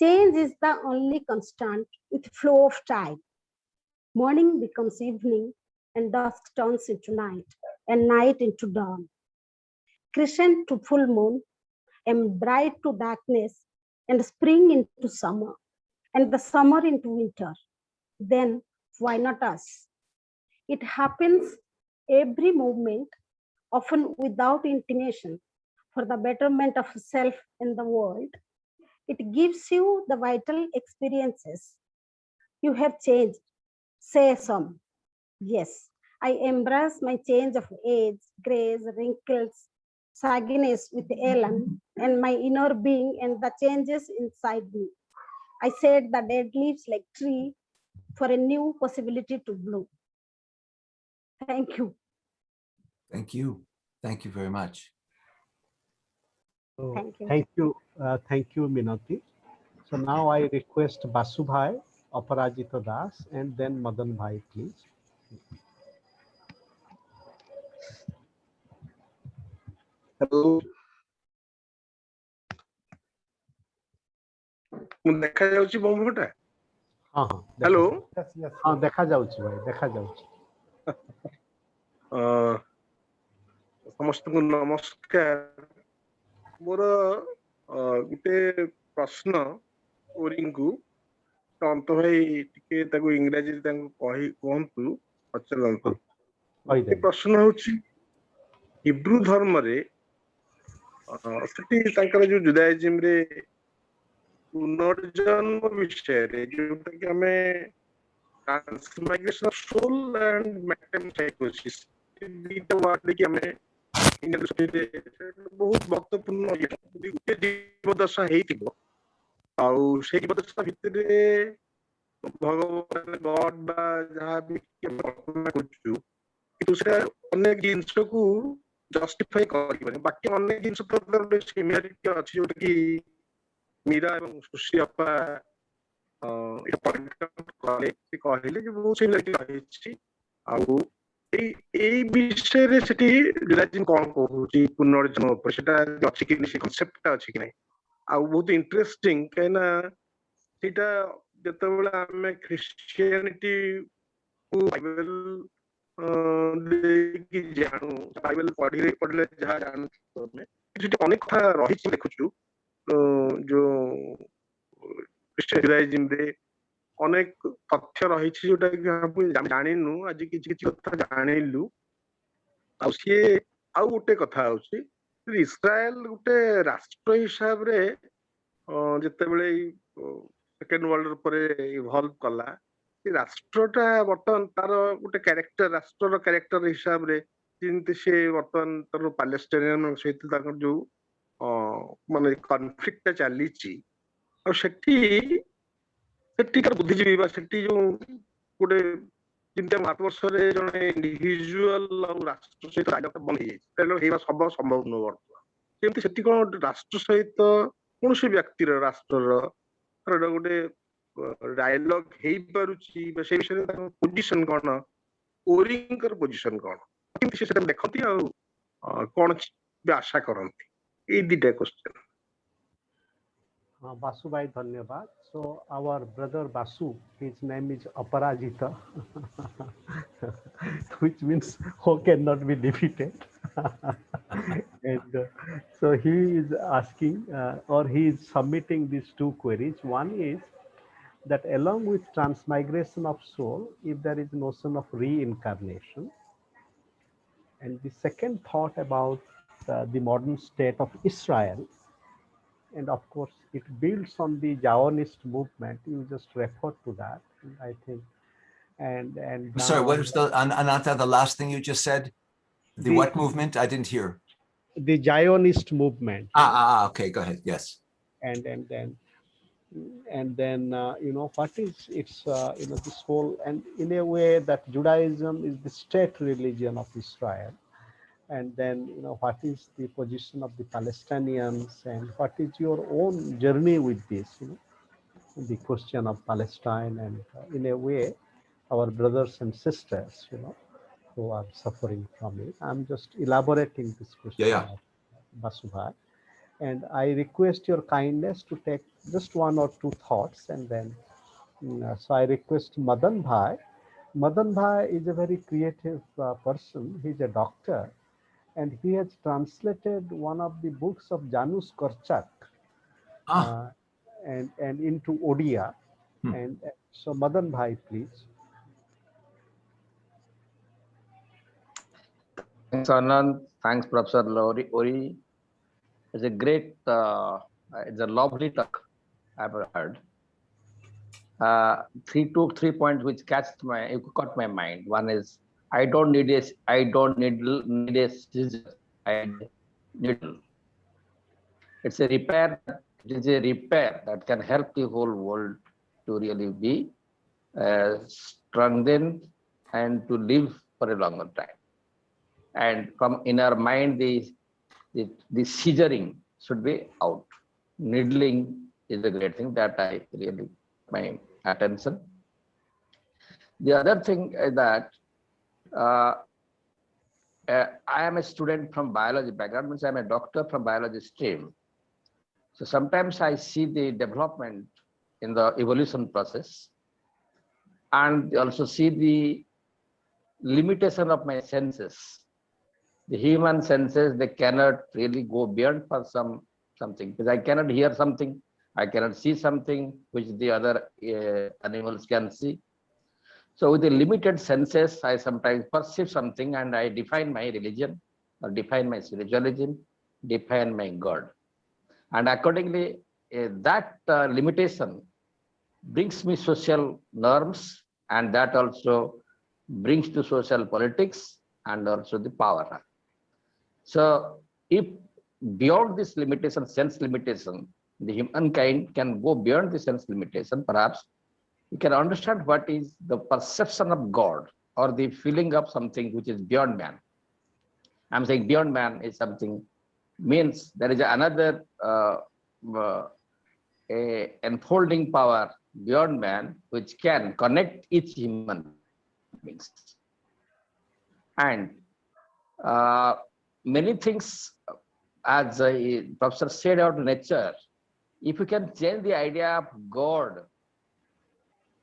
Speaker 9: Change is the only constant with flow of time. Morning becomes evening, and dusk turns into night, and night into dawn. Crescent to full moon, and bright to darkness, and spring into summer, and the summer into winter. Then why not us? It happens every moment, often without intimation, for the betterment of self and the world. It gives you the vital experiences. You have changed. Say some. Yes, I embrace my change of age, grays, wrinkles, sagginess with Ellen, and my inner being and the changes inside me. I said the dead leaves like tree for a new possibility to bloom. Thank you.
Speaker 1: Thank you. Thank you very much.
Speaker 2: So
Speaker 9: Thank you.
Speaker 2: thank you, Minati. So now I request Basu Bhai, Aparajita Das, and then Madan Bhai, please.
Speaker 10: Hello. ମୁଁ ଦେଖା ଯାଉଛି ମୋ ମୁହଁଟା?
Speaker 2: हाँ हाँ
Speaker 10: Hello.
Speaker 3: Yes, yes.
Speaker 2: हाँ देखा जाଉଛି भाई देखा जाଉଛି।
Speaker 10: ସମସ୍ତଙ୍କୁ ନମସ୍କାର। ମୋର ଗୋଟେ ପ୍ରଶ୍ନ ଓରିଙ୍କୁ ଅନ୍ତ ଭାଇ ଟିକେ ତାକୁ ଇଂରାଜୀରେ ତାଙ୍କୁ କୁହନ୍ତୁ ପଚାରନ୍ତୁ।
Speaker 2: କହିଦେବି।
Speaker 10: ପ୍ରଶ୍ନ ହଉଛି ହିବ୍ରୁ ଧର୍ମରେ ସେଠି ତାଙ୍କର ଯୋଉ ଜୁଦାଇଜିମରେ ପୁନର୍ଜନ୍ମ ବିଷୟରେ ଯୋଉଟାକି ଆମେ transmigration of soul and metempsychosis ଦୁଇଟା ୱାର୍ଡ ଦେଇକି ଆମେ ବହୁତ ମହତ୍ୱପୂର୍ଣ୍ଣ ଗୋଟେ ଜୀବଦଶା ହେଇଥିବ ଆଉ ସେଇ ଜୀବଦଶା ଭିତରେ ଭଗବାନ ଗଡ ବା ଯାହା ବି ଆମେ କଳ୍ପନା କରୁଛୁ କିନ୍ତୁ ସେଟା ଅନେକ ଜିନିଷକୁ ଜଷ୍ଟିଫାଇ କରିବନି ବାକି ଅନେକ ଜିନିଷ ତ ସିମିଲାରିଟି ଅଛି ଯୋଉଟା କି ମୀରା ଏବଂ ସୁଶ୍ରୀ ଅପା କହିଲେ ଯେ ବହୁତ ସିମିଲାରିଟି ରହିଛି ଆଉ ଏଇ ବିଷୟରେ ସେଠି ଜୁଡାଇଜିମ୍ କଣ କହୁଛି ପୁନର୍ଜନ୍ମ ଉପରେ ସେଟା ଅଛି କି ସେ କନସେପ୍ଟଟା ଅଛି କି ନାହିଁ ଆଉ ବହୁତ ଇଣ୍ଟରେଷ୍ଟିଂ କାହିଁକିନା ସେଇଟା ଯେତେବେଳେ ଆମେ ଖ୍ରୀଷ୍ଟିଆନିଟି ବାଇବେଲ ଦେଇକି ଜାଣୁ ବାଇବେଲ ପଢିଲେ ଯାହା ଜାଣୁଛୁ ଆମେ ସେଠି ଅନେକ କଥା ରହିଛି ଦେଖୁଛୁ ଯୋଉ ଜୁଡାଇଜିମରେ ଅନେକ ତଥ୍ୟ ରହିଛି ଯୋଉଟା କି ଆମେ ଜାଣିନୁ ଆଜି କିଛି କିଛି କଥା ଜାଣିଲୁ ଆଉ ସିଏ ଆଉ ଗୋଟେ କଥା ହଉଛି ଇସ୍ରାଏଲ ଗୋଟେ ରାଷ୍ଟ୍ର ହିସାବରେ ଯେତେବେଳେ ସେକେଣ୍ଡ ୱାର୍ଲଡ ପରେ ଇଭଲ୍ଭ କଲା ସେ ରାଷ୍ଟ୍ରଟା ବର୍ତ୍ତମାନ ତାର ଗୋଟେ କ୍ୟାରେକ୍ଟର ରାଷ୍ଟ୍ରର କ୍ୟାରେକ୍ଟର ହିସାବରେ ଯେମିତି ସେ ବର୍ତ୍ତମାନ ତାର ପାଲେଷ୍ଟାଇନିଆନ ସହିତ ତାଙ୍କର ଯୋଉ ମାନେ କନଫ୍ଲିକ୍ଟଟା ଚାଲିଛି ଆଉ ସେଠିକାର ବୁଦ୍ଧିଜୀବୀ ବା ସେଠି ଯୋଉ ଗୋଟେ ଯେମିତି ଆମ ଭାରତବର୍ଷରେ ଜଣେ ଇଣ୍ଡିଭିଜୁଆଲ ଆଉ ରାଷ୍ଟ୍ର ସହିତ ବନ୍ଦ ହେଇଯାଇଛି ହେଇବା ସମ୍ଭବ ନୁହଁ ବର୍ତ୍ତମାନ ସେମିତି ସେଠି କଣ ରାଷ୍ଟ୍ର ସହିତ କୌଣସି ବ୍ୟକ୍ତିର ରାଷ୍ଟ୍ରର ଗୋଟେ ଡାୟଲଗ ହେଇପାରୁଛି ବା ସେ ବିଷୟରେ ତାଙ୍କ ପୋଜିସନ କଣ ଓରିଙ୍କର ପୋଜିସନ କଣ କେମିତି ସେ ସେଟା ଦେଖନ୍ତି ଆଉ କଣ ଆଶା କରନ୍ତି ଏଇ ଦିଟା question.
Speaker 2: Basu Bhai, dhanyavad. So our brother Basu, his name is Aparajita, which means who cannot be defeated. And so he is asking or he is submitting these two queries. One is that along with transmigration of soul, if there is notion of reincarnation, and the second thought about the modern state of Israel, and of course it builds on the Zionist movement. You just referred to that, I think. And
Speaker 1: I'm sorry, what was Ananta, the last thing you just said? The what movement? I didn't hear.
Speaker 2: The Zionist movement.
Speaker 1: Okay, go ahead. Yes.
Speaker 2: And then what is it's this whole, and in a way that Judaism is the state religion of Israel. And then, what is the position of the Palestinians and what is your own journey with this, the question of Palestine and in a way, our brothers and sisters, who are suffering from it. I'm just elaborating this question of Basu Bhai. And I request your kindness to take just one or two thoughts and then, so I request Madan Bhai. Madan Bhai is a very creative person. He's a doctor. And he has translated one of the books of Janusz Korczak and into Odia. And so Madan Bhai, please.
Speaker 11: Thanks, Anand. Thanks, Professor Ori. It's a great, it's a lovely talk I've heard. 3 points which caught my mind. One is I don't need a scissor. I needle. It's a repair. It is a repair that can help the whole world to really be strengthened and to live for a longer time. and from inner mind, the scissoring should be out. Needling is a great thing that I really my attention. The other thing is that I am a student from biology background, means I am a doctor from biology stream. So sometimes I see the development in the evolution process and also see the limitation of my senses. The human senses, they cannot really go beyond for something, because I cannot hear something, I cannot see something which the other animals can see. So with the limited senses, I sometimes perceive something and I define my religion or define my spiritualism, define my God. And accordingly, that limitation brings me social norms, and that also brings to social politics and also the power. So if beyond this limitation, sense limitation, the humankind can go beyond the sense limitation, perhaps you can understand what is the perception of God or the feeling of something which is beyond man. I'm saying beyond man is something, means there is another enfolding power beyond man which can connect each human beings. And many things, as a professor said about nature, if you can change the idea of God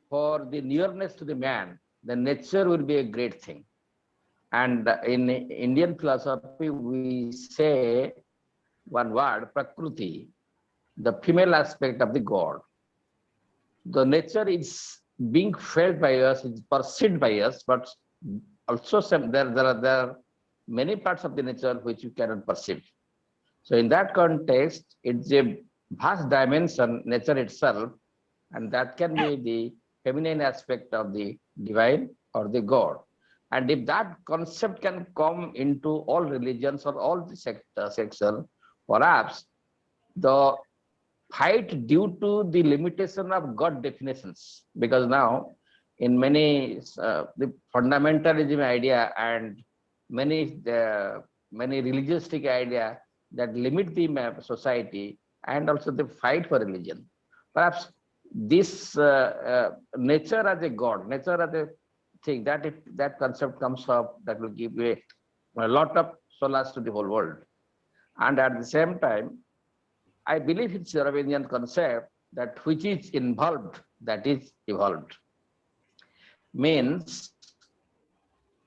Speaker 11: for the nearness to the man, then nature will be a great thing. And in Indian philosophy, we say one word, Prakriti, the female aspect of the God. The nature is being felt by us, is perceived by us, but also there are many parts of the nature which you cannot perceive. So in that context, it's a vast dimension, nature itself, and that can be the feminine aspect of the divine or the God. And if that concept can come into all religions or all the section, perhaps the fight due to the limitation of God definitions, because now in many the fundamentalism idea and many religioustic idea that limit the society, and also the fight for religion, perhaps this nature as a God, nature as a thing, that if that concept comes up, that will give a lot of solace to the whole world. And at the same time, I believe it's a Rabindranath concept that which is involved, that is evolved. Means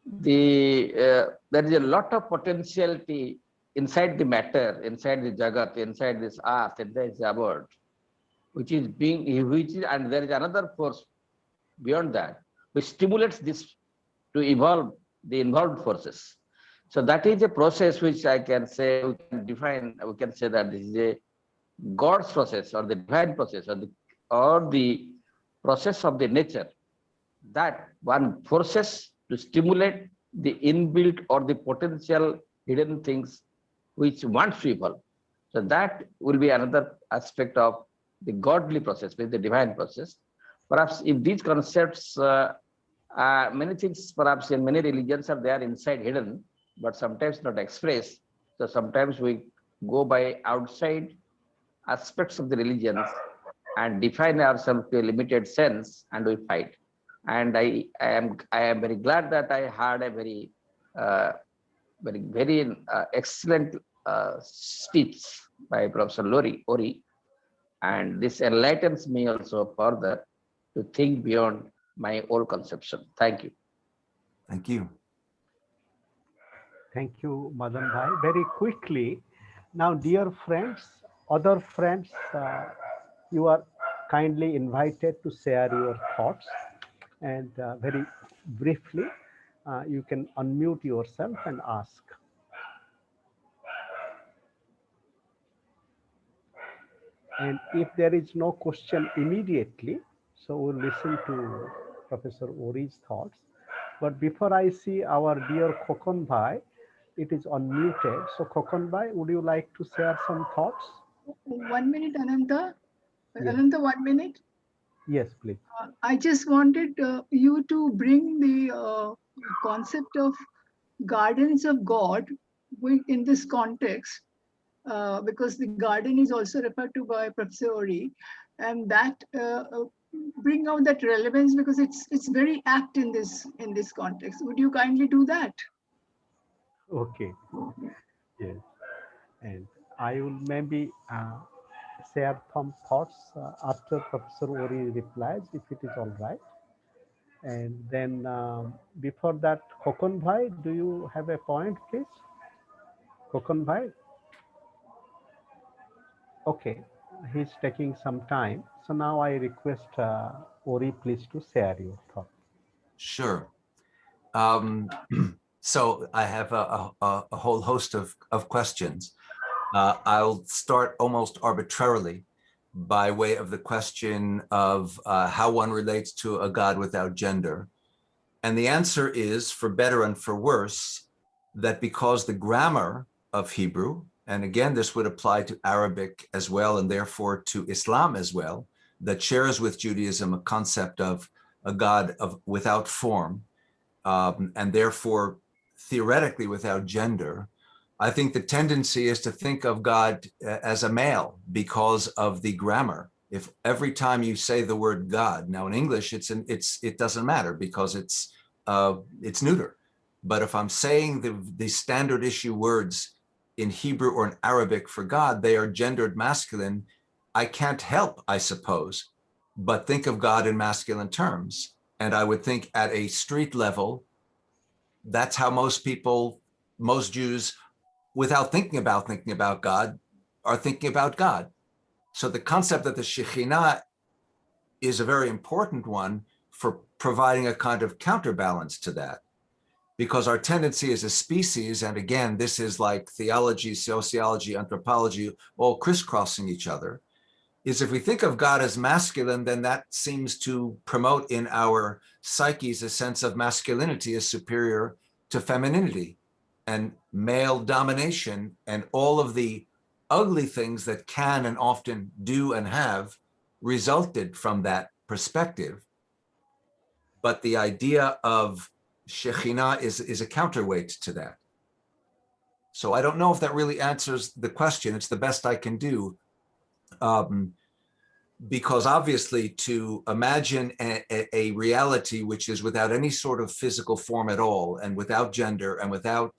Speaker 11: there is a lot of potentiality inside the matter, inside the Jagat, inside this earth, inside the world, and there is another force beyond that, which stimulates this to evolve the involved forces. So that is a process which I can say, we can define, we can say that this is a God's process or the divine process or the process of the nature, that one forces to stimulate the inbuilt or the potential hidden things which wants to evolve. So that will be another aspect of the godly process, with the divine process. Perhaps if these concepts, many things perhaps in many religions are there inside hidden, but sometimes not expressed. So sometimes we go by outside aspects of the religions and define ourselves to a limited sense, and we fight. And I am very glad that I had a very excellent speech by Professor Ori, and this enlightens me also further to think beyond my old conception. Thank you.
Speaker 1: Thank you.
Speaker 2: Thank you, Madan Bhai. Very quickly, now, dear friends, other friends, you are kindly invited to share your thoughts, and very briefly, you can unmute yourself and ask. And if there is no question immediately, so we'll listen to Professor Ori's thoughts. But before I see our dear Khokon Bhai, it is unmuted. So Khokon Bhai, would you like to share some thoughts?
Speaker 6: 1 minute, Ananta.
Speaker 2: Yes.
Speaker 6: Ananta, 1 minute.
Speaker 2: Yes, please.
Speaker 6: I just wanted you to bring the concept of gardens of God in this context, because the garden is also referred to by Professor Ori, and that bring out that relevance because it's very apt in this context. Would you kindly do that?
Speaker 2: Okay. Yes. And I will maybe share some thoughts after Professor Ori replies, if it is all right. And then before that, Kokon Bhai, do you have a point, please? Kokon Bhai? Okay, he's taking some time. So now I request Ori, please, to share your thought.
Speaker 1: Sure. So I have a whole host of questions. I'll start almost arbitrarily by way of the question of how one relates to a God without gender. And the answer is, for better and for worse, that because the grammar of Hebrew, and again, this would apply to Arabic as well, and therefore to Islam as well, that shares with Judaism a concept of a God without form, and therefore theoretically without gender. I think the tendency is to think of God as a male because of the grammar. If every time you say the word God, now in English it doesn't matter because it's neuter. But if I'm saying the standard issue words in Hebrew or in Arabic for God, they are gendered masculine. I can't help, I suppose, but think of God in masculine terms. And I would think at a street level, that's how most people, most Jews, without thinking about God, are thinking about God. So the concept that the Shekhinah is a very important one for providing a kind of counterbalance to that. Because our tendency as a species, and again, this is like theology, sociology, anthropology, all crisscrossing each other, is if we think of God as masculine, then that seems to promote in our psyches a sense of masculinity as superior to femininity and male domination and all of the ugly things that can and often do and have resulted from that perspective. But the idea of Shekhinah is a counterweight to that. So I don't know if that really answers the question. It's the best I can do. Because obviously to imagine a reality which is without any sort of physical form at all and without gender and without,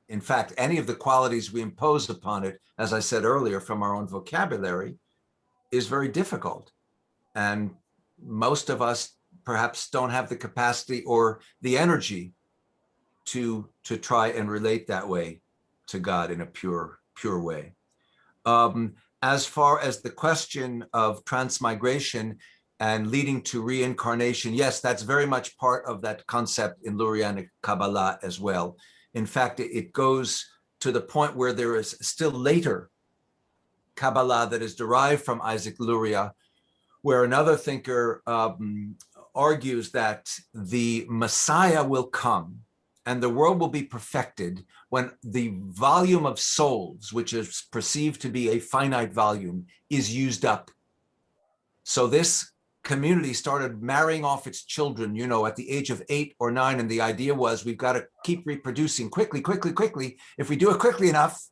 Speaker 1: in fact, any of the qualities we impose upon it, as I said earlier, from our own vocabulary, is very difficult. And most of us perhaps don't have the capacity or the energy to try and relate that way to God in a pure way. As far as the question of transmigration and leading to reincarnation, yes, that's very much part of that concept in Lurianic Kabbalah as well. In fact, it goes to the point where there is still later Kabbalah that is derived from Isaac Luria, where another thinker argues that the Messiah will come and the world will be perfected when the volume of souls, which is perceived to be a finite volume, is used up. So this community started marrying off its children, you know, at the age of 8 or 9. And the idea was we've got to keep reproducing quickly. If we do it quickly enough,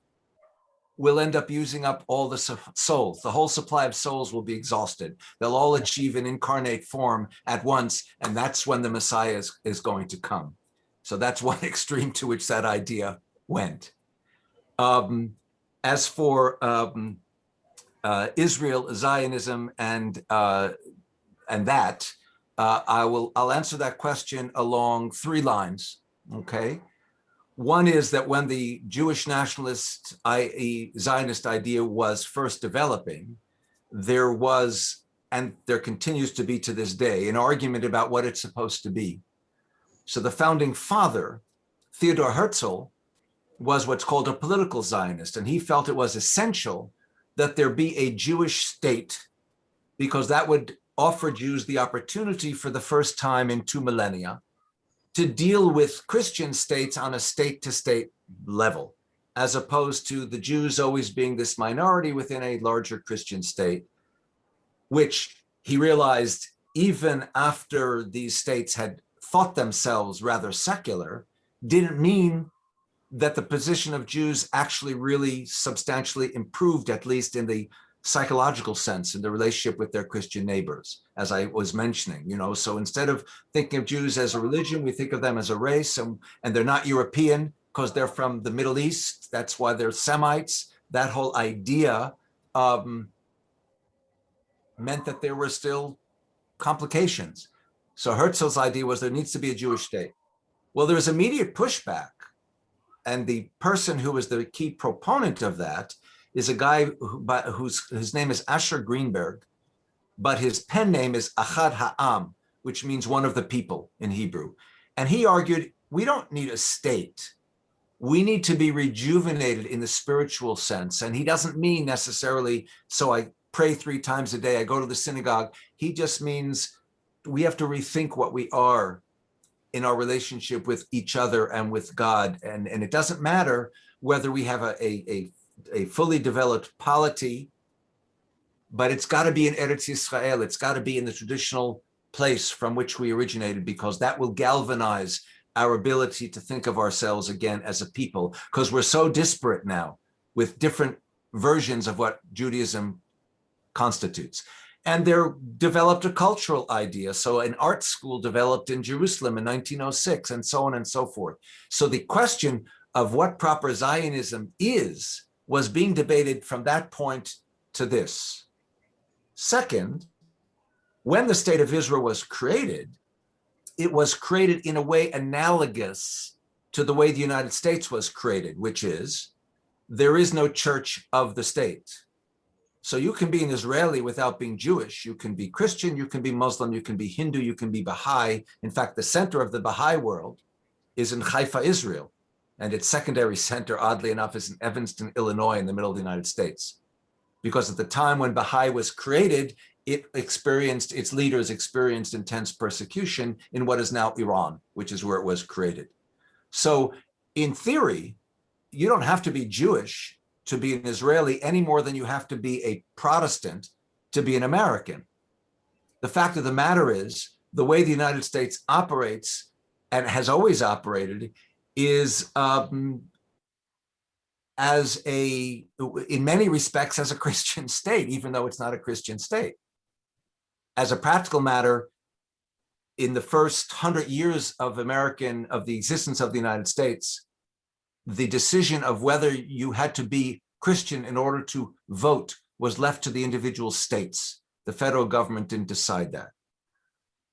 Speaker 1: we'll end up using up all the souls. The whole supply of souls will be exhausted. They'll all achieve an incarnate form at once. And that's when the Messiah is going to come. So that's one extreme to which that idea went. As for Israel, Zionism, and that, I'll answer that question along 3 lines. Okay. One is that when the Jewish nationalist, i.e. Zionist idea was first developing, there was, and there continues to be to this day, an argument about what it's supposed to be. So the founding father, Theodor Herzl, was what's called a political Zionist, and he felt it was essential that there be a Jewish state because that would offer Jews the opportunity for the first time in 2 millennia to deal with Christian states on a state-to-state level, as opposed to the Jews always being this minority within a larger Christian state, which he realized even after these states had thought themselves rather secular, didn't mean that the position of Jews actually really substantially improved, at least in the psychological sense, in the relationship with their Christian neighbors, as I was mentioning. So instead of thinking of Jews as a religion, we think of them as a race, and they're not European because they're from the Middle East. That's why they're Semites. That whole idea meant that there were still complications. So Herzl's idea was there needs to be a Jewish state. Well, there was immediate pushback. And the person who was the key proponent of that is a guy whose name is Asher Greenberg, but his pen name is Achad Ha'am, which means one of the people in Hebrew. And he argued, we don't need a state. We need to be rejuvenated in the spiritual sense. And he doesn't mean necessarily, so I pray 3 times a day, I go to the synagogue. He just means we have to rethink what we are in our relationship with each other and with God. And it doesn't matter whether we have a fully developed polity, but it's got to be in Eretz Yisrael. It's got to be in the traditional place from which we originated, because that will galvanize our ability to think of ourselves again as a people, because we're so disparate now with different versions of what Judaism constitutes. And there developed a cultural idea. So an art school developed in Jerusalem in 1906, and so on and so forth. So the question of what proper Zionism is was being debated from that point to this. Second, when the state of Israel was created, it was created in a way analogous to the way the United States was created, which is there is no church of the state. So you can be an Israeli without being Jewish. You can be Christian, you can be Muslim, you can be Hindu, you can be Baha'i. In fact, the center of the Baha'i world is in Haifa, Israel. And its secondary center, oddly enough, is in Evanston, Illinois, in the middle of the United States. Because at the time when Baha'i was created, its leaders experienced intense persecution in what is now Iran, which is where it was created. So in theory, you don't have to be Jewish to be an Israeli any more than you have to be a Protestant to be an American. The fact of the matter is, the way the United States operates and has always operated is in many respects as a Christian state, even though it's not a Christian state. As a practical matter, in the first 100 years of the existence of the United States, the decision of whether you had to be Christian in order to vote was left to the individual states. The federal government didn't decide that.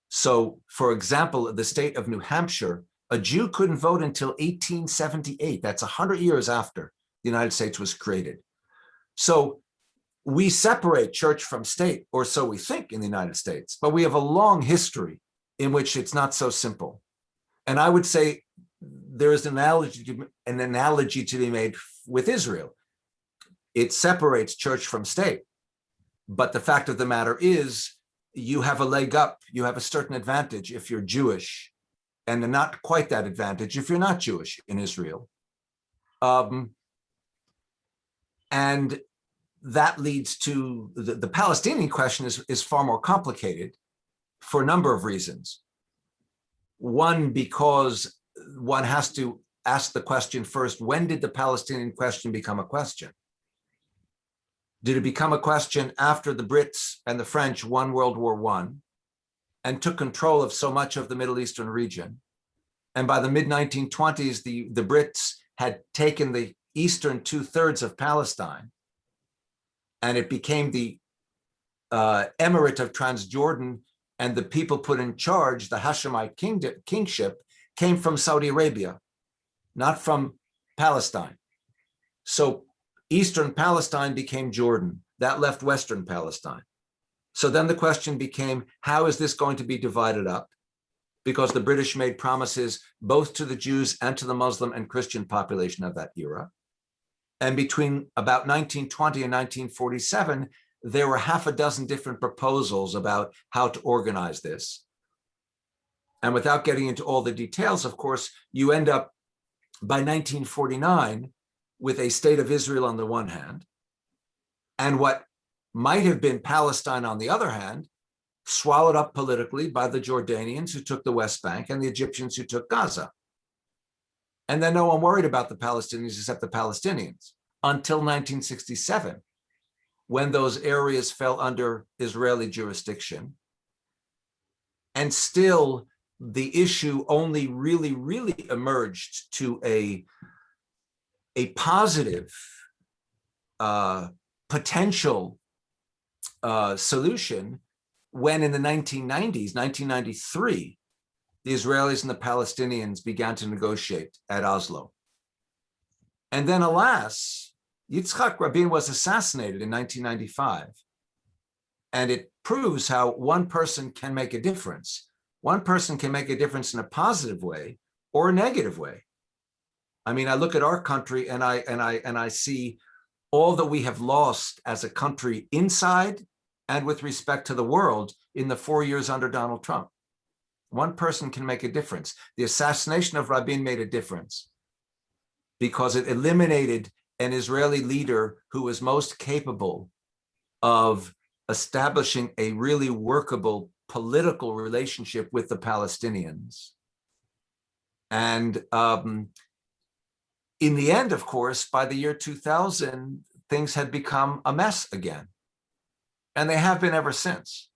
Speaker 1: So, for example, the state of New Hampshire, a Jew couldn't vote until 1878. That's 100 years after the United States was created. So we separate church from state, or so we think in the United States, but we have a long history in which it's not so simple. And I would say there is an analogy to be made with Israel. It separates church from state. But the fact of the matter is, you have a leg up, you have a certain advantage if you're Jewish, and not quite that advantage if you're not Jewish in Israel. And that leads to the Palestinian question is far more complicated for a number of reasons. One, because one has to ask the question first, when did the Palestinian question become a question? Did it become a question after the Brits and the French won World War I and took control of so much of the Middle Eastern region? And by the mid-1920s, the Brits had taken the eastern 2/3 of Palestine, and it became the Emirate of Transjordan, and the people put in charge, the Hashemite kingship, came from Saudi Arabia, not from Palestine. So Eastern Palestine became Jordan. That left Western Palestine. So then the question became, how is this going to be divided up? Because the British made promises both to the Jews and to the Muslim and Christian population of that era. And between about 1920 and 1947, there were half a dozen different proposals about how to organize this. And without getting into all the details, of course, you end up by 1949 with a state of Israel on the one hand, and what might have been Palestine on the other hand, swallowed up politically by the Jordanians who took the West Bank and the Egyptians who took Gaza. And then no one worried about the Palestinians except the Palestinians until 1967, when those areas fell under Israeli jurisdiction. And still, the issue only really emerged to a positive potential solution when in the 1990s, 1993, the Israelis and the Palestinians began to negotiate at Oslo. And then alas, Yitzhak Rabin was assassinated in 1995. And it proves how one person can make a difference. One person can make a difference in a positive way or a negative way. I mean, I look at our country and I see all that we have lost as a country inside and with respect to the world in the 4 years under Donald Trump. One person can make a difference. The assassination of Rabin made a difference because it eliminated an Israeli leader who was most capable of establishing a really workable political relationship with the Palestinians. And in the end, of course, by the year 2000, things had become a mess again. And they have been ever since.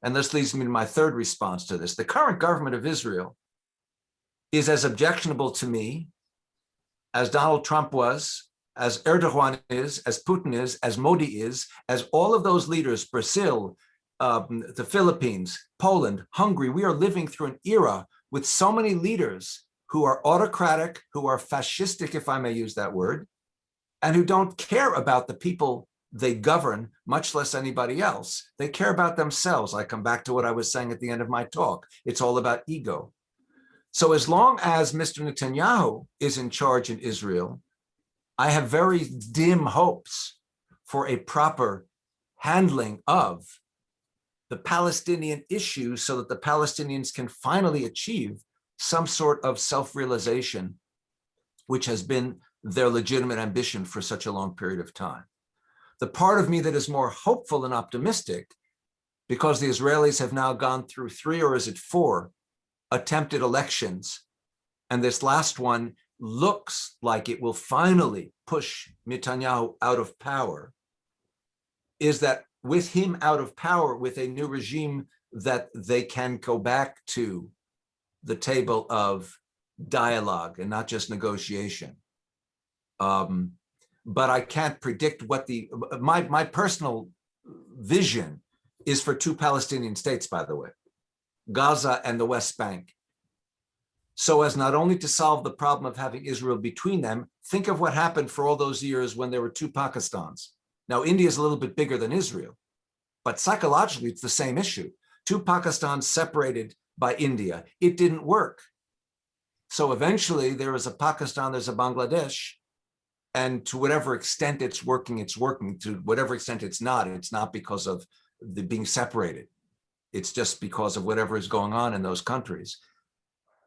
Speaker 1: And this leads me to my third response to this. The current government of Israel is as objectionable to me as Donald Trump was, as Erdogan is, as Putin is, as Modi is, as all of those leaders, Brazil, the Philippines, Poland, Hungary. We are living through an era with so many leaders who are autocratic, who are fascistic, if I may use that word, and who don't care about the people they govern, much less anybody else. They care about themselves. I come back to what I was saying at the end of my talk. It's all about ego. So as long as Mr. Netanyahu is in charge in Israel, I have very dim hopes for a proper handling of the Palestinian issue so that the Palestinians can finally achieve some sort of self-realization, which has been their legitimate ambition for such a long period of time. The part of me that is more hopeful and optimistic, because the Israelis have now gone through 3 or is it 4 attempted elections, and this last one looks like it will finally push Netanyahu out of power, is that with him out of power, with a new regime, that they can go back to the table of dialogue and not just negotiation. But I can't predict what my personal vision is for 2 Palestinian states, by the way, Gaza and the West Bank. So as not only to solve the problem of having Israel between them, think of what happened for all those years when there were 2 Pakistans. Now, India is a little bit bigger than Israel, but psychologically, it's the same issue. 2 Pakistans separated by India. It didn't work. So eventually there is a Pakistan, there's a Bangladesh, and to whatever extent it's working, it's working. To whatever extent it's not because of the being separated. It's just because of whatever is going on in those countries.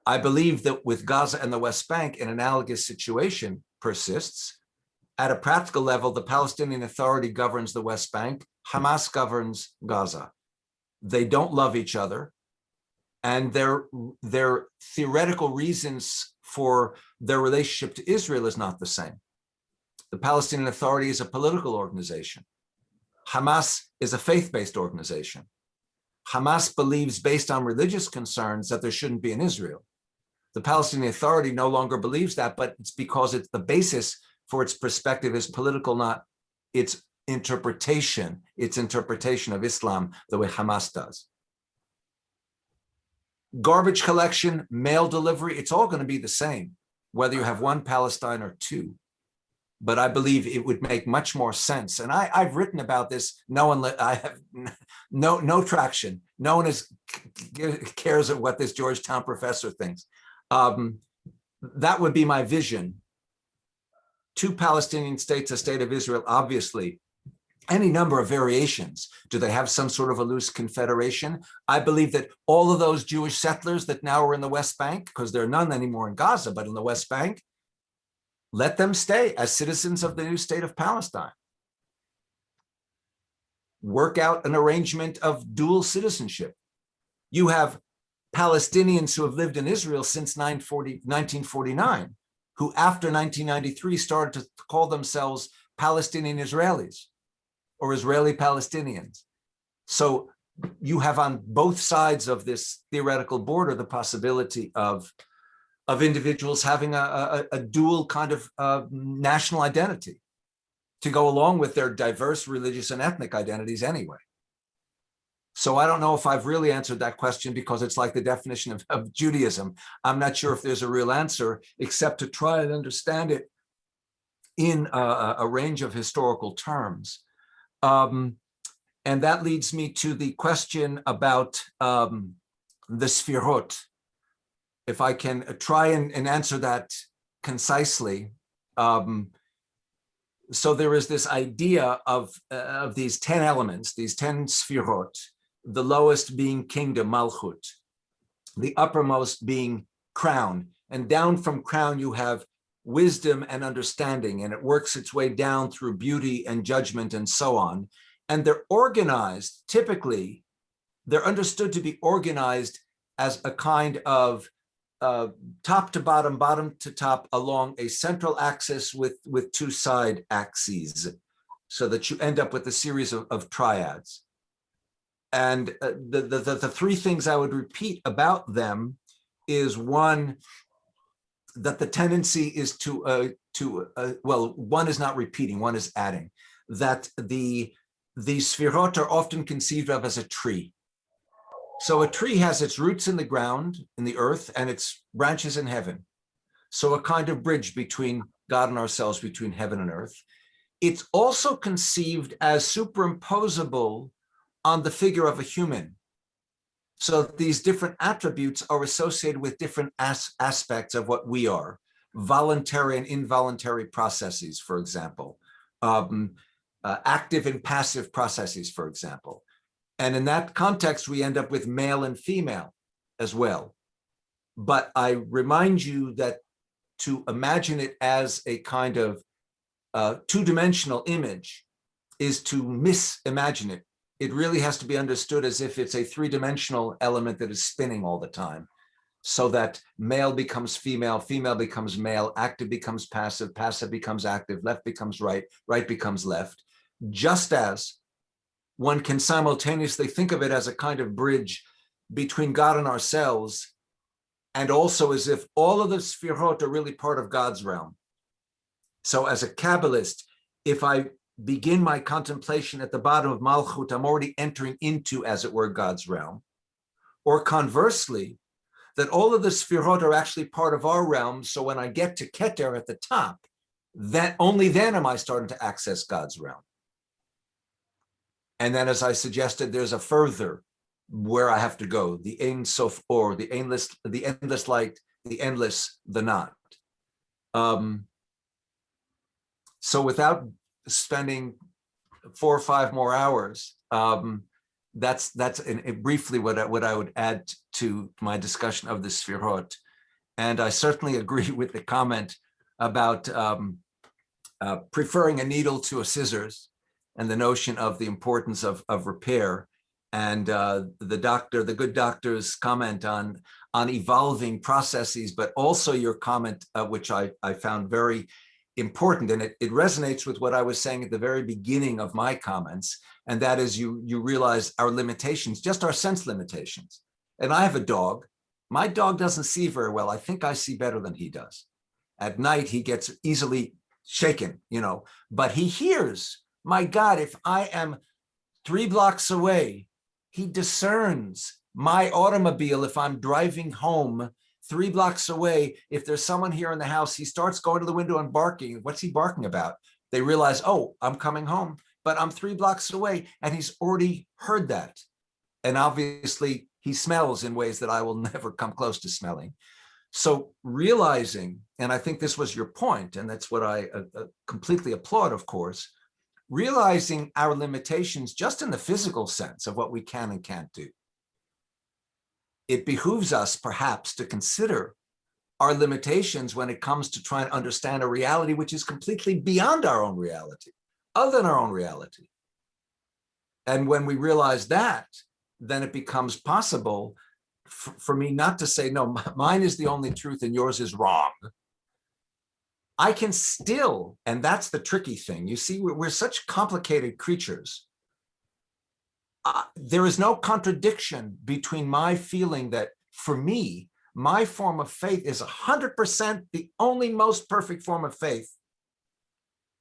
Speaker 1: I believe that with Gaza and the West Bank, an analogous situation persists. At a practical level, the Palestinian Authority governs the West Bank, Hamas governs Gaza. They don't love each other, and their theoretical reasons for their relationship to Israel is not the same. The Palestinian Authority is a political organization. Hamas is a faith-based organization. Hamas believes, based on religious concerns, that there shouldn't be an Israel. The Palestinian Authority no longer believes that, but it's because it's the basis for its perspective is political, not its interpretation of Islam the way Hamas does. Garbage collection, mail delivery, it's all going to be the same, whether you have 1 Palestine or 2. But I believe it would make much more sense. And I've written about this. I have no traction. No one cares of what this Georgetown professor thinks. That would be my vision. 2 Palestinian states, a state of Israel, obviously, any number of variations. Do they have some sort of a loose confederation? I believe that all of those Jewish settlers that now are in the West Bank, because there are none anymore in Gaza, but in the West Bank, let them stay as citizens of the new state of Palestine. Work out an arrangement of dual citizenship. You have Palestinians who have lived in Israel since 1949. who after 1993 started to call themselves Palestinian Israelis or Israeli Palestinians. So you have on both sides of this theoretical border the possibility of individuals having a dual kind of national identity to go along with their diverse religious and ethnic identities anyway. So I don't know if I've really answered that question, because it's like the definition of Judaism. I'm not sure if there's a real answer, except to try and understand it in a range of historical terms. And that leads me to the question about the Spherehood. If I can try and answer that concisely. So there is this idea of these 10 elements, these 10 Spherehood, the lowest being kingdom, Malchut, the uppermost being crown, and down from crown you have wisdom and understanding, and it works its way down through beauty and judgment and so on. And they're organized, typically, they're understood to be organized as a kind of top to bottom, bottom to top, along a central axis with two side axes, so that you end up with a series of triads. And the three things I would repeat about them is, one, that the tendency is well, one is not repeating, one is adding, that the Sphirot are often conceived of as a tree. So a tree has its roots in the ground, in the earth, and its branches in heaven. So a kind of bridge between God and ourselves, between heaven and earth. It's also conceived as superimposable on the figure of a human. So these different attributes are associated with different aspects of what we are, voluntary and involuntary processes, for example, active and passive processes, for example. And in that context, we end up with male and female as well. But I remind you that to imagine it as a kind of two-dimensional image is to misimagine it. It really has to be understood as if it's a three-dimensional element that is spinning all the time, so that male becomes female, female becomes male, active becomes passive, passive becomes active, left becomes right, right becomes left. Just as one can simultaneously think of it as a kind of bridge between God and ourselves, and also as if all of the Sphirot are really part of God's realm. So as a Kabbalist, if I begin my contemplation at the bottom of Malchut, I'm already entering into, as it were, God's realm. Or conversely, that all of the Sphirot are actually part of our realm, so when I get to Keter at the top, that only then am I starting to access God's realm. And then, as I suggested, there's a further where I have to go, the Ein Sof Or, the endless light, the endless, the not. So without spending 4 or 5 more hours, that's briefly what I would add to my discussion of the Sphirot. And I certainly agree with the comment about preferring a needle to a scissors, and the notion of the importance of repair, and the good doctor's comment on evolving processes, but also your comment, which I found very important, and it resonates with what I was saying at the very beginning of my comments, and that is you realize our limitations, just our sense limitations. And I have a dog. My dog doesn't see very well. I think I see better than he does. At night, he gets easily shaken, but he hears. My God, if I am 3 blocks away, he discerns my automobile. If I'm driving home 3 blocks away, if there's someone here in the house, he starts going to the window and barking. What's he barking about? They realize, oh, I'm coming home, but I'm 3 blocks away, and he's already heard that. And obviously he smells in ways that I will never come close to smelling. So realizing, and I think this was your point, and that's what I completely applaud, of course, realizing our limitations just in the physical sense of what we can and can't do. It behooves us perhaps to consider our limitations when it comes to trying to understand a reality which is completely beyond our own reality, other than our own reality. And when we realize that, then it becomes possible for me not to say, no, mine is the only truth and yours is wrong, I can still, and that's the tricky thing. You see, we're such complicated creatures. There is no contradiction between my feeling that for me, my form of faith is 100% the only most perfect form of faith,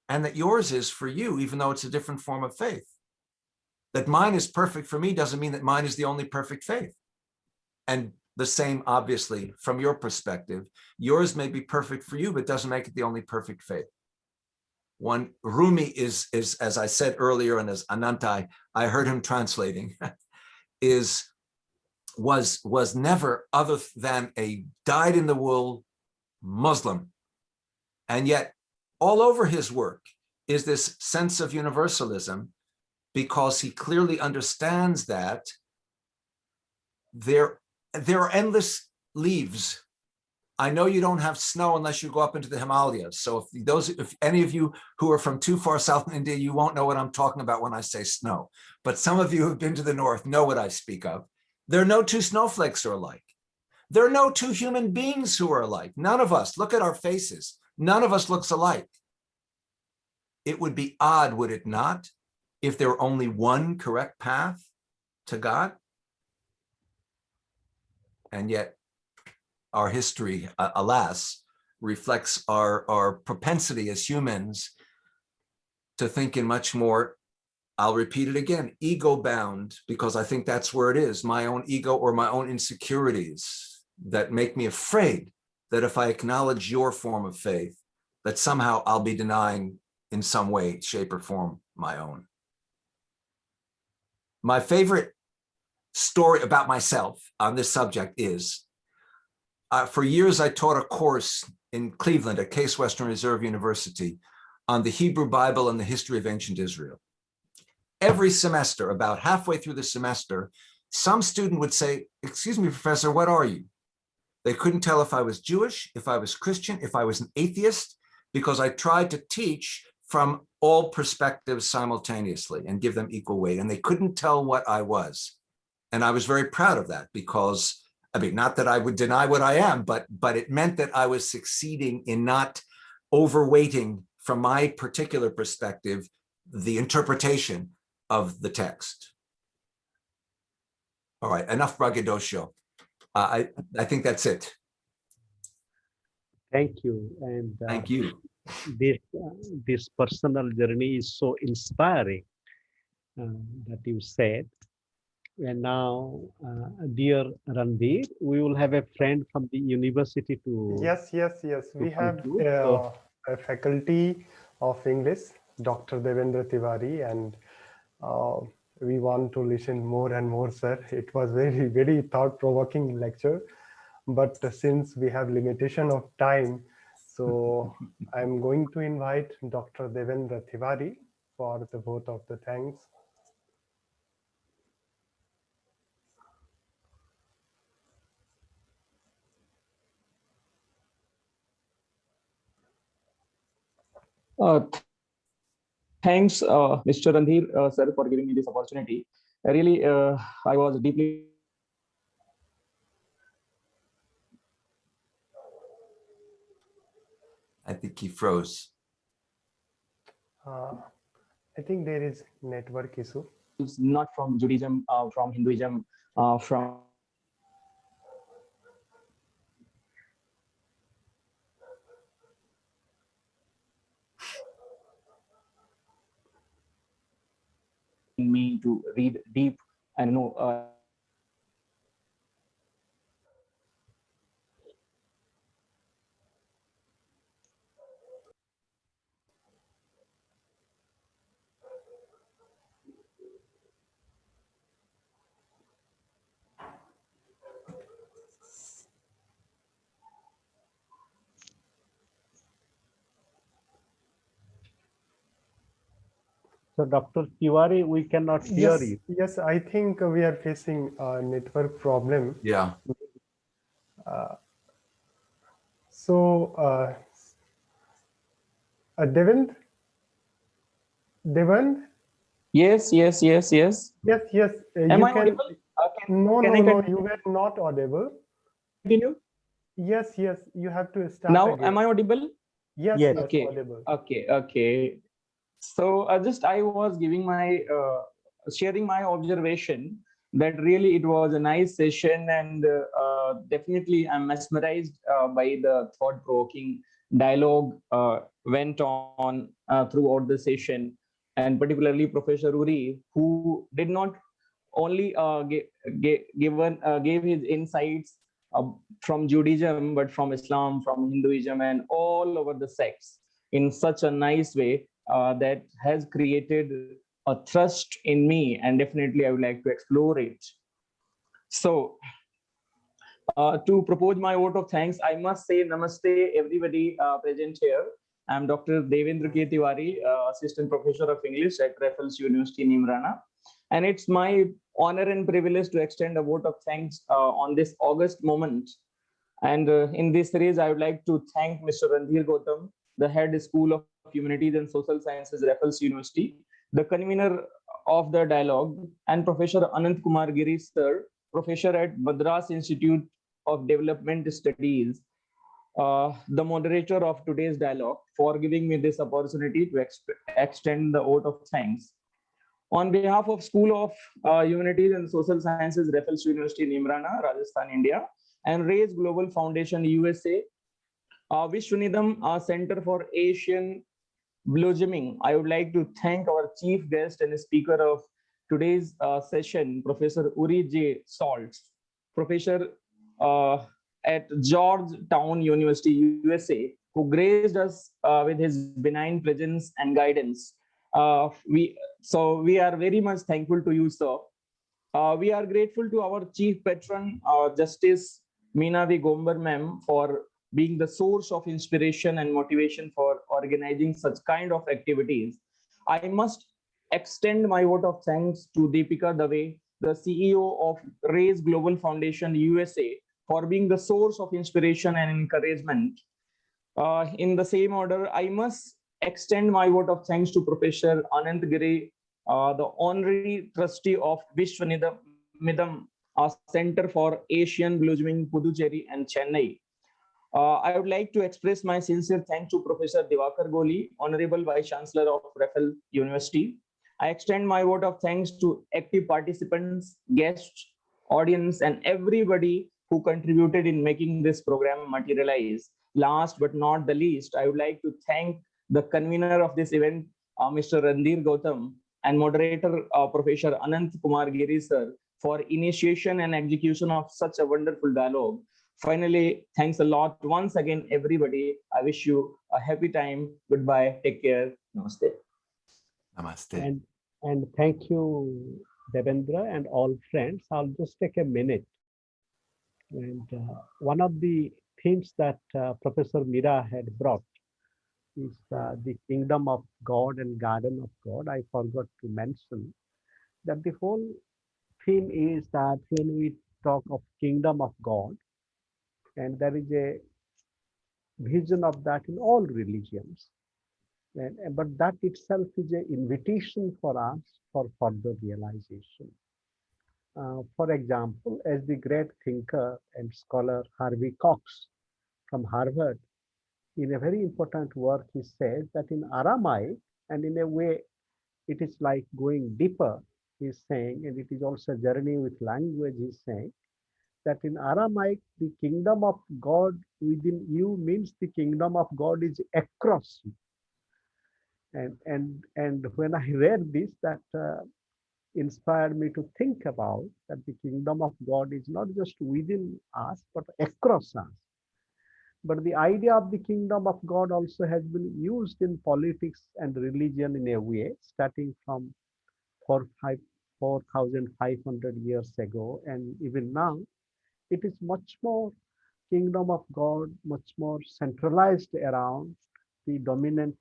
Speaker 1: and that yours is for you, even though it's a different form of faith. That mine is perfect for me doesn't mean that mine is the only perfect faith. And the same, obviously, from your perspective, yours may be perfect for you, but doesn't make it the only perfect faith. One, Rumi is as I said earlier, and as Anantai, I heard him translating, was never other than a dyed-in-the-wool Muslim. And yet, all over his work is this sense of universalism, because he clearly understands that there are endless leaves. I know you don't have snow unless you go up into the Himalayas. So if any of you who are from too far south in India, you won't know what I'm talking about when I say snow. But some of you who've been to the north know what I speak of. There are no two snowflakes are alike. There are no two human beings who are alike. None of us. Look at our faces. None of us looks alike. It would be odd, would it not, if there were only one correct path to God? And yet our history, alas, reflects our propensity as humans to think in much more, I'll repeat it again, ego-bound, because I think that's where it is, my own ego or my own insecurities that make me afraid that if I acknowledge your form of faith, that somehow I'll be denying in some way, shape, or form my own. My favorite story about myself on this subject is, for years I taught a course in Cleveland at Case Western Reserve University on the Hebrew Bible and the history of ancient Israel. Every semester, about halfway through the semester, some student would say, "Excuse me, professor, what are you?" They couldn't tell if I was Jewish, if I was Christian, if I was an atheist, because I tried to teach from all perspectives simultaneously and give them equal weight, and they couldn't tell what I was. And I was very proud of that, because, I mean, not that I would deny what I am, but it meant that I was succeeding in not overweighting, from my particular perspective, the interpretation of the text. All right, enough braggadocio. I think that's it.
Speaker 2: Thank you. And
Speaker 1: thank you.
Speaker 2: This personal journey is so inspiring that you said. And now, dear Ranveer, we will have a friend from the university to...
Speaker 3: Yes. We have a faculty of English, Dr. Devendra Tiwari, and we want to listen more and more, sir. It was very, very thought-provoking lecture. But since we have limitation of time, so I'm going to invite Dr. Devendra Tiwari for the vote of the thanks.
Speaker 12: Thanks, Mr. Ranveer, sir, for giving me this opportunity. Really, I was deeply...
Speaker 1: I think he froze.
Speaker 3: I think there is network issue.
Speaker 12: It's not from Judaism, from Hinduism, from... me to read deep and know
Speaker 2: So, Dr. Tiwari, we cannot hear you.
Speaker 3: Yes, I think we are facing a network problem.
Speaker 1: Yeah.
Speaker 3: Devend?
Speaker 12: Yes.
Speaker 3: Yes.
Speaker 12: Am I audible?
Speaker 3: No, you were not audible.
Speaker 12: Continue?
Speaker 3: Yes, you have to start
Speaker 12: Now,
Speaker 3: again.
Speaker 12: am I audible?
Speaker 3: Yes,
Speaker 2: Yes.
Speaker 3: yes,
Speaker 12: Okay,
Speaker 3: audible.
Speaker 12: okay. So I was giving my sharing my observation that really it was a nice session, and definitely I'm mesmerized by the thought-provoking dialogue went on throughout the session, and particularly Professor Uri, who did not only gave his insights from Judaism, but from Islam, from Hinduism, and all over the sects in such a nice way that has created a thrust in me, and definitely I would like to explore it. So, to propose my vote of thanks, I must say namaste, everybody present here. I'm Dr. Devendra K. Tiwari, Assistant Professor of English at Raffles University, Neemrana. And it's my honor and privilege to extend a vote of thanks on this August moment. And in this series, I would like to thank Mr. Randhir Gautam, the head School of Humanities and Social Sciences, Raffles University, the convener of the dialogue, and Professor Anant Kumar Giri, sir, professor at Madras Institute of Development Studies, the moderator of today's dialogue, for giving me this opportunity to extend the vote of thanks. On behalf of School of Humanities and Social Sciences, Raffles University, Neemrana, Rajasthan, India, and Raise Global Foundation, USA, Vishwaneedam Center for Asian Blossoming, I would like to thank our chief guest and speaker of today's session, Professor Ori Z, professor at Georgetown University, USA, who graced us with his benign presence and guidance. We are very much thankful to you, sir. We are grateful to our chief patron, Justice Meena V. Gombar ma'am, for being the source of inspiration and motivation for organizing such kind of activities. I must extend my vote of thanks to Deepika Dave, the CEO of Raise Global Foundation USA, for being the source of inspiration and encouragement. In the same order, I must extend my vote of thanks to Professor Anant Giri, the honorary trustee of Vishwaneedam Center for Asian Blossoming, Puducherry and Chennai. I would like to express my sincere thanks to Professor Diwakar Goli, Honorable Vice Chancellor of Raffles University. I extend my vote of thanks to active participants, guests, audience, and everybody who contributed in making this program materialize. Last but not the least, I would like to thank the convener of this event, Mr. Randhir Gautam, and moderator, Professor Anant Kumar Giri, sir, for initiation and execution of such a wonderful dialogue. Finally, thanks a lot once again, everybody. I wish you a happy time. Goodbye. Take care. Namaste.
Speaker 1: Namaste.
Speaker 2: And thank you, Devendra and all friends. I'll just take a minute. And one of the themes that Professor Meera had brought is the kingdom of God and garden of God. I forgot to mention that the whole theme is that when we talk of kingdom of God, and there is a vision of that in all religions, but that itself is an invitation for us for further realization. For example, as the great thinker and scholar Harvey Cox from Harvard, in a very important work, he says that in Aramaic, and in a way, it is like going deeper, he's saying, and it is also a journey with language, he's saying, that in Aramaic, the kingdom of God within you means the kingdom of God is across you. And when I read this, that inspired me to think about that the kingdom of God is not just within us, but across us. But the idea of the kingdom of God also has been used in politics and religion in a way, starting from 4,500 years ago. And even now, it is much more kingdom of God, much more centralized around the dominant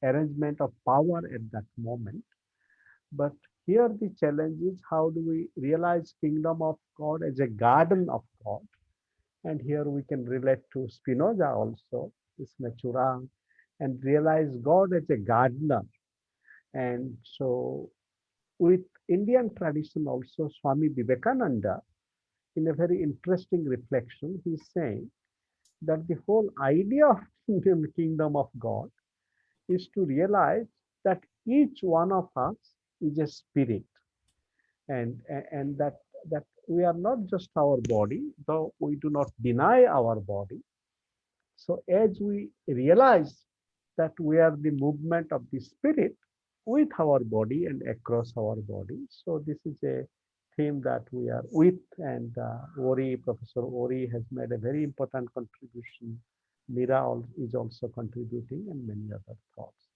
Speaker 2: arrangement of power at that moment. But here the challenge is, how do we realize kingdom of God as a garden of God? And here we can relate to Spinoza also, this natura, and realize God as a gardener. And so with Indian tradition also, Swami Vivekananda, in a very interesting reflection, he's saying that the whole idea of kingdom of God is to realize that each one of us is a spirit, and that we are not just our body, though we do not deny our body. So as we realize that we are the movement of the spirit with our body and across our body, so this is a theme that we are with, and Ori, Professor Ori has made a very important contribution. Mira is also contributing, and many other thoughts.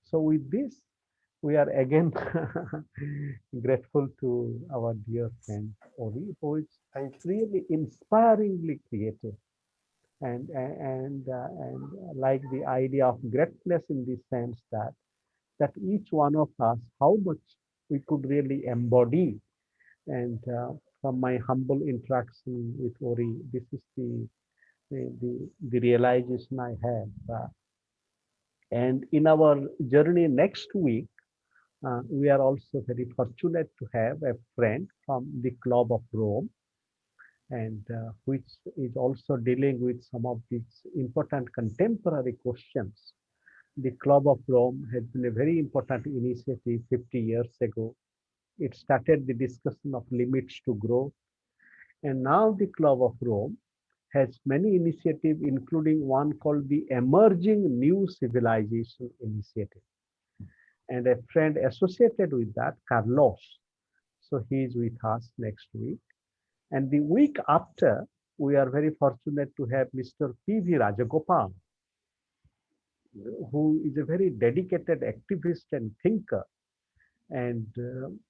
Speaker 2: So with this, we are again grateful to our dear friend Ori, who is really inspiringly creative, and like the idea of greatness in the sense that each one of us, how much we could really embody. And from my humble interaction with Ori, this is the realization I have. And in our journey next week, we are also very fortunate to have a friend from the Club of Rome, and which is also dealing with some of these important contemporary questions. The Club of Rome has been a very important initiative 50 years ago. It started the discussion of limits to growth. And now the Club of Rome has many initiatives, including one called the Emerging New Civilization Initiative. And a friend associated with that, Carlos, so he is with us next week. And the week after, we are very fortunate to have Mr. P.V. Rajagopal, who is a very dedicated activist and thinker. And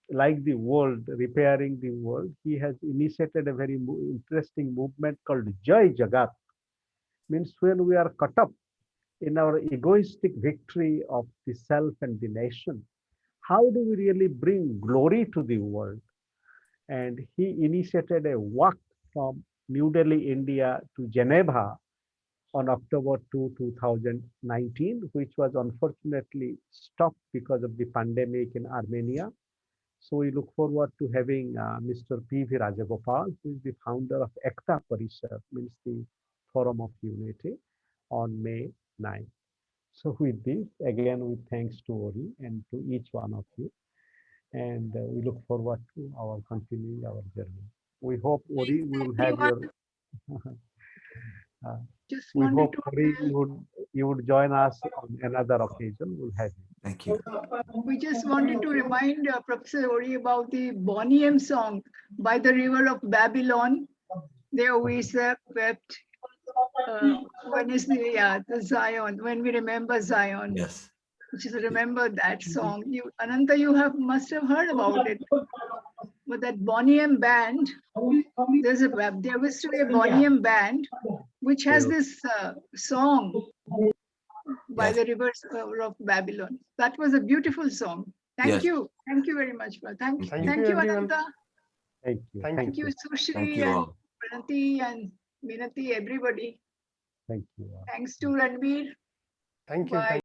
Speaker 2: like the world, repairing the world, he has initiated a very interesting movement called Jai Jagat. Means when we are caught up in our egoistic victory of the self and the nation, how do we really bring glory to the world? And he initiated a walk from New Delhi, India to Geneva on October 2, 2019, which was unfortunately stopped because of the pandemic in Armenia. So we look forward to having Mr. P.V. Rajagopal, who is the founder of Ekta Parishad, means the Forum of Unity, on May 9th. So with this, again, with thanks to Ori and to each one of you. And we look forward to our continuing our journey. We hope, Ori, we will have your... we hope, Ori, you would join us on another occasion. We'll have you.
Speaker 1: Thank you.
Speaker 6: We just wanted to remind Professor Ori about the Bonnie M song, By the River of Babylon. There we wept. When is the Zion, when we remember Zion.
Speaker 1: Yes.
Speaker 6: Just remember that song. Ananta, you must have heard about it. But that Bonnie M band, there was to be a Bonnie M band which has this song by the rivers of Babylon. That was a beautiful song. Thank you. Thank you very much. Thank you, Ananta.
Speaker 2: Thank you.
Speaker 6: Thank you, Sushri,
Speaker 1: Thank you all.
Speaker 6: and Pranati and Minati, everybody.
Speaker 2: Thank you.
Speaker 6: Thanks to Ranveer.
Speaker 3: Thank you.
Speaker 6: Bye.